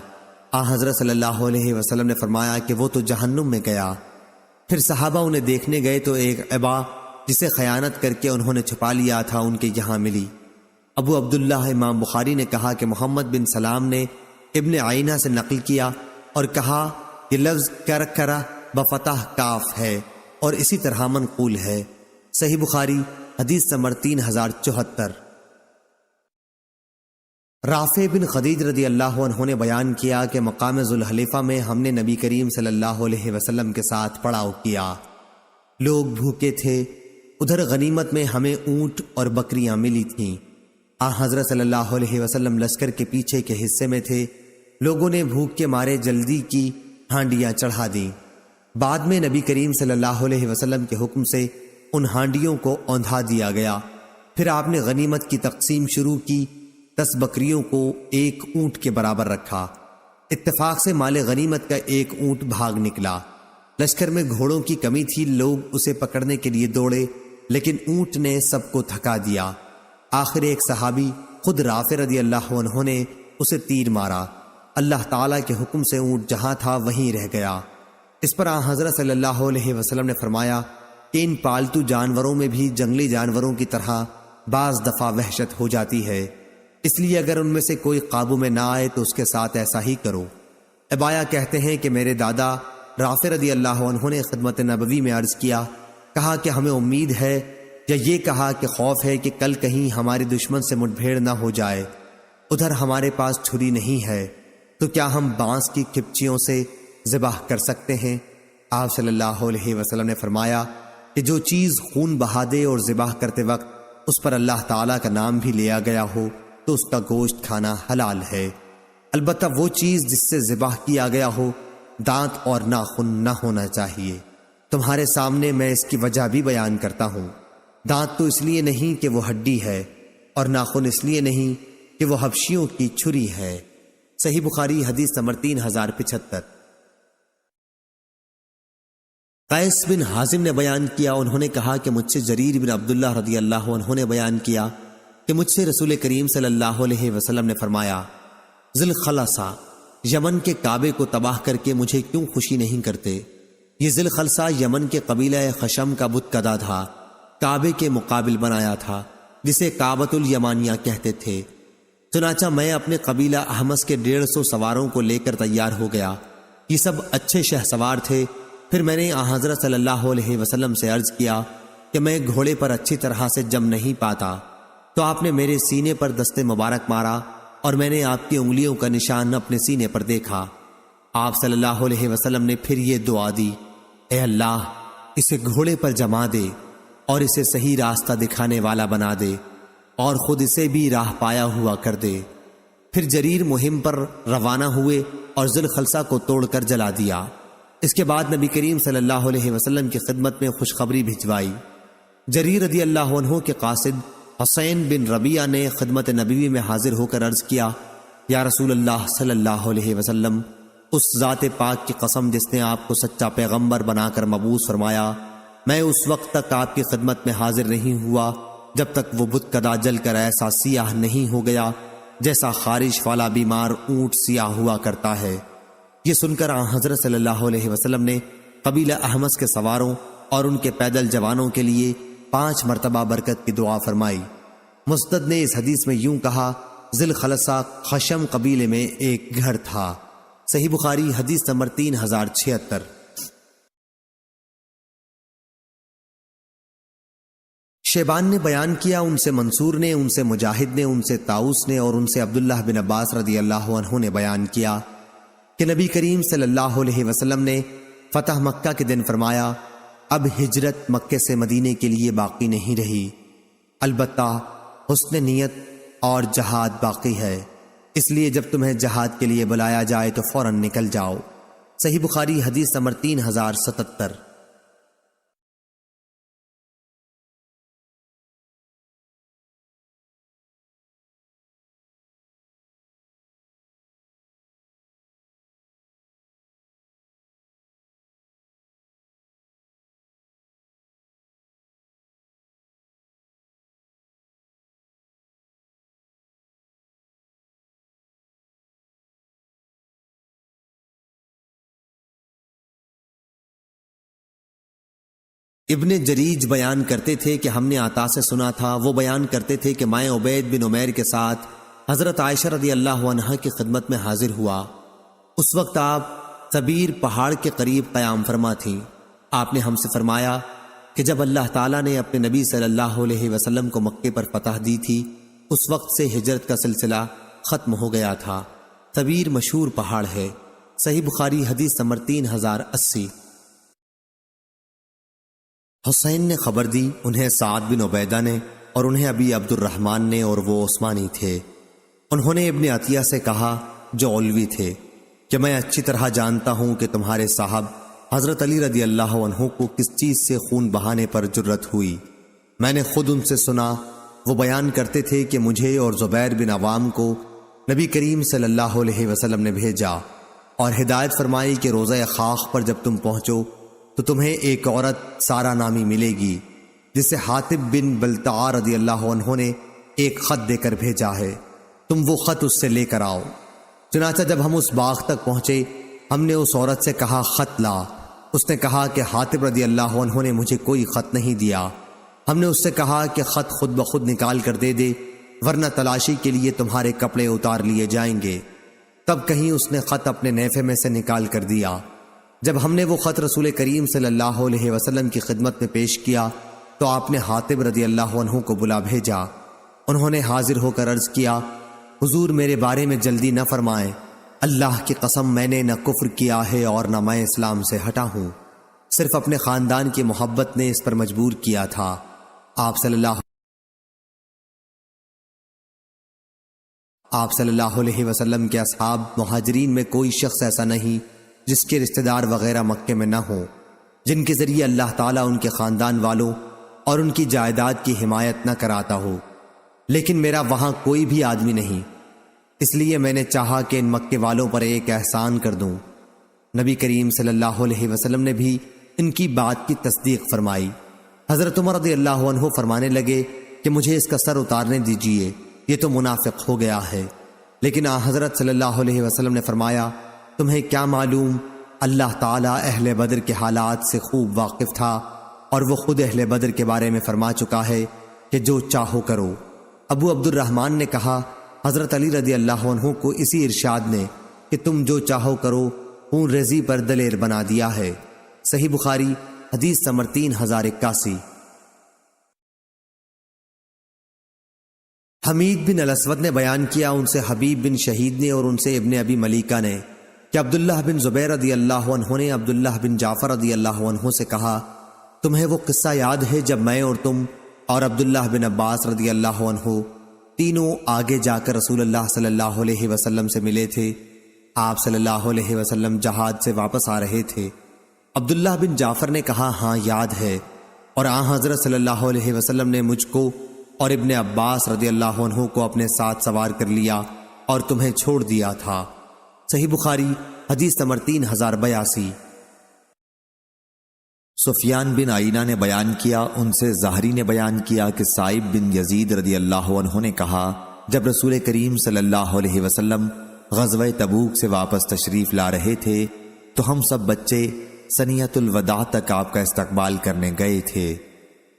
آن حضرت صلی اللہ علیہ وسلم نے فرمایا کہ وہ تو جہنم میں گیا۔ پھر صحابہ انہیں دیکھنے گئے تو ایک عبا جسے خیانت کر کے انہوں نے چھپا لیا تھا ان کے یہاں ملی۔ ابو عبداللہ امام بخاری نے کہا کہ محمد بن سلام نے ابن عینہ سے نقل کیا اور کہا یہ لفظ کرکرہ بفتح کاف ہے اور اسی طرح منقول ہے، صحیح بخاری حدیث نمبر 3074۔ رافع بن خدیج رضی اللہ عنہ نے بیان کیا کہ مقام ذوالحلیفہ میں ہم نے نبی کریم صلی اللہ علیہ وسلم کے ساتھ پڑاؤ کیا، لوگ بھوکے تھے، ادھر غنیمت میں ہمیں اونٹ اور بکریاں ملی تھیں۔ حضرت صلی اللہ علیہ وسلم لشکر کے پیچھے کے حصے میں تھے، لوگوں نے بھوک کے مارے جلدی کی ہانڈیاں چڑھا دیں، بعد میں نبی کریم صلی اللہ علیہ وسلم کے حکم سے ان ہانڈیوں کو اوندھا دیا گیا، پھر آپ نے غنیمت کی تقسیم شروع کی، 10 بکریوں کو ایک اونٹ کے برابر رکھا، اتفاق سے مال غنیمت کا ایک اونٹ بھاگ نکلا، لشکر میں گھوڑوں کی کمی تھی، لوگ اسے پکڑنے کے لیے دوڑے لیکن اونٹ نے سب کو تھکا دیا، آخر ایک صحابی خود رافع رضی اللہ عنہ نے اسے تیر مارا، اللہ تعالیٰ کے حکم سے اونٹ جہاں تھا وہیں رہ گیا۔ اس پر حضرت صلی اللہ علیہ وسلم نے فرمایا کہ ان پالتو جانوروں میں بھی جنگلی جانوروں کی طرح بعض دفعہ وحشت ہو جاتی ہے، اس لیے اگر ان میں سے کوئی قابو میں نہ آئے تو اس کے ساتھ ایسا ہی کرو۔ ابایا کہتے ہیں کہ میرے دادا رافع رضی اللہ عنہ نے خدمت نبوی میں عرض کیا، کہا کہ ہمیں امید ہے، یا یہ کہا کہ خوف ہے کہ کل کہیں ہمارے دشمن سے مٹ بھیڑ نہ ہو جائے، ادھر ہمارے پاس چھری نہیں ہے تو کیا ہم بانس کی کھپچیوں سے ذبح کر سکتے ہیں؟ آپ صلی اللہ علیہ وسلم نے فرمایا کہ جو چیز خون بہا دے اور ذبح کرتے وقت اس پر اللہ تعالیٰ کا نام بھی لیا گیا ہو تو اس کا گوشت کھانا حلال ہے، البتہ وہ چیز جس سے ذبح کیا گیا ہو دانت اور ناخن نہ ہونا چاہیے۔ تمہارے سامنے میں اس کی وجہ بھی بیان کرتا ہوں، دانت تو اس لیے نہیں کہ وہ ہڈی ہے اور ناخن اس لیے نہیں کہ وہ حبشیوں کی چھری ہے، صحیح بخاری حدیث نمبر 3075۔ قیس بن حازم نے بیان کیا، انہوں نے کہا کہ مجھ سے جریر بن عبداللہ رضی اللہ عنہ نے بیان کیا کہ مجھ سے رسول کریم صلی اللہ علیہ وسلم نے فرمایا، ذی الخلصہ یمن کے کعبے کو تباہ کر کے مجھے کیوں خوشی نہیں کرتے؟ یہ ذی الخلصہ یمن کے قبیلہ خشم کا بت کدا تھا، کعبے کے مقابل بنایا تھا، جسے کعبۃ الیمانیہ کہتے تھے۔ چنانچہ میں اپنے قبیلہ احمس کے 150 سواروں کو لے کر تیار ہو گیا۔ یہ سب اچھے شہ سوار تھے۔ پھر میں نے حضرت صلی اللہ علیہ وسلم سے عرض کیا کہ میں گھوڑے پر اچھی طرح سے جم نہیں پاتا، تو آپ نے میرے سینے پر دست مبارک مارا اور میں نے آپ کی انگلیوں کا نشان اپنے سینے پر دیکھا۔ آپ صلی اللہ علیہ وسلم نے پھر یہ دعا دی، اے اللہ اسے گھوڑے پر جما دے اور اسے صحیح راستہ دکھانے والا بنا دے اور خود اسے بھی راہ پایا ہوا کر دے۔ پھر جریر مہم پر روانہ ہوئے اور ذوالخلصہ کو توڑ کر جلا دیا۔ اس کے بعد نبی کریم صلی اللہ علیہ وسلم کی خدمت میں خوشخبری بھجوائی۔ جریر رضی اللہ عنہ کے قاصد حسین بن ربیعہ نے خدمت نبوی میں حاضر ہو کر عرض کیا، یا رسول اللہ صلی اللہ علیہ وسلم، اس ذات پاک کی قسم جس نے آپ کو سچا پیغمبر بنا کر مبعوث فرمایا، میں اس وقت تک آپ کی خدمت میں حاضر نہیں ہوا جب تک وہ بت کدا جل کر ایسا سیاہ نہیں ہو گیا جیسا خارش والا بیمار اونٹ سیاہ ہوا کرتا ہے۔ یہ سن کر حضرت صلی اللہ علیہ وسلم نے قبیلہ احمس کے سواروں اور ان کے پیدل جوانوں کے لیے 5 مرتبہ برکت کی دعا فرمائی۔ مسند نے اس حدیث میں یوں کہا، ذوالخلصہ خشم قبیلے میں ایک گھر تھا۔ صحیح بخاری حدیث نمبر 3076۔ شیبان نے بیان کیا، ان سے منصور نے، ان سے مجاہد نے، ان سے طاؤس نے اور ان سے عبداللہ بن عباس رضی اللہ عنہ نے بیان کیا کہ نبی کریم صلی اللہ علیہ وسلم نے فتح مکہ کے دن فرمایا، اب ہجرت مکے سے مدینے کے لیے باقی نہیں رہی، البتہ حسن نیت اور جہاد باقی ہے، اس لیے جب تمہیں جہاد کے لیے بلایا جائے تو فوراً نکل جاؤ۔ صحیح بخاری حدیث نمبر 3077۔ ابن جریج بیان کرتے تھے کہ ہم نے عطا سے سنا تھا، وہ بیان کرتے تھے کہ میں عبید بن عمیر کے ساتھ حضرت عائشہ رضی اللہ عنہا کی خدمت میں حاضر ہوا۔ اس وقت آپ ثبیر پہاڑ کے قریب قیام فرما تھیں۔ آپ نے ہم سے فرمایا کہ جب اللہ تعالیٰ نے اپنے نبی صلی اللہ علیہ وسلم کو مکے پر فتح دی تھی، اس وقت سے ہجرت کا سلسلہ ختم ہو گیا تھا۔ ثبیر مشہور پہاڑ ہے۔ صحیح بخاری حدیث نمبر 3080۔ حسین نے خبر دی، انہیں سعد بن عبیدہ نے اور انہیں ابی عبد الرحمن نے، اور وہ عثمانی تھے۔ انہوں نے ابن عطیہ سے کہا جو علوی تھے کہ میں اچھی طرح جانتا ہوں کہ تمہارے صاحب حضرت علی رضی اللہ عنہ کو کس چیز سے خون بہانے پر جرت ہوئی۔ میں نے خود ان سے سنا، وہ بیان کرتے تھے کہ مجھے اور زبیر بن عوام کو نبی کریم صلی اللہ علیہ وسلم نے بھیجا اور ہدایت فرمائی کہ روضہ خاخ پر جب تم پہنچو تو تمہیں ایک عورت سارا نامی ملے گی جسے حاطب بن بلتعا رضی اللہ عنہ نے ایک خط دے کر بھیجا ہے، تم وہ خط اس سے لے کر آؤ۔ چنانچہ جب ہم اس باغ تک پہنچے، ہم نے اس عورت سے کہا خط لا۔ اس نے کہا کہ حاطب رضی اللہ عنہ نے مجھے کوئی خط نہیں دیا۔ ہم نے اس سے کہا کہ خط خود بخود نکال کر دے دے، ورنہ تلاشی کے لیے تمہارے کپڑے اتار لیے جائیں گے۔ تب کہیں اس نے خط اپنے نیفے میں سے نکال کر دیا۔ جب ہم نے وہ خط رسول کریم صلی اللہ علیہ وسلم کی خدمت میں پیش کیا تو آپ نے حاطب رضی اللہ عنہ کو بلا بھیجا۔ انہوں نے حاضر ہو کر عرض کیا، حضور میرے بارے میں جلدی نہ فرمائیں، اللہ کی قسم میں نے نہ کفر کیا ہے اور نہ میں اسلام سے ہٹا ہوں، صرف اپنے خاندان کی محبت نے اس پر مجبور کیا تھا۔ آپ صلی اللہ علیہ وسلم کے اصحاب مہاجرین میں کوئی شخص ایسا نہیں جس کے رشتہ دار وغیرہ مکے میں نہ ہوں، جن کے ذریعے اللہ تعالیٰ ان کے خاندان والوں اور ان کی جائیداد کی حمایت نہ کراتا ہو، لیکن میرا وہاں کوئی بھی آدمی نہیں، اس لیے میں نے چاہا کہ ان مکے والوں پر ایک احسان کر دوں۔ نبی کریم صلی اللہ علیہ وسلم نے بھی ان کی بات کی تصدیق فرمائی۔ حضرت عمر رضی اللہ عنہ فرمانے لگے کہ مجھے اس کا سر اتارنے دیجیے، یہ تو منافق ہو گیا ہے۔ لیکن حضرت صلی اللہ علیہ وسلم نے فرمایا، تمہیں کیا معلوم، اللہ تعالیٰ اہل بدر کے حالات سے خوب واقف تھا اور وہ خود اہل بدر کے بارے میں فرما چکا ہے کہ جو چاہو کرو۔ ابو عبد الرحمن نے کہا، حضرت علی رضی اللہ عنہ کو اسی ارشاد نے کہ تم جو چاہو کرو خون ریزی پر دلیر بنا دیا ہے۔ صحیح بخاری حدیث نمبر 3081۔ حمید بن الاسود نے بیان کیا، ان سے حبیب بن شہید نے اور ان سے ابن ابی ملیکہ نے کہ عبداللہ بن زبیر رضی اللہ عنہ نے عبداللہ بن جعفر رضی اللہ عنہ سے کہا، تمہیں وہ قصہ یاد ہے جب میں اور تم اور عبداللہ بن عباس رضی اللہ عنہ تینوں آگے جا کر رسول اللہ صلی اللہ علیہ وسلم سے ملے تھے؟ آپ صلی اللہ علیہ وسلم جہاد سے واپس آ رہے تھے۔ عبداللہ بن جعفر نے کہا، ہاں یاد ہے، اور حضرت صلی اللہ علیہ وسلم نے مجھ کو اور ابن عباس رضی اللہ عنہ کو اپنے ساتھ سوار کر لیا اور تمہیں چھوڑ دیا تھا۔ صحیح بخاری حدیث نمبر 3082۔ سفیان بن عینہ نے بیان کیا، ان سے زہری نے بیان کیا کہ سائب بن یزید رضی اللہ عنہ نے کہا، جب رسول کریم صلی اللہ علیہ وسلم غزوہ تبوک سے واپس تشریف لا رہے تھے تو ہم سب بچے سنیت الوداع تک آپ کا استقبال کرنے گئے تھے۔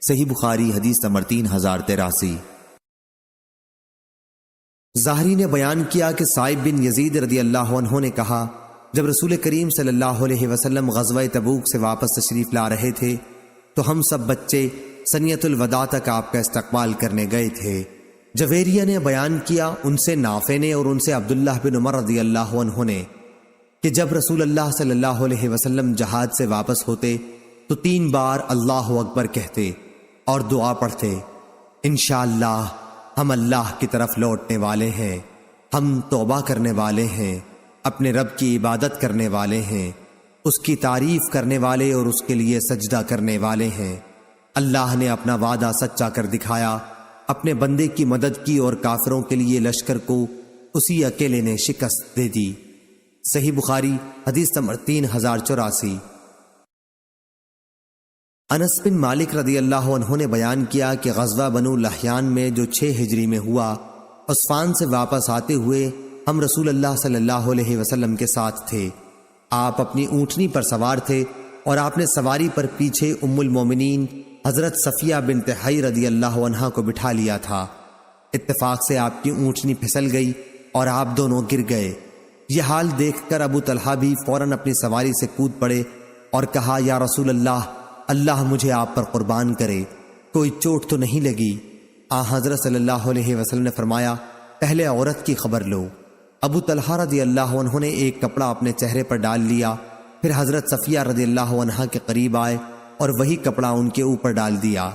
صحیح بخاری حدیث نمبر 3083۔ زہری نے بیان کیا کہ سائب بن یزید رضی اللہ عنہ نے کہا، جب رسول کریم صلی اللہ علیہ وسلم غزوہ تبوک سے واپس تشریف لا رہے تھے تو ہم سب بچے سنیت الوداع تک آپ کا استقبال کرنے گئے تھے۔ جویریہ نے بیان کیا، ان سے نافع نے اور ان سے عبداللہ بن عمر رضی اللہ عنہ نے کہ جب رسول اللہ صلی اللہ علیہ وسلم جہاد سے واپس ہوتے تو 3 بار اللہ اکبر کہتے اور دعا پڑھتے، انشاءاللہ ہم اللہ کی طرف لوٹنے والے ہیں، ہم توبہ کرنے والے ہیں، اپنے رب کی عبادت کرنے والے ہیں، اس کی تعریف کرنے والے اور اس کے لیے سجدہ کرنے والے ہیں۔ اللہ نے اپنا وعدہ سچا کر دکھایا، اپنے بندے کی مدد کی اور کافروں کے لیے لشکر کو اسی اکیلے نے شکست دے دی۔ صحیح بخاری حدیث نمبر 3084۔ انس بن مالک رضی اللہ عنہ نے بیان کیا کہ غزوہ بنو لحیان میں جو 6 ہجری میں ہوا، عثفان سے واپس آتے ہوئے ہم رسول اللہ صلی اللہ علیہ وسلم کے ساتھ تھے۔ آپ اپنی اونٹنی پر سوار تھے اور آپ نے سواری پر پیچھے ام المومنین حضرت صفیہ بنت حی رضی اللہ عنہا کو بٹھا لیا تھا۔ اتفاق سے آپ کی اونٹنی پھسل گئی اور آپ دونوں گر گئے۔ یہ حال دیکھ کر ابو طلحہ بھی فوراً اپنی سواری سے کود پڑے اور کہا، یا رسول اللہ، اللہ مجھے آپ پر قربان کرے، کوئی چوٹ تو نہیں لگی؟ حضرت صلی اللہ علیہ وسلم نے فرمایا، پہلے عورت کی خبر لو۔ ابو طلحہ رضی اللہ عنہ نے ایک کپڑا اپنے چہرے پر ڈال لیا، پھر حضرت صفیہ رضی اللہ عنہا کے قریب آئے اور وہی کپڑا ان کے اوپر ڈال دیا۔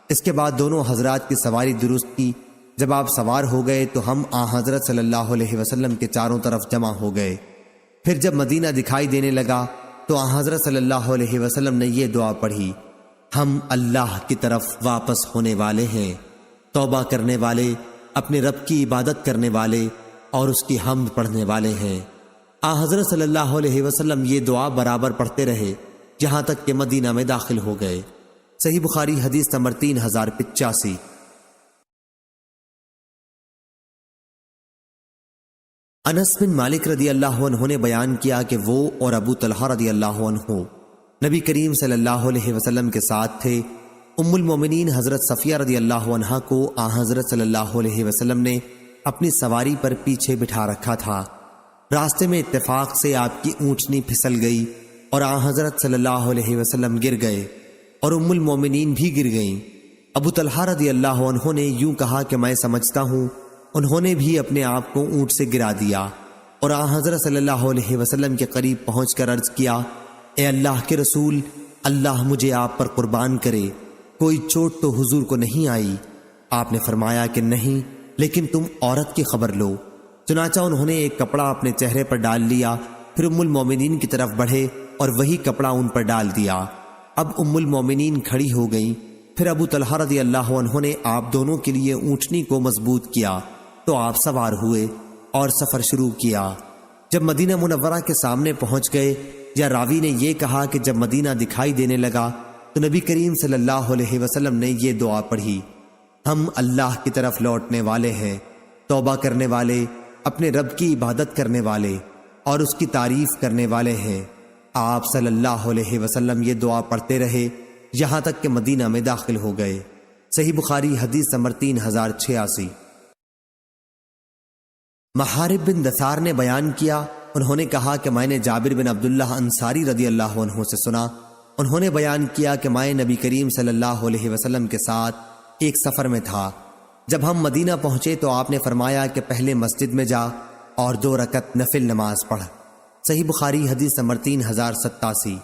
اس کے بعد دونوں حضرات کی سواری درست کی۔ جب آپ سوار ہو گئے تو ہم حضرت صلی اللہ علیہ وسلم کے چاروں طرف جمع ہو گئے۔ پھر جب مدینہ دکھائی دینے لگا تو حضرت صلی اللہ علیہ وسلم نے یہ دعا پڑھی، ہم اللہ کی طرف واپس ہونے والے ہیں، توبہ کرنے والے، اپنے رب کی عبادت کرنے والے اور اس کی حمد پڑھنے والے ہیں۔ حضرت صلی اللہ علیہ وسلم یہ دعا برابر پڑھتے رہے یہاں تک کہ مدینہ میں داخل ہو گئے۔ صحیح بخاری حدیث نمبر 3085۔ انس بن مالک رضی اللہ عنہ نے بیان کیا کہ وہ اور ابو طلحہ رضی اللہ عنہ نبی کریم صلی اللہ علیہ وسلم کے ساتھ تھے۔ ام المومنین حضرت صفیہ رضی اللہ عنہا کو حضرت صلی اللہ علیہ وسلم نے اپنی سواری پر پیچھے بٹھا رکھا تھا۔ راستے میں اتفاق سے آپ کی اونٹنی پھسل گئی اور حضرت صلی اللہ علیہ وسلم گر گئے اور ام المومنین بھی گر گئیں۔ ابو طلحہ رضی اللہ عنہ نے یوں کہا کہ میں سمجھتا ہوں انہوں نے بھی اپنے آپ کو اونٹ سے گرا دیا اور حضرت صلی اللہ علیہ وسلم کے قریب پہنچ کر عرض کیا، اے اللہ کے رسول، اللہ مجھے آپ پر قربان کرے، کوئی چوٹ تو حضور کو نہیں آئی؟ آپ نے فرمایا کہ نہیں، لیکن تم عورت کی خبر لو۔ چنانچہ انہوں نے ایک کپڑا اپنے چہرے پر ڈال لیا، پھر ام المومنین کی طرف بڑھے اور وہی کپڑا ان پر ڈال دیا۔ اب ام المومنین کھڑی ہو گئیں۔ پھر ابو طلحہ رضی اللہ عنہ نے آپ دونوں کے لیے اونٹنی کو مضبوط کیا تو آپ سوار ہوئے اور سفر شروع کیا۔ جب مدینہ منورہ کے سامنے پہنچ گئے، یا راوی نے یہ کہا کہ جب مدینہ دکھائی دینے لگا تو نبی کریم صلی اللہ علیہ وسلم نے یہ دعا پڑھی، ہم اللہ کی طرف لوٹنے والے ہیں، توبہ کرنے والے، اپنے رب کی عبادت کرنے والے اور اس کی تعریف کرنے والے ہیں۔ آپ صلی اللہ علیہ وسلم یہ دعا پڑھتے رہے یہاں تک کہ مدینہ میں داخل ہو گئے۔ صحیح بخاری حدیث نمبر 3086۔ محارب بن دثار نے بیان کیا، انہوں نے کہا کہ میں نے جابر بن عبداللہ انصاری رضی اللہ عنہ سے سنا، انہوں نے بیان کیا کہ میں نبی کریم صلی اللہ علیہ وسلم کے ساتھ ایک سفر میں تھا۔ جب ہم مدینہ پہنچے تو آپ نے فرمایا کہ پہلے مسجد میں جا اور 2 رکعت نفل نماز پڑھ۔ صحیح بخاری حدیث نمبر 3087۔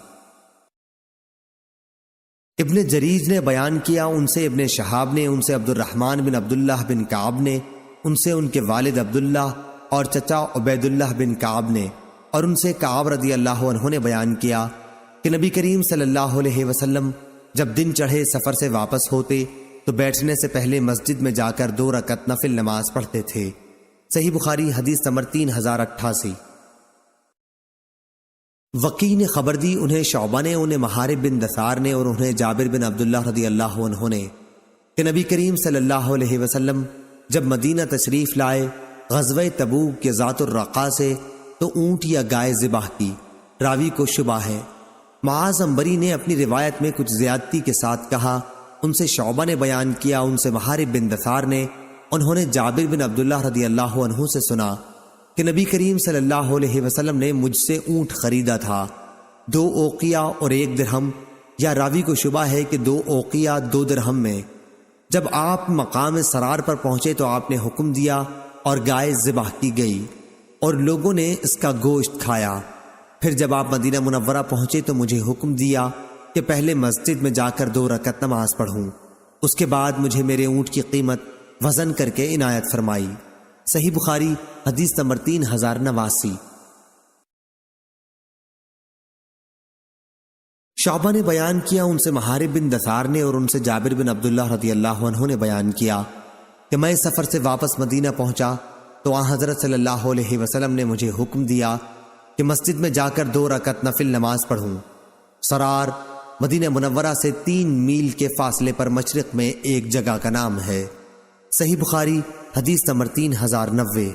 ابن جریج نے بیان کیا، ان سے ابن شہاب نے، ان سے عبد الرحمن بن عبداللہ بن کعب نے، ان سے ان کے والد عبداللہ اور چچا عبید اللہ بن کعب نے، اور ان سے کعب رضی اللہ عنہ نے بیان کیا کہ نبی کریم صلی اللہ علیہ وسلم جب دن چڑھے سفر سے واپس ہوتے تو بیٹھنے سے پہلے مسجد میں جا کر 2 رکعت نفل نماز پڑھتے تھے۔ صحیح بخاری حدیث نمبر 3088۔ وقی نے خبر دی، انہیں شعبہ نے، انہیں محارب بن دثار نے، اور انہیں جابر بن عبداللہ رضی اللہ عنہ نے کہ نبی کریم صلی اللہ علیہ وسلم جب مدینہ تشریف لائے غزوہ تبوک کے ذات الرقا سے تو اونٹ یا گائے ذبح کی۔ راوی کو شبہ ہے۔ معاذ عنبری نے اپنی روایت میں کچھ زیادتی کے ساتھ کہا، ان سے شعبہ نے بیان کیا، ان سے محارب بن دثار نے، انہوں نے جابر بن عبداللہ رضی اللہ عنہ سے سنا کہ نبی کریم صلی اللہ علیہ وسلم نے مجھ سے اونٹ خریدا تھا 2 اوقیہ اور 1 درہم، یا راوی کو شبہ ہے کہ 2 اوقیہ 2 درہم میں۔ جب آپ مقام سرار پر پہنچے تو آپ نے حکم دیا اور گائے ذبح کی گئی اور لوگوں نے اس کا گوشت کھایا۔ پھر جب آپ مدینہ منورہ پہنچے تو مجھے حکم دیا کہ پہلے مسجد میں جا کر 2 رکعت نماز پڑھوں، اس کے بعد مجھے میرے اونٹ کی قیمت وزن کر کے عنایت فرمائی۔ صحیح بخاری حدیث نمبر 3089۔ شعبہ نے بیان کیا، ان سے محارب بن دثار نے، اور ان سے جابر بن عبداللہ رضی اللہ عنہ نے بیان کیا کہ میں سفر سے واپس مدینہ پہنچا تو آن حضرت صلی اللہ علیہ وسلم نے مجھے حکم دیا کہ مسجد میں جا کر 2 رکعت نفل نماز پڑھوں۔ سرار مدینہ منورہ سے 3 میل کے فاصلے پر مشرق میں ایک جگہ کا نام ہے۔ صحیح بخاری حدیث نمبر 3090۔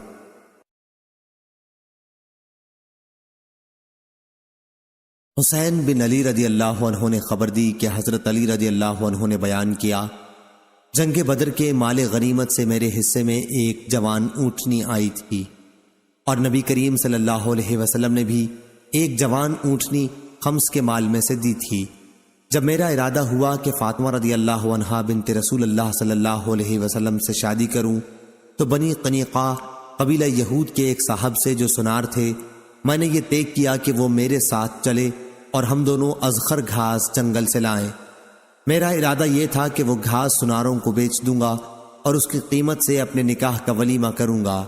حسین بن علی رضی اللہ عنہ نے خبر دی کہ حضرت علی رضی اللہ عنہ نے بیان کیا، جنگ بدر کے مال غنیمت سے میرے حصے میں ایک جوان اونٹنی آئی تھی، اور نبی کریم صلی اللہ علیہ وسلم نے بھی ایک جوان اونٹنی خمس کے مال میں سے دی تھی۔ جب میرا ارادہ ہوا کہ فاطمہ رضی اللہ عنہا بنت رسول اللہ صلی اللہ علیہ وسلم سے شادی کروں تو بنی قنیقہ قبیلہ یہود کے ایک صاحب سے جو سنار تھے، میں نے یہ طے کیا کہ وہ میرے ساتھ چلے اور ہم دونوں ازخر گھاس جنگل سے لائیں۔ میرا ارادہ یہ تھا کہ وہ گھاس سناروں کو بیچ دوں گا اور اس کی قیمت سے اپنے نکاح کا ولیمہ کروں گا۔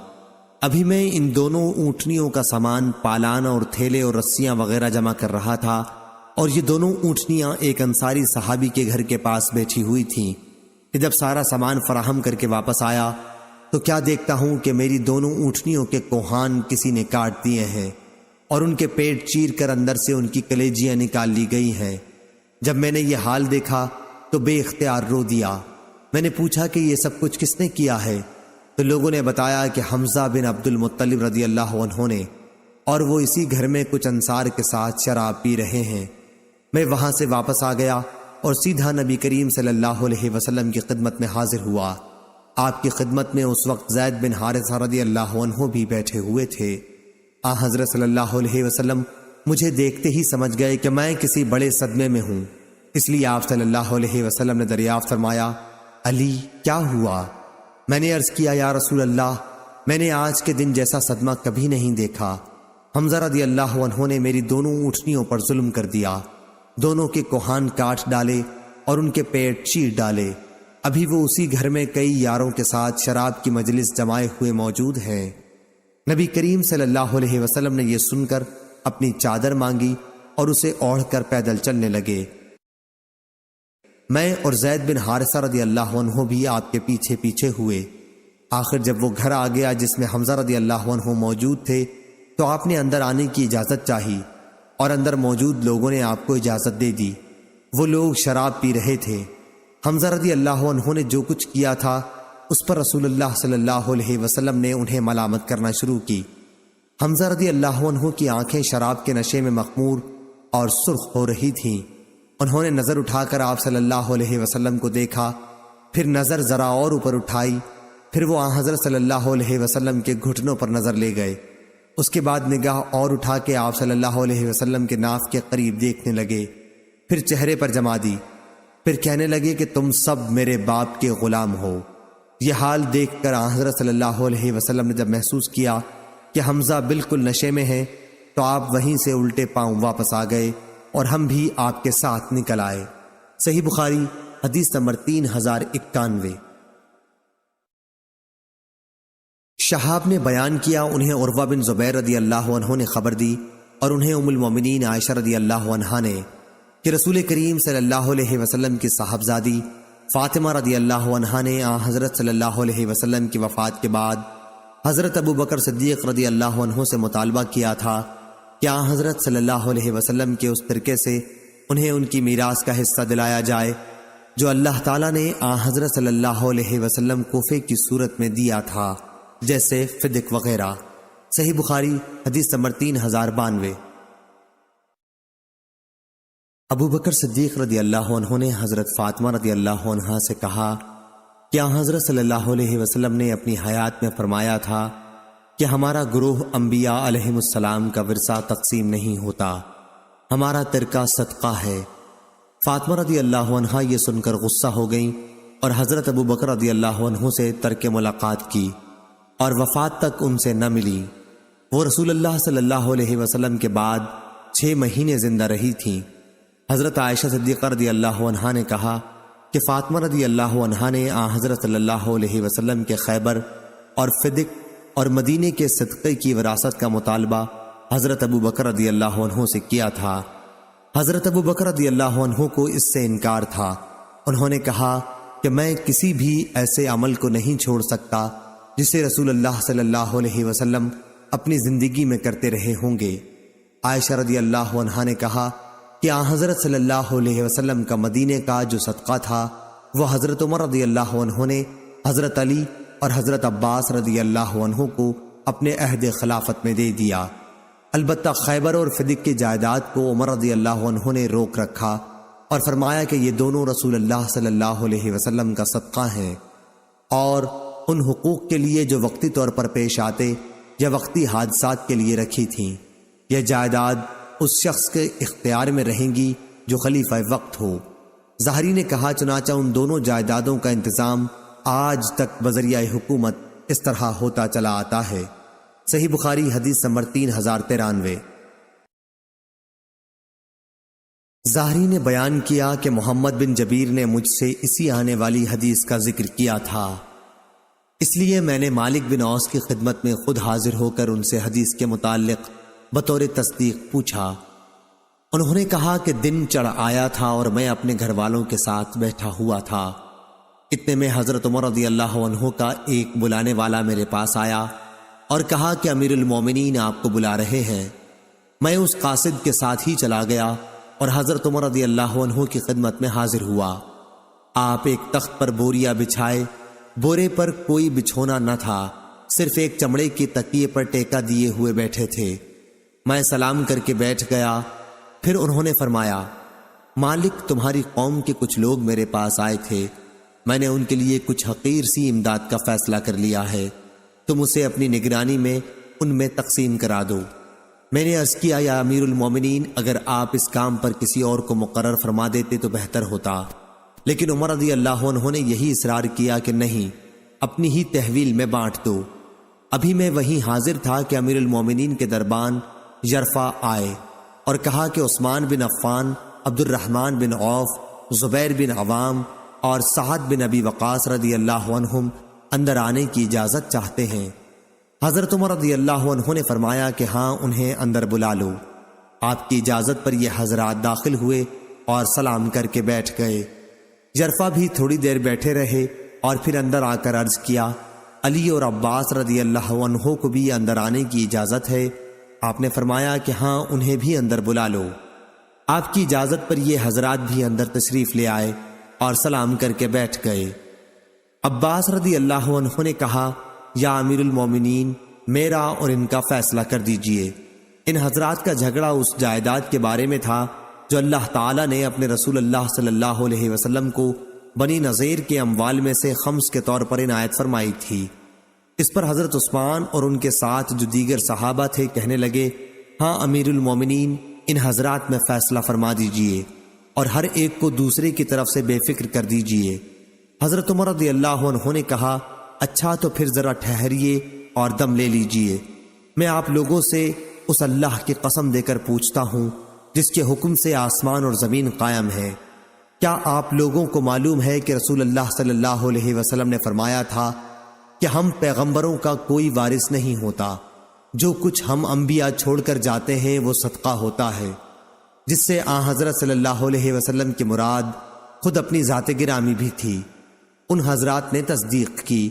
ابھی میں ان دونوں اونٹنیوں کا سامان، پالان اور تھیلے اور رسیاں وغیرہ جمع کر رہا تھا، اور یہ دونوں اونٹنیاں ایک انصاری صحابی کے گھر کے پاس بیٹھی ہوئی تھیں کہ جب سارا سامان فراہم کر کے واپس آیا تو کیا دیکھتا ہوں کہ میری دونوں اونٹنیوں کے کوہان کسی نے کاٹ دیے ہیں اور ان کے پیٹ چیر کر اندر سے ان کی کلیجیاں نکال لی گئی ہیں۔ جب میں نے یہ حال دیکھا تو بے اختیار رو دیا۔ میں نے پوچھا کہ یہ سب کچھ کس نے کیا ہے؟ تو لوگوں نے بتایا کہ حمزہ بن عبد المطلب رضی اللہ عنہ نے، اور وہ اسی گھر میں کچھ انصار کے ساتھ شراب پی رہے ہیں۔ میں وہاں سے واپس آ گیا اور سیدھا نبی کریم صلی اللہ علیہ وسلم کی خدمت میں حاضر ہوا۔ آپ کی خدمت میں اس وقت زید بن حارثہ رضی اللہ عنہ بھی بیٹھے ہوئے تھے۔ حضرت صلی اللہ علیہ وسلم مجھے دیکھتے ہی سمجھ گئے کہ میں کسی بڑے صدمے میں ہوں، اس لیے آپ صلی اللہ علیہ وسلم نے دریافت فرمایا، علی کیا ہوا؟ میں نے عرض کیا، یا رسول اللہ، میں نے آج کے دن جیسا صدمہ کبھی نہیں دیکھا۔ حمزہ رضی اللہ عنہ نے میری دونوں اونٹنیوں پر ظلم کر دیا، دونوں کے کوہان کاٹ ڈالے اور ان کے پیٹ چیر ڈالے۔ ابھی وہ اسی گھر میں کئی یاروں کے ساتھ شراب کی مجلس جمائے ہوئے موجود ہیں۔ نبی کریم صلی اللہ علیہ وسلم نے یہ سن کر اپنی چادر مانگی اور اسے اوڑھ کر پیدل چلنے لگے۔ میں اور زید بن حارثہ رضی اللہ عنہ بھی آپ کے پیچھے پیچھے ہوئے۔ آخر جب وہ گھر آ گیا جس میں حمزہ رضی اللہ عنہ موجود تھے تو آپ نے اندر آنے کی اجازت چاہی اور اندر موجود لوگوں نے آپ کو اجازت دے دی۔ وہ لوگ شراب پی رہے تھے۔ حمزہ رضی اللہ عنہ نے جو کچھ کیا تھا اس پر رسول اللہ صلی اللہ علیہ وسلم نے انہیں ملامت کرنا شروع کی۔ حمزہ رضی اللہ عنہ کی آنکھیں شراب کے نشے میں مخمور اور سرخ ہو رہی تھیں۔ انہوں نے نظر اٹھا کر آپ صلی اللہ علیہ وسلم کو دیکھا، پھر نظر ذرا اور اوپر اٹھائی پھر وہ حضرت صلی اللہ علیہ وسلم کے گھٹنوں پر نظر لے گئے۔ اس کے بعد نگاہ اور اٹھا کے آپ صلی اللہ علیہ وسلم کے ناف کے قریب دیکھنے لگے، پھر چہرے پر جما دی، پھر کہنے لگے کہ تم سب میرے باپ کے غلام ہو۔ یہ حال دیکھ کر حضرت صلی اللہ علیہ وسلم نے جب محسوس کیا کہ حمزہ بالکل نشے میں ہیں تو آپ وہیں سے الٹے پاؤں واپس آ گئے اور ہم بھی آپ کے ساتھ نکل آئے۔ صحیح بخاری حدیث نمبر 3091۔ شہاب نے بیان کیا انہیں عروہ بن زبیر رضی اللہ عنہ نے خبر دی اور انہیں ام المومنین عائشہ رضی اللہ عنہا نے کہ رسول کریم صلی اللہ علیہ وسلم کی صاحبزادی فاطمہ رضی اللہ عنہا نے حضرت صلی اللہ علیہ وسلم کی وفات کے بعد حضرت ابو بکر صدیق رضی اللہ عنہ سے مطالبہ کیا تھا کہ حضرت صلی اللہ علیہ وسلم کے اس ترکے سے انہیں ان کی میراث کا حصہ دلایا جائے جو اللہ تعالیٰ نے حضرت صلی اللہ علیہ وسلم کوفے کی صورت میں دیا تھا، جیسے فدق وغیرہ۔ صحیح بخاری حدیث نمبر 3092۔ ابو بکر صدیق رضی اللہ عنہ نے حضرت فاطمہ رضی اللہ عنہا سے کہا کہ حضرت صلی اللہ علیہ وسلم نے اپنی حیات میں فرمایا تھا کہ ہمارا گروہ انبیاء علیہم السلام کا ورثہ تقسیم نہیں ہوتا، ہمارا ترکہ صدقہ ہے۔ فاطمہ رضی اللہ عنہا یہ سن کر غصہ ہو گئیں اور حضرت ابو بکر رضی اللہ عنہ سے ترک ملاقات کی اور وفات تک ان سے نہ ملی۔ وہ رسول اللہ صلی اللہ علیہ وسلم کے بعد 6 مہینے زندہ رہی تھیں۔ حضرت عائشہ صدیقہ رضی اللہ عنہا نے کہا کہ فاطمہ رضی اللہ عنہا نے حضرت صلی اللہ علیہ وسلم کے خیبر اور فدق اور مدینے کے صدقے کی وراثت کا مطالبہ حضرت ابو بکر رضی اللہ عنہ سے کیا تھا۔ حضرت ابو بکر رضی اللہ عنہ کو اس سے انکار تھا۔ انہوں نے کہا کہ میں کسی بھی ایسے عمل کو نہیں چھوڑ سکتا جسے رسول اللہ صلی اللہ علیہ وسلم اپنی زندگی میں کرتے رہے ہوں گے۔ عائشہ رضی اللہ عنہا نے کہا کہ حضرت صلی اللہ علیہ وسلم کا مدینے کا جو صدقہ تھا وہ حضرت عمر رضی اللہ عنہ نے حضرت علی اور حضرت عباس رضی اللہ عنہ کو اپنے عہد خلافت میں دے دیا۔ البتہ خیبر اور فدق کی جائیداد کو عمر رضی اللہ عنہ نے روک رکھا اور فرمایا کہ یہ دونوں رسول اللہ صلی اللہ علیہ وسلم کا صدقہ ہیں اور ان حقوق کے لیے جو وقتی طور پر پیش آتے یا وقتی حادثات کے لیے رکھی تھیں۔ یہ جائیداد اس شخص کے اختیار میں رہیں گی جو خلیفہ وقت ہو۔ ظاہری نے کہا چنانچہ ان دونوں جائیدادوں کا انتظام آج تک بذریعہ حکومت اس طرح ہوتا چلا آتا ہے۔ صحیح بخاری حدیث نمبر 3093۔ ظاہری نے بیان کیا کہ محمد بن جبیر نے مجھ سے اسی آنے والی حدیث کا ذکر کیا تھا، اس لیے میں نے مالک بن اوس کی خدمت میں خود حاضر ہو کر ان سے حدیث کے متعلق بطور تصدیق پوچھا۔ انہوں نے کہا کہ دن چڑھ آیا تھا اور میں اپنے گھر والوں کے ساتھ بیٹھا ہوا تھا، اتنے میں حضرت عمر رضی اللہ عنہ کا ایک بلانے والا میرے پاس آیا اور کہا کہ امیر المومنین آپ کو بلا رہے ہیں۔ میں اس قاصد کے ساتھ ہی چلا گیا اور حضرت عمر رضی اللہ عنہ کی خدمت میں حاضر ہوا۔ آپ ایک تخت پر بوریا بچھائے، بورے پر کوئی بچھونا نہ تھا، صرف ایک چمڑے کی تکیے پر ٹیکا دیے ہوئے بیٹھے تھے۔ میں سلام کر کے بیٹھ گیا، پھر انہوں نے فرمایا مالک تمہاری قوم کے کچھ لوگ میرے پاس آئے تھے، میں نے ان کے لیے کچھ حقیر سی امداد کا فیصلہ کر لیا ہے، تم اسے اپنی نگرانی میں ان میں تقسیم کرا دو۔ میں نے عرض کیا یا امیر المومنین اگر آپ اس کام پر کسی اور کو مقرر فرما دیتے تو بہتر ہوتا، لیکن عمر رضی اللہ عنہ نے یہی اصرار کیا کہ نہیں، اپنی ہی تحویل میں بانٹ دو۔ ابھی میں وہیں حاضر تھا کہ امیر المومنین کے دربان یرفع آئے اور کہا کہ عثمان بن عفان، عبد الرحمن بن عوف، زبیر بن عوام اور سعد بن ابی وقاص رضی اللہ عنہم اندر آنے کی اجازت چاہتے ہیں۔ حضرت عمر رضی اللہ عنہ نے فرمایا کہ ہاں انہیں اندر بلا لو۔ آپ کی اجازت پر یہ حضرات داخل ہوئے اور سلام کر کے بیٹھ گئے۔ یرفع بھی تھوڑی دیر بیٹھے رہے اور پھر اندر آ کر عرض کیا علی اور عباس رضی اللہ عنہ کو بھی اندر آنے کی اجازت ہے؟ آپ نے فرمایا کہ ہاں انہیں بھی اندر بلا لو۔ آپ کی اجازت پر یہ حضرات بھی اندر تشریف لے آئے اور سلام کر کے بیٹھ گئے۔ عباس رضی اللہ عنہ نے کہا یا امیر المومنین میرا اور ان کا فیصلہ کر دیجئے۔ ان حضرات کا جھگڑا اس جائیداد کے بارے میں تھا جو اللہ تعالیٰ نے اپنے رسول اللہ صلی اللہ علیہ وسلم کو بنی نذیر کے اموال میں سے خمس کے طور پر عنایت فرمائی تھی۔ اس پر حضرت عثمان اور ان کے ساتھ جو دیگر صحابہ تھے کہنے لگے، ہاں امیر المومنین، ان حضرات میں فیصلہ فرما دیجئے اور ہر ایک کو دوسرے کی طرف سے بے فکر کر دیجئے۔ حضرت عمر رضی اللہ عنہ نے کہا، اچھا تو پھر ذرا ٹھہریے اور دم لے لیجئے، میں آپ لوگوں سے اس اللہ کی قسم دے کر پوچھتا ہوں جس کے حکم سے آسمان اور زمین قائم ہے، کیا آپ لوگوں کو معلوم ہے کہ رسول اللہ صلی اللہ علیہ وسلم نے فرمایا تھا کہ ہم پیغمبروں کا کوئی وارث نہیں ہوتا، جو کچھ ہم انبیاء چھوڑ کر جاتے ہیں وہ صدقہ ہوتا ہے، جس سے آن حضرت صلی اللہ علیہ وسلم کی مراد خود اپنی ذات گرامی بھی تھی۔ ان حضرات نے تصدیق کی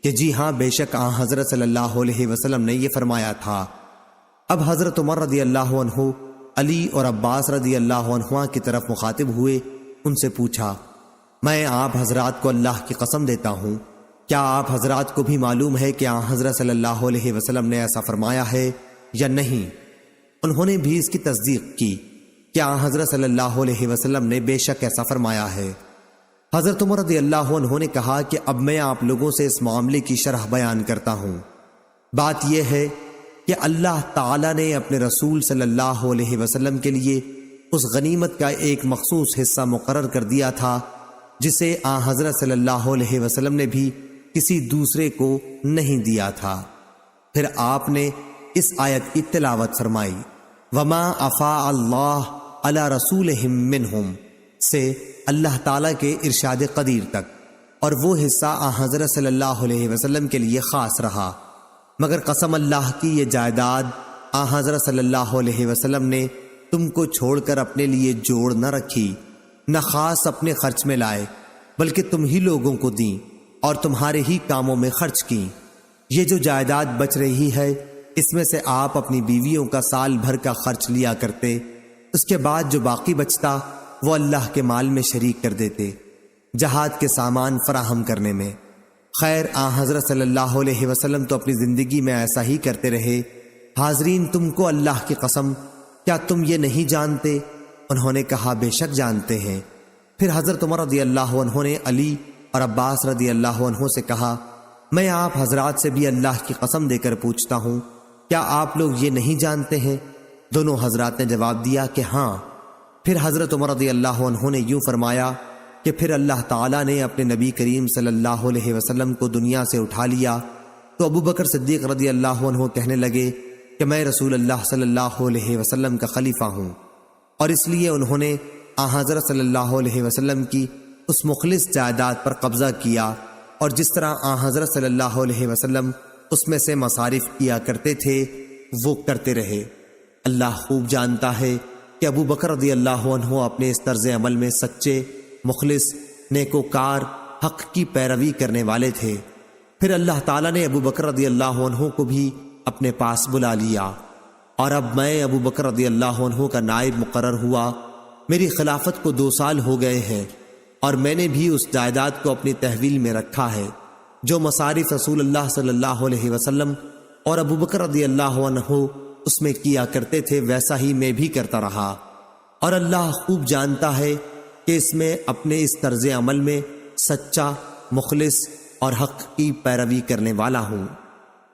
کہ جی ہاں، بے شک آن حضرت صلی اللہ علیہ وسلم نے یہ فرمایا تھا۔ اب حضرت عمر رضی اللہ عنہ علی اور عباس رضی اللہ عنہ کی طرف مخاطب ہوئے، ان سے پوچھا، میں آپ حضرات کو اللہ کی قسم دیتا ہوں، کیا آپ حضرات کو بھی معلوم ہے کہ آن حضرت صلی اللہ علیہ وسلم نے ایسا فرمایا ہے یا نہیں؟ انہوں نے بھی اس کی تصدیق کی کہ آن حضرت صلی اللہ علیہ وسلم نے بے شک ایسا فرمایا ہے۔ حضرت عمر رضی اللہ عنہ نے کہا کہ اب میں آپ لوگوں سے اس معاملے کی شرح بیان کرتا ہوں۔ بات یہ ہے کہ اللہ تعالی نے اپنے رسول صلی اللہ علیہ وسلم کے لیے اس غنیمت کا ایک مخصوص حصہ مقرر کر دیا تھا جسے آن حضرت صلی اللہ علیہ وسلم نے بھی کسی دوسرے کو نہیں دیا تھا۔ پھر آپ نے اس آیت کی تلاوت فرمائی، وما افاء اللہ علی رسولہم منہم سے اللہ تعالیٰ کے ارشاد قدیر تک، اور وہ حصہ آن حضرت صلی اللہ علیہ وسلم کے لیے خاص رہا، مگر قسم اللہ کی یہ جائیداد آن حضرت صلی اللہ علیہ وسلم نے تم کو چھوڑ کر اپنے لیے جوڑ نہ رکھی، نہ خاص اپنے خرچ میں لائے، بلکہ تم ہی لوگوں کو دیں اور تمہارے ہی کاموں میں خرچ کی۔ یہ جو جائیداد بچ رہی ہے، اس میں سے آپ اپنی بیویوں کا سال بھر کا خرچ لیا کرتے، اس کے بعد جو باقی بچتا وہ اللہ کے مال میں شریک کر دیتے، جہاد کے سامان فراہم کرنے میں۔ خیر، آن حضرت صلی اللہ علیہ وسلم تو اپنی زندگی میں ایسا ہی کرتے رہے۔ حاضرین، تم کو اللہ کی قسم، کیا تم یہ نہیں جانتے؟ انہوں نے کہا، بے شک جانتے ہیں۔ پھر حضرت عمر رضی اللہ عنہ نے علی اور عباس رضی اللہ عنہ سے کہا، میں آپ حضرات سے بھی اللہ کی قسم دے کر پوچھتا ہوں، کیا آپ لوگ یہ نہیں جانتے ہیں؟ دونوں حضرات نے جواب دیا کہ ہاں۔ پھر حضرت عمر رضی اللہ عنہ نے یوں فرمایا کہ پھر اللہ تعالیٰ نے اپنے نبی کریم صلی اللہ علیہ وسلم کو دنیا سے اٹھا لیا تو ابو بکر صدیق رضی اللہ عنہ کہنے لگے کہ میں رسول اللہ صلی اللہ علیہ وسلم کا خلیفہ ہوں، اور اس لیے انہوں نے آن حضرت صلی اللہ علیہ وسلم کی اس مخلص جائیداد پر قبضہ کیا، اور جس طرح آن حضرت صلی اللہ علیہ وسلم اس میں سے مصارف کیا کرتے تھے وہ کرتے رہے۔ اللہ خوب جانتا ہے کہ ابو بکر رضی اللہ عنہ اپنے اس طرز عمل میں سچے، مخلص، نیکوکار، حق کی پیروی کرنے والے تھے۔ پھر اللہ تعالیٰ نے ابو بکر رضی اللہ عنہ کو بھی اپنے پاس بلا لیا، اور اب میں ابو بکر رضی اللہ عنہ کا نائب مقرر ہوا۔ میری خلافت کو 2 سال ہو گئے ہیں، اور میں نے بھی اس جائیداد کو اپنی تحویل میں رکھا ہے جو مصارف رسول اللہ صلی اللہ علیہ وسلم اور ابو بکر رضی اللہ عنہ اس میں کیا کرتے تھے، ویسا ہی میں بھی کرتا رہا، اور اللہ خوب جانتا ہے کہ اس میں اپنے اس طرز عمل میں سچا، مخلص اور حق کی پیروی کرنے والا ہوں۔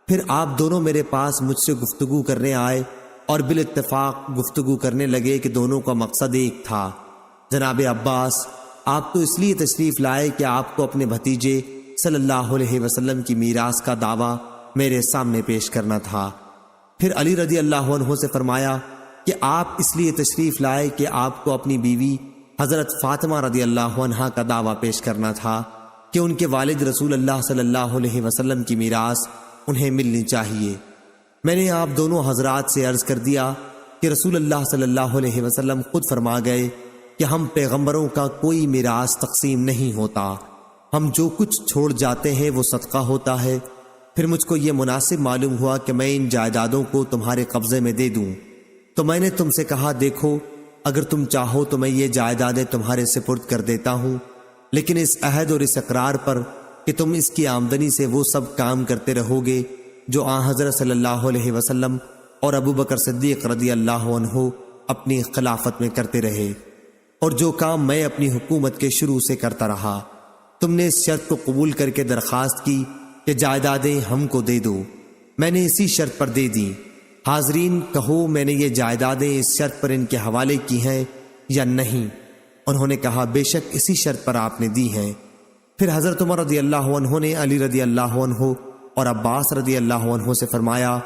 پھر آپ دونوں میرے پاس مجھ سے گفتگو کرنے آئے، اور بالاتفاق گفتگو کرنے لگے کہ دونوں کا مقصد ایک تھا۔ جناب عباس، آپ تو اس لیے تشریف لائے کہ آپ کو اپنے بھتیجے صلی اللہ علیہ وسلم کی میراث کا دعویٰ میرے سامنے پیش کرنا تھا۔ پھر علی رضی اللہ عنہ سے فرمایا کہ آپ اس لیے تشریف لائے کہ آپ کو اپنی بیوی حضرت فاطمہ رضی اللہ عنہا کا دعویٰ پیش کرنا تھا کہ ان کے والد رسول اللہ صلی اللہ علیہ وسلم کی میراث انہیں ملنی چاہیے۔ میں نے آپ دونوں حضرات سے عرض کر دیا کہ رسول اللہ صلی اللہ علیہ وسلم خود فرما گئے کہ ہم پیغمبروں کا کوئی میراث تقسیم نہیں ہوتا، ہم جو کچھ چھوڑ جاتے ہیں وہ صدقہ ہوتا ہے۔ پھر مجھ کو یہ مناسب معلوم ہوا کہ میں ان جائیدادوں کو تمہارے قبضے میں دے دوں، تو میں نے تم سے کہا، دیکھو اگر تم چاہو تو میں یہ جائیدادیں تمہارے سپرد کر دیتا ہوں، لیکن اس عہد اور اس اقرار پر کہ تم اس کی آمدنی سے وہ سب کام کرتے رہو گے جو آن حضرت صلی اللہ علیہ وسلم اور ابو بکر صدیق رضی اللہ عنہ اپنی خلافت میں کرتے رہے۔ اور جو کام میں اپنی حکومت کے شروع سے کرتا رہا۔ تم نے اس شرط کو قبول کر کے درخواست کی کہ جائیدادیں ہم کو دے دو، میں نے اسی شرط پر دے دی۔ حاضرین کہو میں نے یہ جائیدادیں اس شرط پر ان کے حوالے کی ہیں یا نہیں؟ انہوں نے کہا بے شک اسی شرط پر آپ نے دی ہیں۔ پھر حضرت عمر رضی اللہ عنہ نے علی رضی اللہ عنہ اور عباس رضی اللہ عنہ سے فرمایا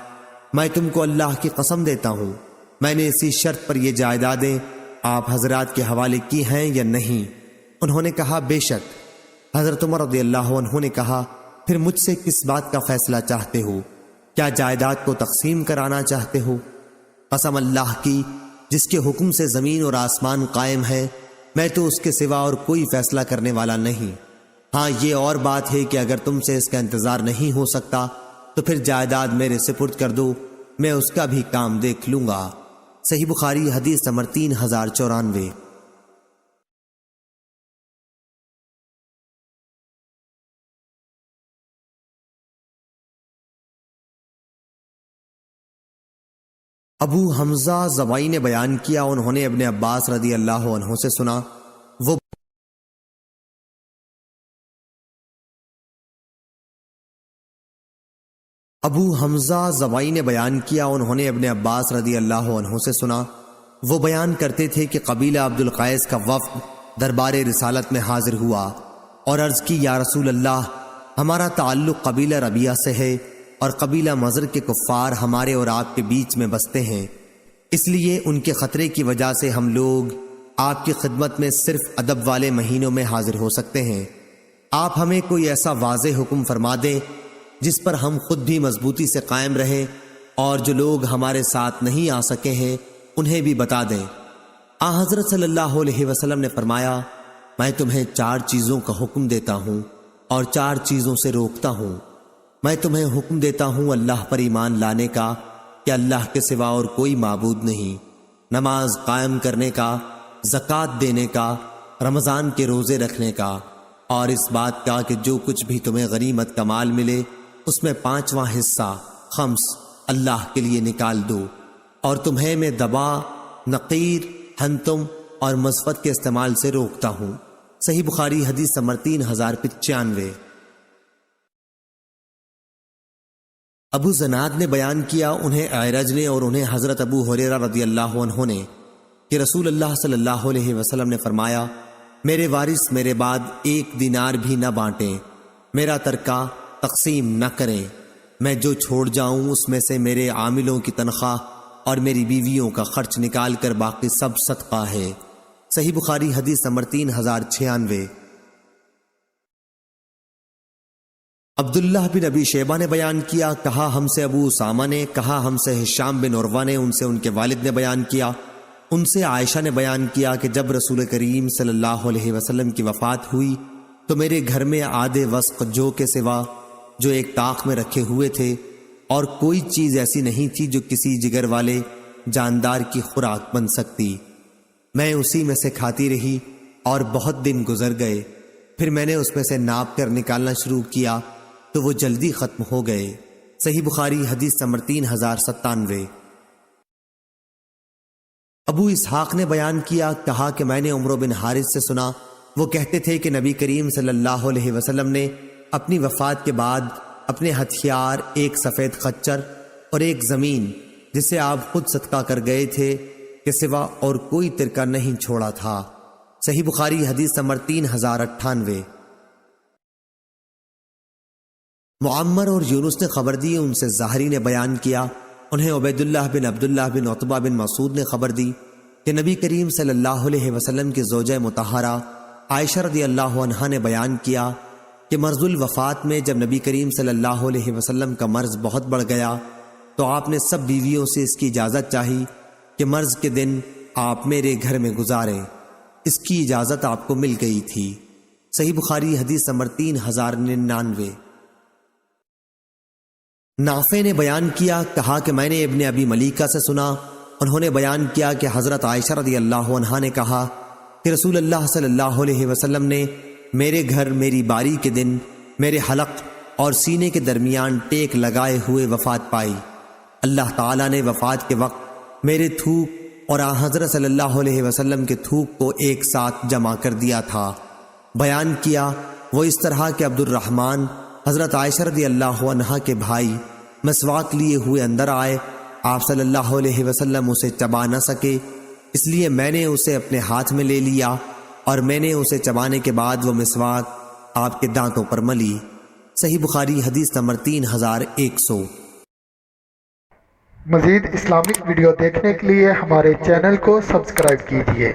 میں تم کو اللہ کی قسم دیتا ہوں میں نے اسی شرط پر یہ جائیدادیں آپ حضرات کے حوالے کی ہیں یا نہیں؟ انہوں نے کہا بے شک۔ حضرت عمر رضی اللہ عنہ نے کہا پھر مجھ سے کس بات کا فیصلہ چاہتے ہو؟ کیا جائیداد کو تقسیم کرانا چاہتے ہو؟ قسم اللہ کی جس کے حکم سے زمین اور آسمان قائم ہے، میں تو اس کے سوا اور کوئی فیصلہ کرنے والا نہیں۔ ہاں یہ اور بات ہے کہ اگر تم سے اس کا انتظار نہیں ہو سکتا تو پھر جائیداد میرے سپرد کر دو، میں اس کا بھی کام دیکھ لوں گا۔ صحیح بخاری حدیث نمبر 3094۔ ابو حمزہ زبائی نے بیان کیا انہوں نے ابن عباس رضی اللہ عنہ سے سنا ابو حمزہ زبائی نے بیان کیا انہوں نے ابن عباس رضی اللہ عنہ سے سنا وہ بیان کرتے تھے کہ قبیلہ عبد القیس کا وفد دربار رسالت میں حاضر ہوا اور عرض کی یا رسول اللہ ہمارا تعلق قبیلہ ربیعہ سے ہے اور قبیلہ مضر کے کفار ہمارے اور آپ کے بیچ میں بستے ہیں، اس لیے ان کے خطرے کی وجہ سے ہم لوگ آپ کی خدمت میں صرف ادب والے مہینوں میں حاضر ہو سکتے ہیں۔ آپ ہمیں کوئی ایسا واضح حکم فرما دیں جس پر ہم خود بھی مضبوطی سے قائم رہیں اور جو لوگ ہمارے ساتھ نہیں آ سکے ہیں انہیں بھی بتا دیں۔ حضرت صلی اللہ علیہ وسلم نے فرمایا میں تمہیں 4 چیزوں کا حکم دیتا ہوں اور 4 چیزوں سے روکتا ہوں۔ میں تمہیں حکم دیتا ہوں اللہ پر ایمان لانے کا کہ اللہ کے سوا اور کوئی معبود نہیں، نماز قائم کرنے کا، زکوٰۃ دینے کا، رمضان کے روزے رکھنے کا، اور اس بات کا کہ جو کچھ بھی تمہیں غنیمت کا مال ملے اس میں 5واں حصہ خمس اللہ کے لیے نکال دو، اور تمہیں میں دبا، نقیر، ہنتم اور مصفت کے استعمال سے روکتا ہوں۔ صحیح بخاری حدیث نمبر 3095۔ ابو زناد نے بیان کیا انہیں اعرج نے اور انہیں حضرت ابو ہریرہ رضی اللہ عنہ نے کہ رسول اللہ صلی اللہ علیہ وسلم نے فرمایا میرے وارث میرے بعد 1 دینار بھی نہ بانٹیں، میرا ترکہ تقسیم نہ کریں، میں جو چھوڑ جاؤں اس میں سے میرے عاملوں کی تنخواہ اور میری بیویوں کا خرچ نکال کر باقی سب صدقہ ہے۔ صحیح بخاری حدیث نمبر 3096۔ عبداللہ بن ابی شیبہ نے بیان کیا کہا ہم سے ابو اسامہ نے، کہا ہم سے ہشام بن عروہ نے، ان سے ان کے والد نے بیان کیا، ان سے عائشہ نے بیان کیا کہ جب رسول کریم صلی اللہ علیہ وسلم کی وفات ہوئی تو میرے گھر میں آدھے وسق جو کے سوا جو ایک طاق میں رکھے ہوئے تھے اور کوئی چیز ایسی نہیں تھی جو کسی جگر والے جاندار کی خوراک بن سکتی، میں اسی میں سے کھاتی رہی اور بہت دن گزر گئے، پھر میں نے اس میں سے ناپ کر نکالنا شروع کیا تو وہ جلدی ختم ہو گئے۔ صحیح بخاری حدیث نمبر 3097۔ ابو اسحاق نے بیان کیا کہا کہ میں نے عمرو بن حارث سے سنا وہ کہتے تھے کہ نبی کریم صلی اللہ علیہ وسلم نے اپنی وفات کے بعد اپنے ہتھیار، 1 سفید خچر اور 1 زمین جسے آپ خود صدقہ کر گئے تھے کے سوا اور کوئی ترکہ نہیں چھوڑا تھا۔ صحیح بخاری حدیث نمبر 3098۔ معمر اور یونس نے خبر دی ان سے زہری نے بیان کیا انہیں عبید اللہ بن عبداللہ بن عتبہ بن مسعود نے خبر دی کہ نبی کریم صلی اللہ علیہ وسلم کی زوجہ مطہرہ عائشہ رضی اللہ عنہا نے بیان کیا کہ مرض الوفات میں جب نبی کریم صلی اللہ علیہ وسلم کا مرض بہت بڑھ گیا تو آپ نے سب بیویوں سے اس کی اجازت چاہی کہ مرض کے دن آپ میرے گھر میں گزاریں، اس کی اجازت آپ کو مل گئی تھی۔ صحیح بخاری حدیث نمبر 3099۔ نافع نے بیان کیا کہا کہ میں نے ابن ابی ملیکہ سے سنا انہوں نے بیان کیا کہ حضرت عائشہ رضی اللہ عنہا نے کہا کہ رسول اللہ صلی اللہ علیہ وسلم نے میرے گھر میری باری کے دن میرے حلق اور سینے کے درمیان ٹیک لگائے ہوئے وفات پائی۔ اللہ تعالیٰ نے وفات کے وقت میرے تھوک اور آن حضرت صلی اللہ علیہ وسلم کے تھوک کو ایک ساتھ جمع کر دیا تھا۔ بیان کیا وہ اس طرح کہ عبد الرحمن حضرت عائشہ رضی اللہ عنہا کے بھائی مسواک لیے ہوئے اندر آئے، آپ صلی اللہ علیہ وسلم اسے چبا نہ سکے، اس لیے میں نے اسے اپنے ہاتھ میں لے لیا اور میں نے اسے چبانے کے بعد وہ مسواک آپ کے دانتوں پر ملی۔ صحیح بخاری حدیث نمبر 3100۔ مزید اسلامک ویڈیو دیکھنے کے لیے ہمارے چینل کو سبسکرائب کیجیے۔